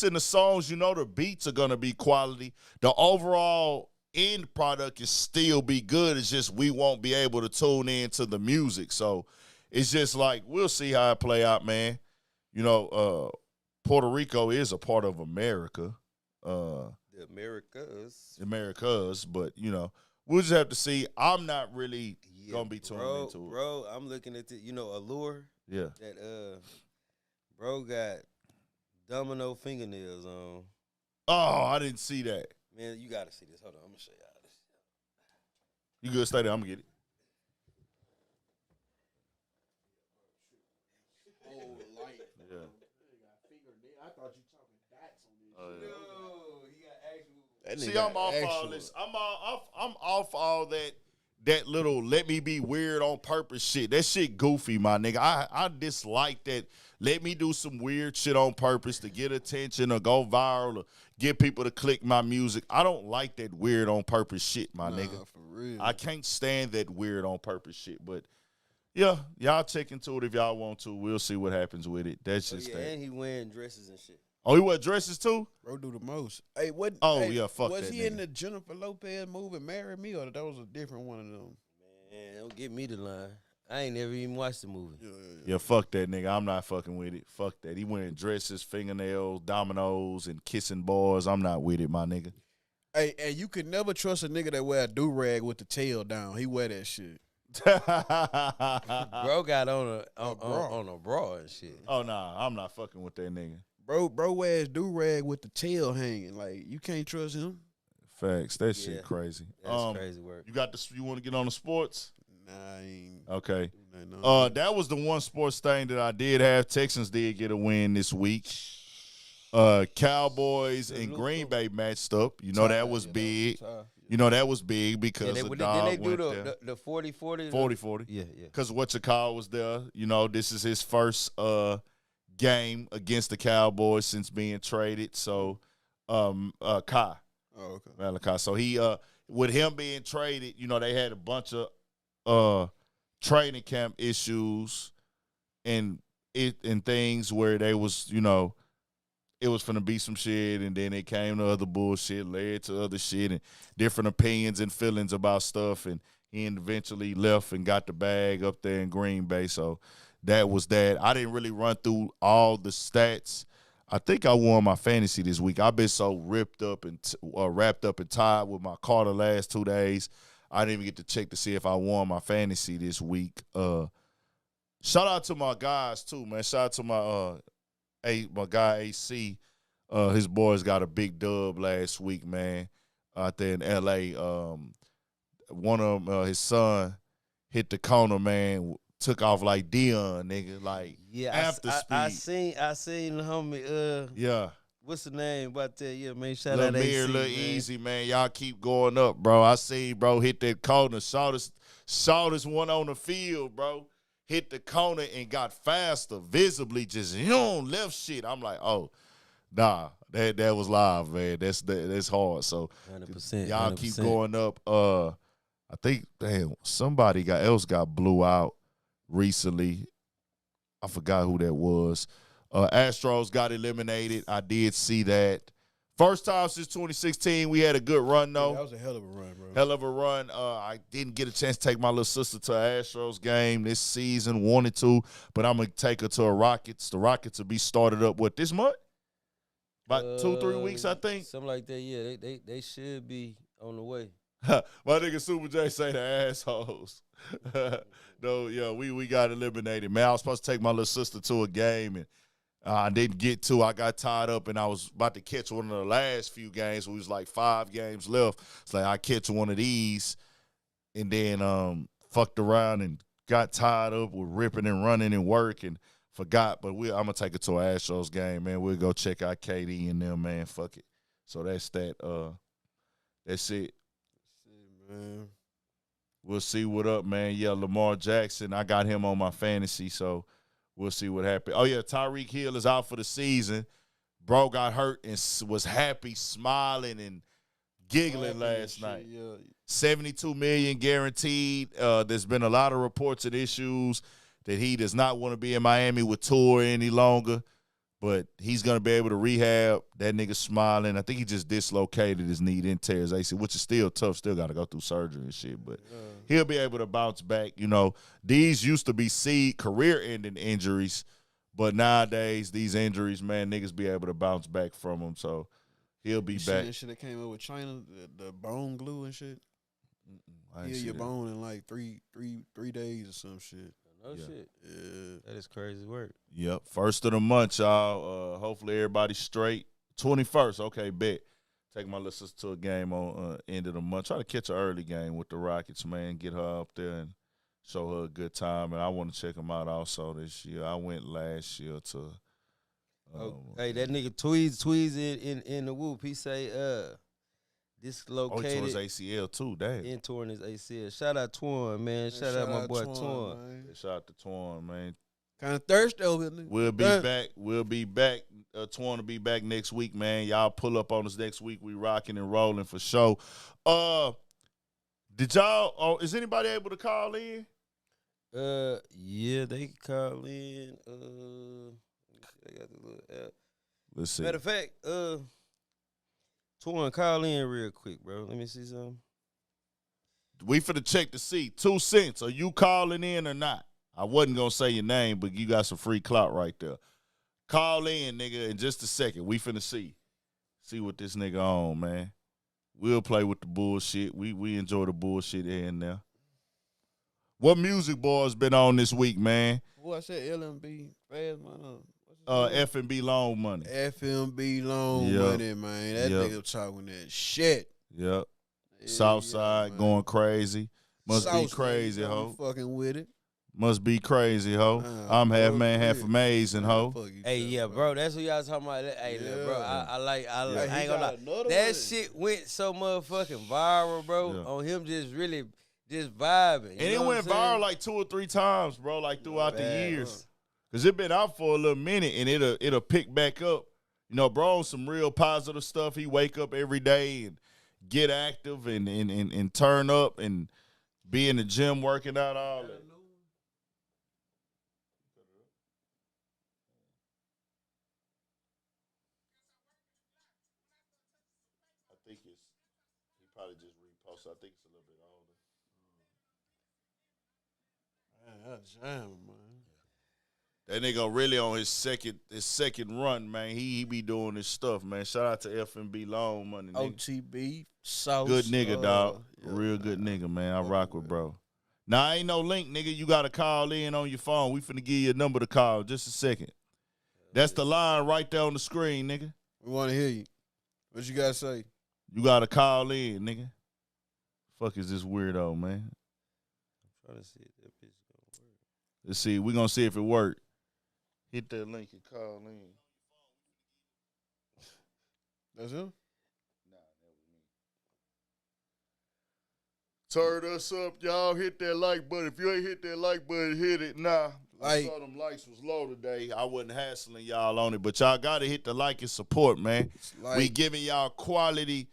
and the songs, you know, the beats are gonna be quality. The overall end product is still be good. It's just we won't be able to tune in to the music. So it's just like we'll see how it play out, man. You know, Puerto Rico is a part of America. The Americas, but you know, we'll just have to see. I'm not really gonna be tuning into it. Bro, I'm looking at Allure. Yeah. That bro got domino fingernails on. Oh, I didn't see that. Man, you gotta see this. Hold on, I'm gonna show y'all this. You good? Stay there. I'm gonna get it. Yeah. I thought you talking dots on this. No, he got actual. See, I'm off all this. I'm off all that little let me be weird on purpose shit. That shit goofy, my nigga. I dislike that. Let me do some weird shit on purpose to get attention or go viral or get people to click my music. I don't like that weird on purpose shit, my nigga. For real. I can't stand that weird on purpose shit. But yeah, y'all check into it if y'all want to. We'll see what happens with it. That's just that. And he wearing dresses and shit. Oh, he wear dresses too? Bro do the most. Hey, what? Oh, hey, yeah, fuck was that he nigga. in the Jennifer Lopez movie Marry Me, or that was a different one of them? Man, don't get me the line. I ain't never even watched the movie. Yeah, fuck that nigga. I'm not fucking with it. Fuck that. He wearing dresses, fingernails, dominoes, and kissing boys. I'm not with it, my nigga. Hey, you could never trust a nigga that wear a do-rag with the tail down. He wear that shit. Bro got on a bra and shit. Oh nah, I'm not fucking with that nigga. Bro ass do-rag with the tail hanging. Like, you can't trust him. Facts. That shit crazy. That's crazy work. You want to get on the sports? Nah, I ain't. Okay. No. That was the one sports thing that I did have. Texans did get a win this week. Cowboys and Green Bay matched up. You know that was big. You know that was big because the dog they do went there. the 40-40? 40-40. Yeah. Because Whatchacall was there. You know, this is his first game against the Cowboys since being traded. So, Kai. Oh, okay. Malachi. So he with him being traded, you know, they had a bunch of training camp issues and things where they was, you know, it was finna be some shit, and then it came to other bullshit, led to other shit and different opinions and feelings about stuff, and he eventually left and got the bag up there in Green Bay. So that was that. I didn't really run through all the stats. I think I won my fantasy this week. I've been so wrapped up and tied with my car the last 2 days. I didn't even get to check to see if I won my fantasy this week. Shout out to my guys too, man. Shout out to my guy AC. His boys got a big dub last week, man. Out there in LA. One of them, his son, hit the corner, man. Took off like Dion, nigga. Like, after speed. I seen the homie. Yeah. What's the name about that? Yeah, man. Shout out AC, Lil Easy, man. Y'all keep going up, bro. I seen, bro, hit that corner. Saw this one on the field, bro. Hit the corner and got faster, visibly just left shit. I'm like, oh, nah, that was live, man. That's hard. So 100%. Y'all keep going up. I think somebody else got blew out recently. I forgot who that was. Astros got eliminated. I did see that. First time since 2016, we had a good run, though. Yeah, that was a hell of a run, bro. Hell of a run. I didn't get a chance to take my little sister to an Astros game this season. Wanted to, but I'm going to take her to a Rockets. The Rockets will be started up, this month? About 2-3 weeks, I think. Something like that, yeah. They should be on the way. My nigga Super J say the assholes. No, yeah, we got eliminated, man. I was supposed to take my little sister to a game, and I didn't get to. I got tied up, and I was about to catch one of the last few games. We was like 5 games left. It's like I catch one of these, and then fucked around and got tied up with ripping and running and work and forgot. But I'm gonna take it to an Astros game, man. We'll go check out KD and them, man. Fuck it. So that's that. That's it. Man. We'll see what up, man. Yeah, Lamar Jackson, I got him on my fantasy, so we'll see what happens. Oh, yeah, Tyreek Hill is out for the season. Bro got hurt and was happy, smiling and giggling last night. Yeah. $72 million guaranteed. There's been a lot of reports and issues that he does not want to be in Miami with Tour any longer, but he's going to be able to rehab. That nigga smiling. I think he just dislocated his knee, didn't tear his ACL, which is still tough. Still got to go through surgery and shit, but he'll be able to bounce back. You know, these used to be career-ending injuries, but nowadays these injuries, man, niggas be able to bounce back from them. So he'll be back. That shit that came up with China, the bone glue and shit. Heal your bone in like three days or some shit. No shit. Yeah. That is crazy work. Yep. First of the month, y'all. Hopefully everybody's straight. 21st. Okay, bet. Take my little sister to a game on end of the month. Try to catch an early game with the Rockets, man. Get her up there and show her a good time. And I want to check them out also this year. I went last year to hey, that nigga Tweez in the whoop. He say dislocated. Oh, he tore his ACL too, damn. And torn his ACL. Shout out Twan, man. Shout out my boy Twan. Yeah, shout out to Twan, man. Kind of thirsty over here. We'll be back. We'll be back. Twan will be back next week, man. Y'all pull up on us next week. We rocking and rolling for sure. Did y'all? Is anybody able to call in? Yeah, they can call in. I got the little app. Let's see. Matter of fact, Twan, call in real quick, bro. Let me see something. We finna check to see. 2 cents. Are you calling in or not? I wasn't gonna say your name, but you got some free clout right there. Call in, nigga, in just a second. We finna see. See what this nigga on, man. We'll play with the bullshit. We enjoy the bullshit here and there. What music boys been on this week, man? Who I said LMB, Fast Money. FNB Loan Money. FNB Loan Money, man. That nigga talking that shit. Yep. Southside going crazy. Must be crazy, ho. Fucking with it. Must be crazy, ho. I'm half man, half amazing, ho. Hey, yeah, bro. That's what y'all talking about. Hey, look, bro. I ain't gonna lie. That shit went so motherfucking viral, bro. On him just really just vibing. And it went viral like 2 or 3 times, bro, like throughout the years. Cause it been out for a little minute and it'll pick back up. You know, bro, on some real positive stuff. He wake up every day and get active and turn up and be in the gym working out, all that. I think he probably just reposted. I think it's a little bit older. Man, that's jam, man. That nigga really on his second run, man. He be doing his stuff, man. Shout out to FNB Loan Money, nigga. OTB, Sauce. Good nigga, dog. Real good nigga, man. I rock with bro. Now, ain't no link, nigga. You got to call in on your phone. We finna give you a number to call. Just a second. That's the line right there on the screen, nigga. We want to hear you. What you got to say? You got to call in, nigga. Fuck is this weirdo, man? I'm trying to see if that bitch gonna work. Let's see. We gonna see if it worked. Hit that link and call in. That's him? Turn us up, y'all. Hit that like button. If you ain't hit that like button, hit it now. I saw them likes was low today. I wasn't hassling y'all on it, but y'all got to hit the like and support, man. We giving y'all quality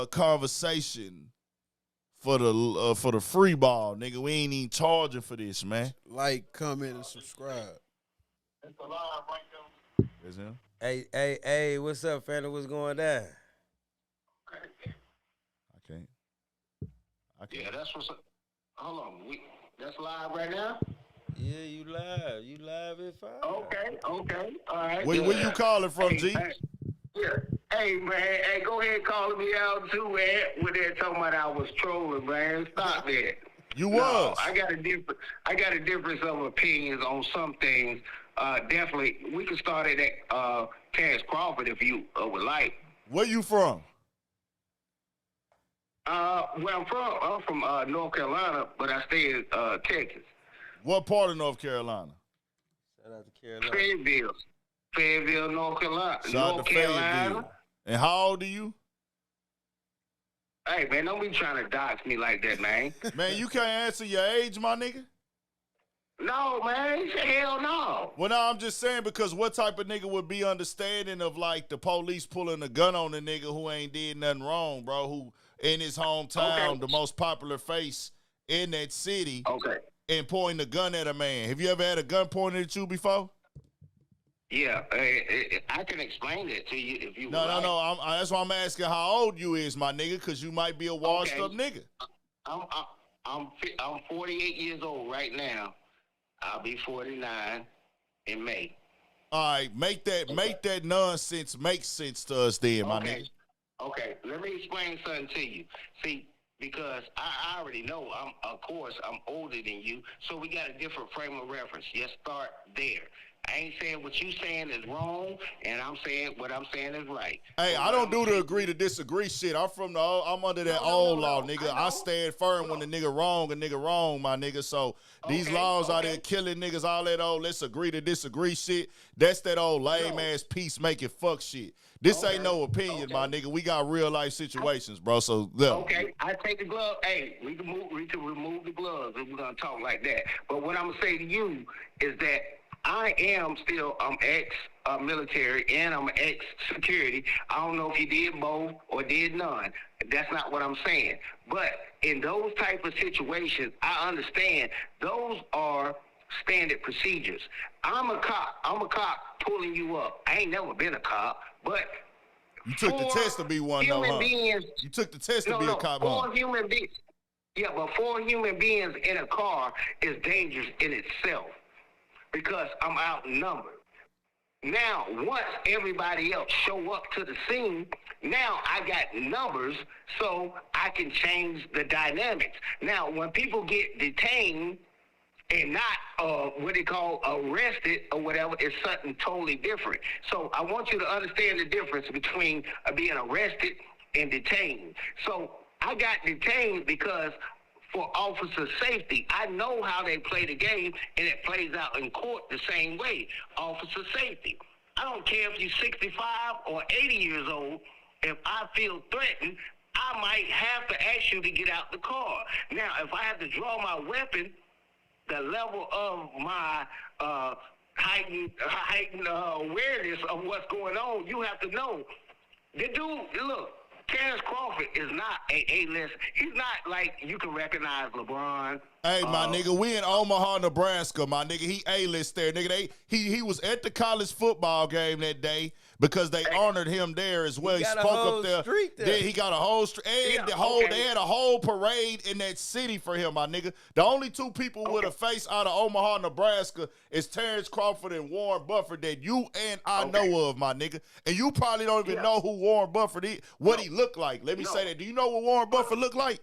conversation for the free ball, nigga. We ain't even charging for this, man. Like, comment, and subscribe. That's the line right there. That's him. Hey, what's up, family? What's going down? I can't. Yeah, that's what's up. Hold on. That's live right now? Yeah, you live. You live at 5. Okay. All right. Where you calling from, G? Yeah. Hey, man. Hey, go ahead calling me out, too, man. When they're talking about I was trolling, man. Stop that. You was. I got a difference of opinions on some things. Definitely, we can start at Terence Crawford if you would like. Where you from? Where I'm from North Carolina, but I stay in Texas. What part of North Carolina? Shout out to Carolina. Fayetteville, North Carolina. Shout out to Fayetteville. And how old are you? Hey, man, don't be trying to dox me like that, man. Man, you can't answer your age, my nigga? No, man. Hell no. Well, no, I'm just saying because what type of nigga would be understanding of, like, the police pulling a gun on a nigga who ain't did nothing wrong, bro, who in his hometown, the most popular face in that city, and pointing a gun at a man. Have you ever had a gun pointed at you before? Yeah, I can explain it to you if you No. That's why I'm asking how old you is, my nigga, because you might be a washed up nigga. I'm 48 years old right now. I'll be 49 in May. All right, make that nonsense make sense to us then, my nigga. Okay, let me explain something to you. See, because I already know I'm older than you, so we got a different frame of reference. Let's start there. I ain't saying what you saying is wrong, and I'm saying what I'm saying is right. Hey, I don't do the agree to disagree shit. I'm under that old law, nigga. I stand firm when the nigga wrong, my nigga. So these laws out there killing niggas, all that old let's agree to disagree shit. That's that old lame ass peacemaking fuck shit. This ain't no opinion, my nigga. We got real life situations, bro. So okay, I take the glove. Hey, we can remove the gloves if we're gonna talk like that. But what I'm gonna say to you is that I'm ex-military and I'm ex-security. I don't know if you did both or did none. That's not what I'm saying. But in those type of situations, I understand those are standard procedures. I'm a cop pulling you up. I ain't never been a cop, but you took the test to be one, though, huh? You took the test to be a cop, huh? 4 human beings. Yeah, but 4 human beings in a car is dangerous in itself. Because I'm outnumbered. Now, once everybody else show up to the scene, now I got numbers so I can change the dynamics. Now, when people get detained and not what they call arrested or whatever, it's something totally different. So I want you to understand the difference between being arrested and detained. So I got detained because for officer safety. I know how they play the game, and it plays out in court the same way. Officer safety. I don't care if you're 65 or 80 years old. If I feel threatened, I might have to ask you to get out the car. Now, if I have to draw my weapon, the level of my heightened awareness of what's going on, you have to know. The dude, look, Terence Crawford is not a A-list. He's not like you can recognize LeBron. Hey, my nigga, we in Omaha, Nebraska, my nigga. He A-list there, nigga. He was at the college football game that day because they honored him there as well. He spoke up there. Then he got a whole street. And they had a whole parade in that city for him, my nigga. The only two people with a face out of Omaha, Nebraska is Terence Crawford and Warren Buffett that you and I know of, my nigga. And you probably don't even know who Warren Buffett is, what he looked like. Let me say that. Do you know what Warren Buffett looked like?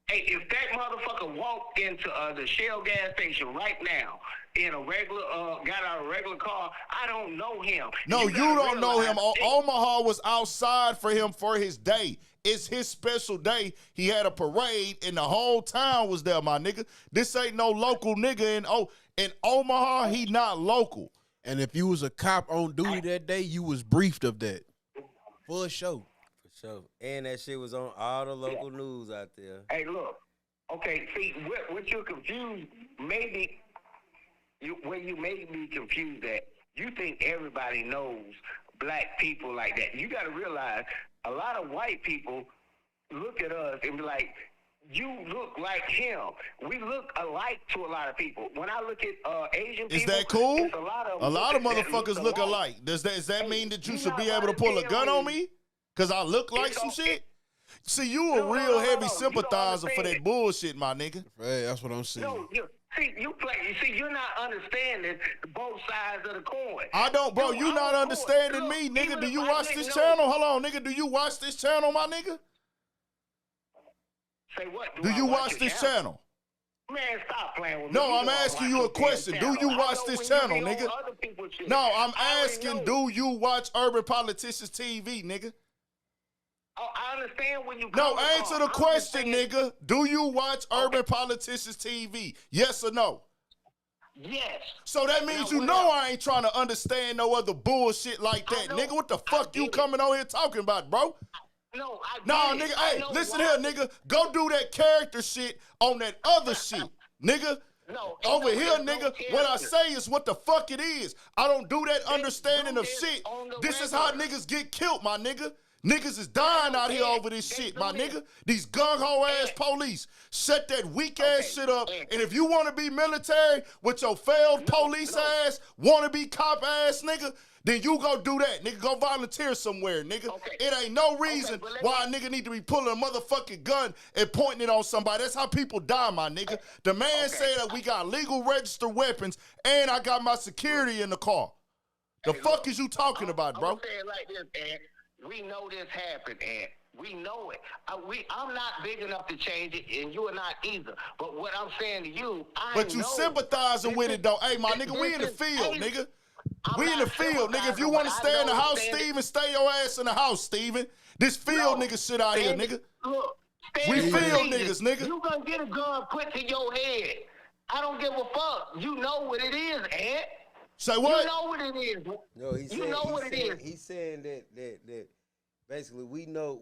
Hey, if that motherfucker walked into the Shell gas station right now in a regular, got out of a regular car, I don't know him. No, you don't know him. Omaha was outside for him for his day. It's his special day. He had a parade, and the whole town was there, my nigga. This ain't no local nigga in Omaha. He not local. And if you was a cop on duty that day, you was briefed of that. For sure. So, and that shit was on all the local news out there. Hey, look. Okay, see, what you're confused, maybe, where you may be confused at, you think everybody knows black people like that. You got to realize a lot of white people look at us and be like, you look like him. We look alike to a lot of people. When I look at Asian people, is that cool? A lot of motherfuckers look alike. Does that mean that you should be able to pull a gun on me? Because I look like some shit? See, you a real heavy sympathizer for that bullshit, my nigga. Hey, that's what I'm saying. No, you're not understanding both sides of the coin. I don't, bro. You not understanding me, nigga. Do you watch this channel? Hold on, nigga. Do you watch this channel, my nigga? Say what? Do you watch this channel? Man, stop playing with me. No, I'm asking you a question. Do you watch this channel, nigga? No, I'm asking, do you watch Urban Politicians TV, nigga? Oh, I understand when you No, answer the question, nigga. Do you watch Urban Politicians TV? Yes or no? Yes. So that means you know I ain't trying to understand no other bullshit like that, nigga. What the fuck you coming on here talking about, bro? No, nigga, hey, listen here, nigga. Go do that character shit on that other shit, nigga. No, over here, nigga, what I say is what the fuck it is. I don't do that understanding of shit. This is how niggas get killed, my nigga. Niggas is dying out here over this shit, my nigga. These gung-ho ass police. Shut that weak ass shit up. And if you want to be military with your failed police ass, want to be cop ass, nigga, then you go do that. Nigga, go volunteer somewhere, nigga. It ain't no reason why a nigga need to be pulling a motherfucking gun and pointing it on somebody. That's how people die, my nigga. The man said that we got legal registered weapons and I got my security in the car. The fuck is you talking about, bro? I'm saying it like this, Ed. We know this happened, Ed. We know it. I'm not big enough to change it, and you are not either. But what I'm saying to you, But you sympathizing with it, though. Hey, my nigga, we in the field, nigga. We in the field, nigga. If you want to stay in the house, Steven, stay your ass in the house, Steven. This field nigga shit out here, nigga. Look, we field niggas, nigga. You gonna get a gun put to your head. I don't give a fuck. You know what it is, Ed. Say what? You know what it is. No, he's saying that basically we know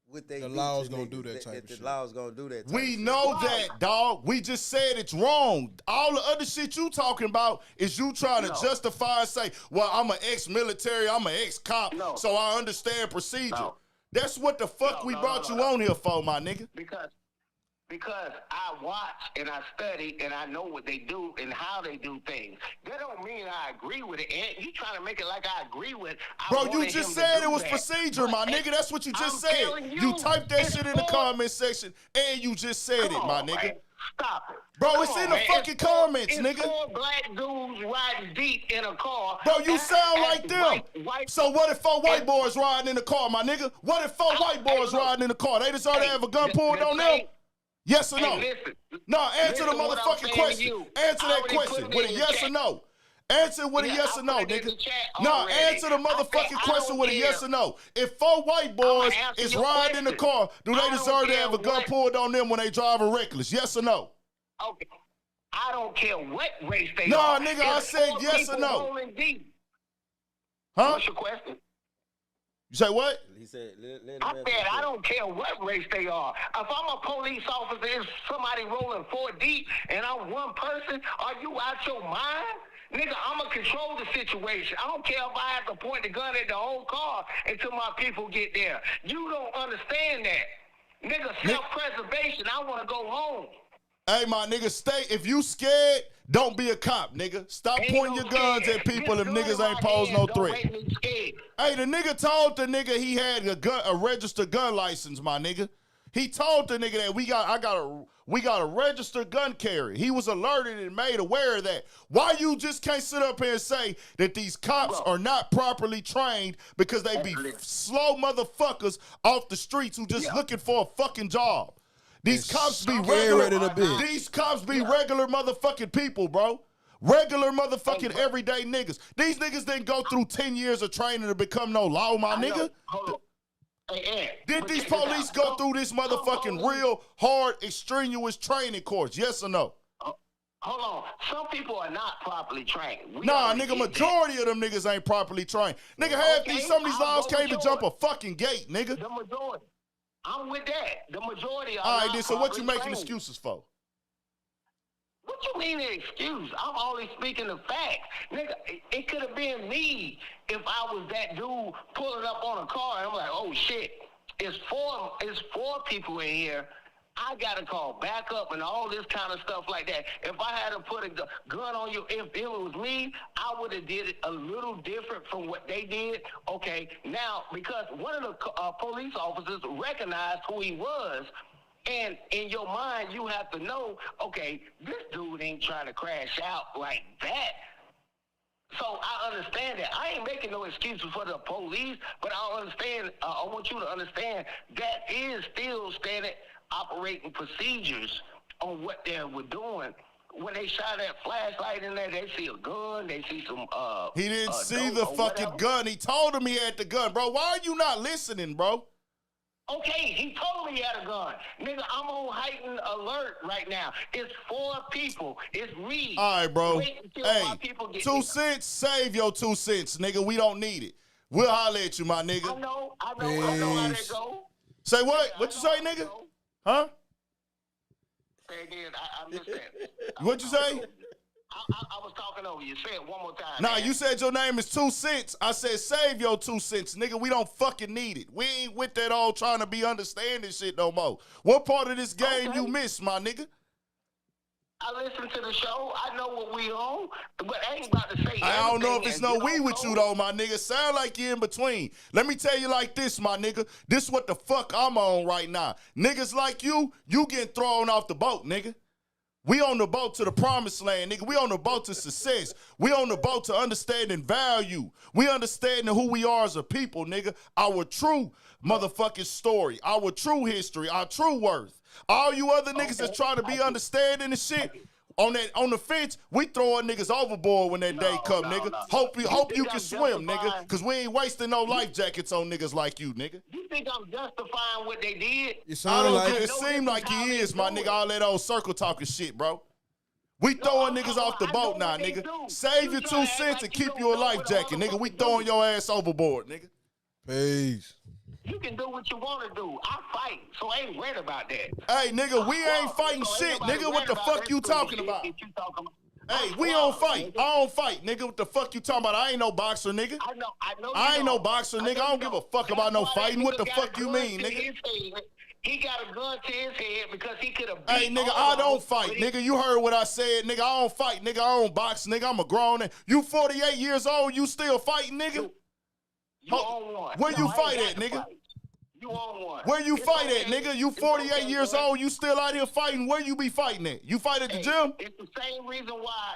what they the law's gonna do that type of shit. The law's gonna do that. We know that, dog. We just said it's wrong. All the other shit you talking about is you trying to justify and say, well, I'm an ex-military, I'm an ex-cop, so I understand procedure. That's what the fuck we brought you on here for, my nigga. Because I watch and I study and I know what they do and how they do things. That don't mean I agree with it. And you trying to make it like I agree with it. Bro, you just said it was procedure, my nigga. That's what you just said. You typed that shit in the comment section and you just said it, my nigga. Stop it. Bro, it's in the fucking comments, nigga. It's 4 black dudes riding deep in a car. Bro, you sound like them. So what if 4 white boys riding in the car, my nigga? What if 4 white boys riding in the car? They deserve to have a gun pulled on them? Yes or no? No, answer the motherfucking question. Answer that question with a yes or no. Answer with a yes or no, nigga. No, answer the motherfucking question with a yes or no. If 4 white boys is riding in the car, do they deserve to have a gun pulled on them when they driving reckless? Yes or no? Okay. I don't care what race they are. No, nigga, I said yes or no. Huh? What's your question? You say what? He said, I said, I don't care what race they are. If I'm a police officer, is somebody rolling 4 deep and I'm one person, are you out your mind? Nigga, I'm going to control the situation. I don't care if I have to point the gun at the whole car until my people get there. You don't understand that. Nigga, self-preservation, I want to go home. Hey, my nigga, if you scared, don't be a cop, nigga. Stop pointing your guns at people if niggas ain't pose no threat. Hey, the nigga told the nigga he had a registered gun license, my nigga. He told the nigga that we got a registered gun carry. He was alerted and made aware of that. Why you just can't sit up here and say that these cops are not properly trained because they be slow motherfuckers off the streets who just looking for a fucking job? These cops be regular. These cops be regular motherfucking people, bro. Regular motherfucking everyday niggas. These niggas didn't go through 10 years of training to become no law, my nigga. Did these police go through this motherfucking real hard, extraneous training course? Yes or no? Hold on. Some people are not properly trained. Nah, nigga, majority of them niggas ain't properly trained. Nigga, some of these laws can't even jump a fucking gate, nigga. The majority. I'm with that. The majority are all right, then, so what you making excuses for? What you mean an excuse? I'm only speaking the facts. Nigga, it could have been me if I was that dude pulling up on a car and I'm like, oh shit, it's four people in here. I gotta call backup and all this kind of stuff like that. If I had to put a gun on you, if it was me, I would have did it a little different from what they did. Okay, now, because one of the police officers recognized who he was, and in your mind, you have to know, okay, this dude ain't trying to crash out like that. So I understand that. I ain't making no excuses for the police, but I understand. I want you to understand that is still standard operating procedures on what they were doing. When they shot that flashlight in there, they see a gun, they see some he didn't see the fucking gun. He told him he had the gun, bro. Why are you not listening, bro? Okay, he told me he had a gun. Nigga, I'm on heightened alert right now. It's 4 people. It's me. All right, bro. Hey, 2 cents, save your 2 cents, nigga. We don't need it. We'll holler at you, my nigga. I know how that go. Say what? What you say, nigga? Huh? Say again. I missed that. What'd you say? I was talking over you. Say it one more time. Nah, man. You said your name is 2 cents. I said save your 2 cents, nigga. We don't fucking need it. We ain't with that all trying to be understanding shit no more. What part of this game you missed, my nigga? I listen to the show. I know what we on, but I ain't about to say I don't know if it's no we with you, though, my nigga. Sound like you in between. Let me tell you like this, my nigga. This what the fuck I'm on right now. Niggas like you getting thrown off the boat, nigga. We on the boat to the promised land, nigga. We on the boat to success. We on the boat to understanding value. We understanding who we are as a people, nigga. Our true motherfucking story. Our true history. Our true worth. All you other niggas that's trying to be understanding and shit, on the fence, we throwing niggas overboard when that day come, nigga. Hope you can swim, nigga, because we ain't wasting no life jackets on niggas like you, nigga. You think I'm justifying what they did? It seem like he is, my nigga, all that old circle talking shit, bro. We throwing niggas off the boat now, nigga. Save your 2 cents and keep you a life jacket, nigga. We throwing your ass overboard, nigga. Peace. You can do what you want to do. I fight, so I ain't worried about that. Hey, nigga, we ain't fighting shit, nigga. What the fuck you talking about? Hey, we don't fight. I don't fight, nigga. What the fuck you talking about? I ain't no boxer, nigga. I ain't no boxer, nigga. I don't give a fuck about no fighting. What the fuck you mean, nigga? He got a gun to his head because he could have. Hey, nigga, I don't fight, nigga. You heard what I said, nigga. I don't fight, nigga. I don't box, nigga. I'm a grown man. You 48 years old, you still fighting, nigga? You own one. Where you fight at, nigga? You on one. Where you fight at, nigga? You 48 years old. You still out here fighting. Where you be fighting at? You fight at the gym? It's the same reason why,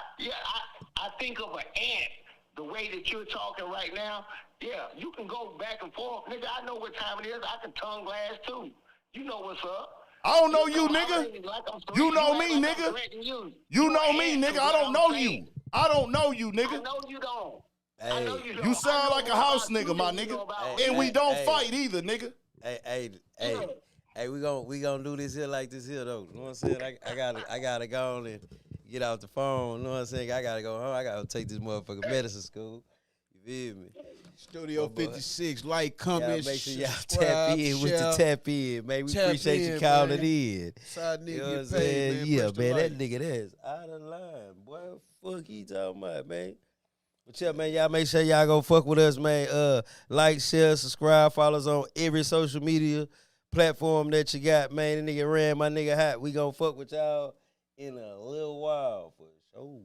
I think of an ant the way that you're talking right now. Yeah, you can go back and forth. Nigga, I know what time it is. I can tongue glass too. You know what's up. I don't know you, nigga. You know me, nigga. You know me, nigga. I don't know you. I don't know you, nigga. I know you don't. Hey, you sound like a house nigga, my nigga. And we don't fight either, nigga. Hey, we gonna do this here like this here though. You know what I'm saying? I gotta go on and get off the phone. You know what I'm saying? I gotta go home. I gotta take this motherfucking medicine school. You feel me? Studio 56, like, comment, make sure y'all tap in with the tap in, man. We appreciate you calling in. Side nigga, you know what I'm get paid, saying? man. Yeah, Push the man, that like. nigga that's out of line, boy. Fuck he talking about, man. But yeah, man, y'all make sure y'all go fuck with us, man. Like, share, subscribe, follow us on every social media platform that you got, man. The nigga ran my nigga hot. We gonna fuck with y'all in a little while for sure.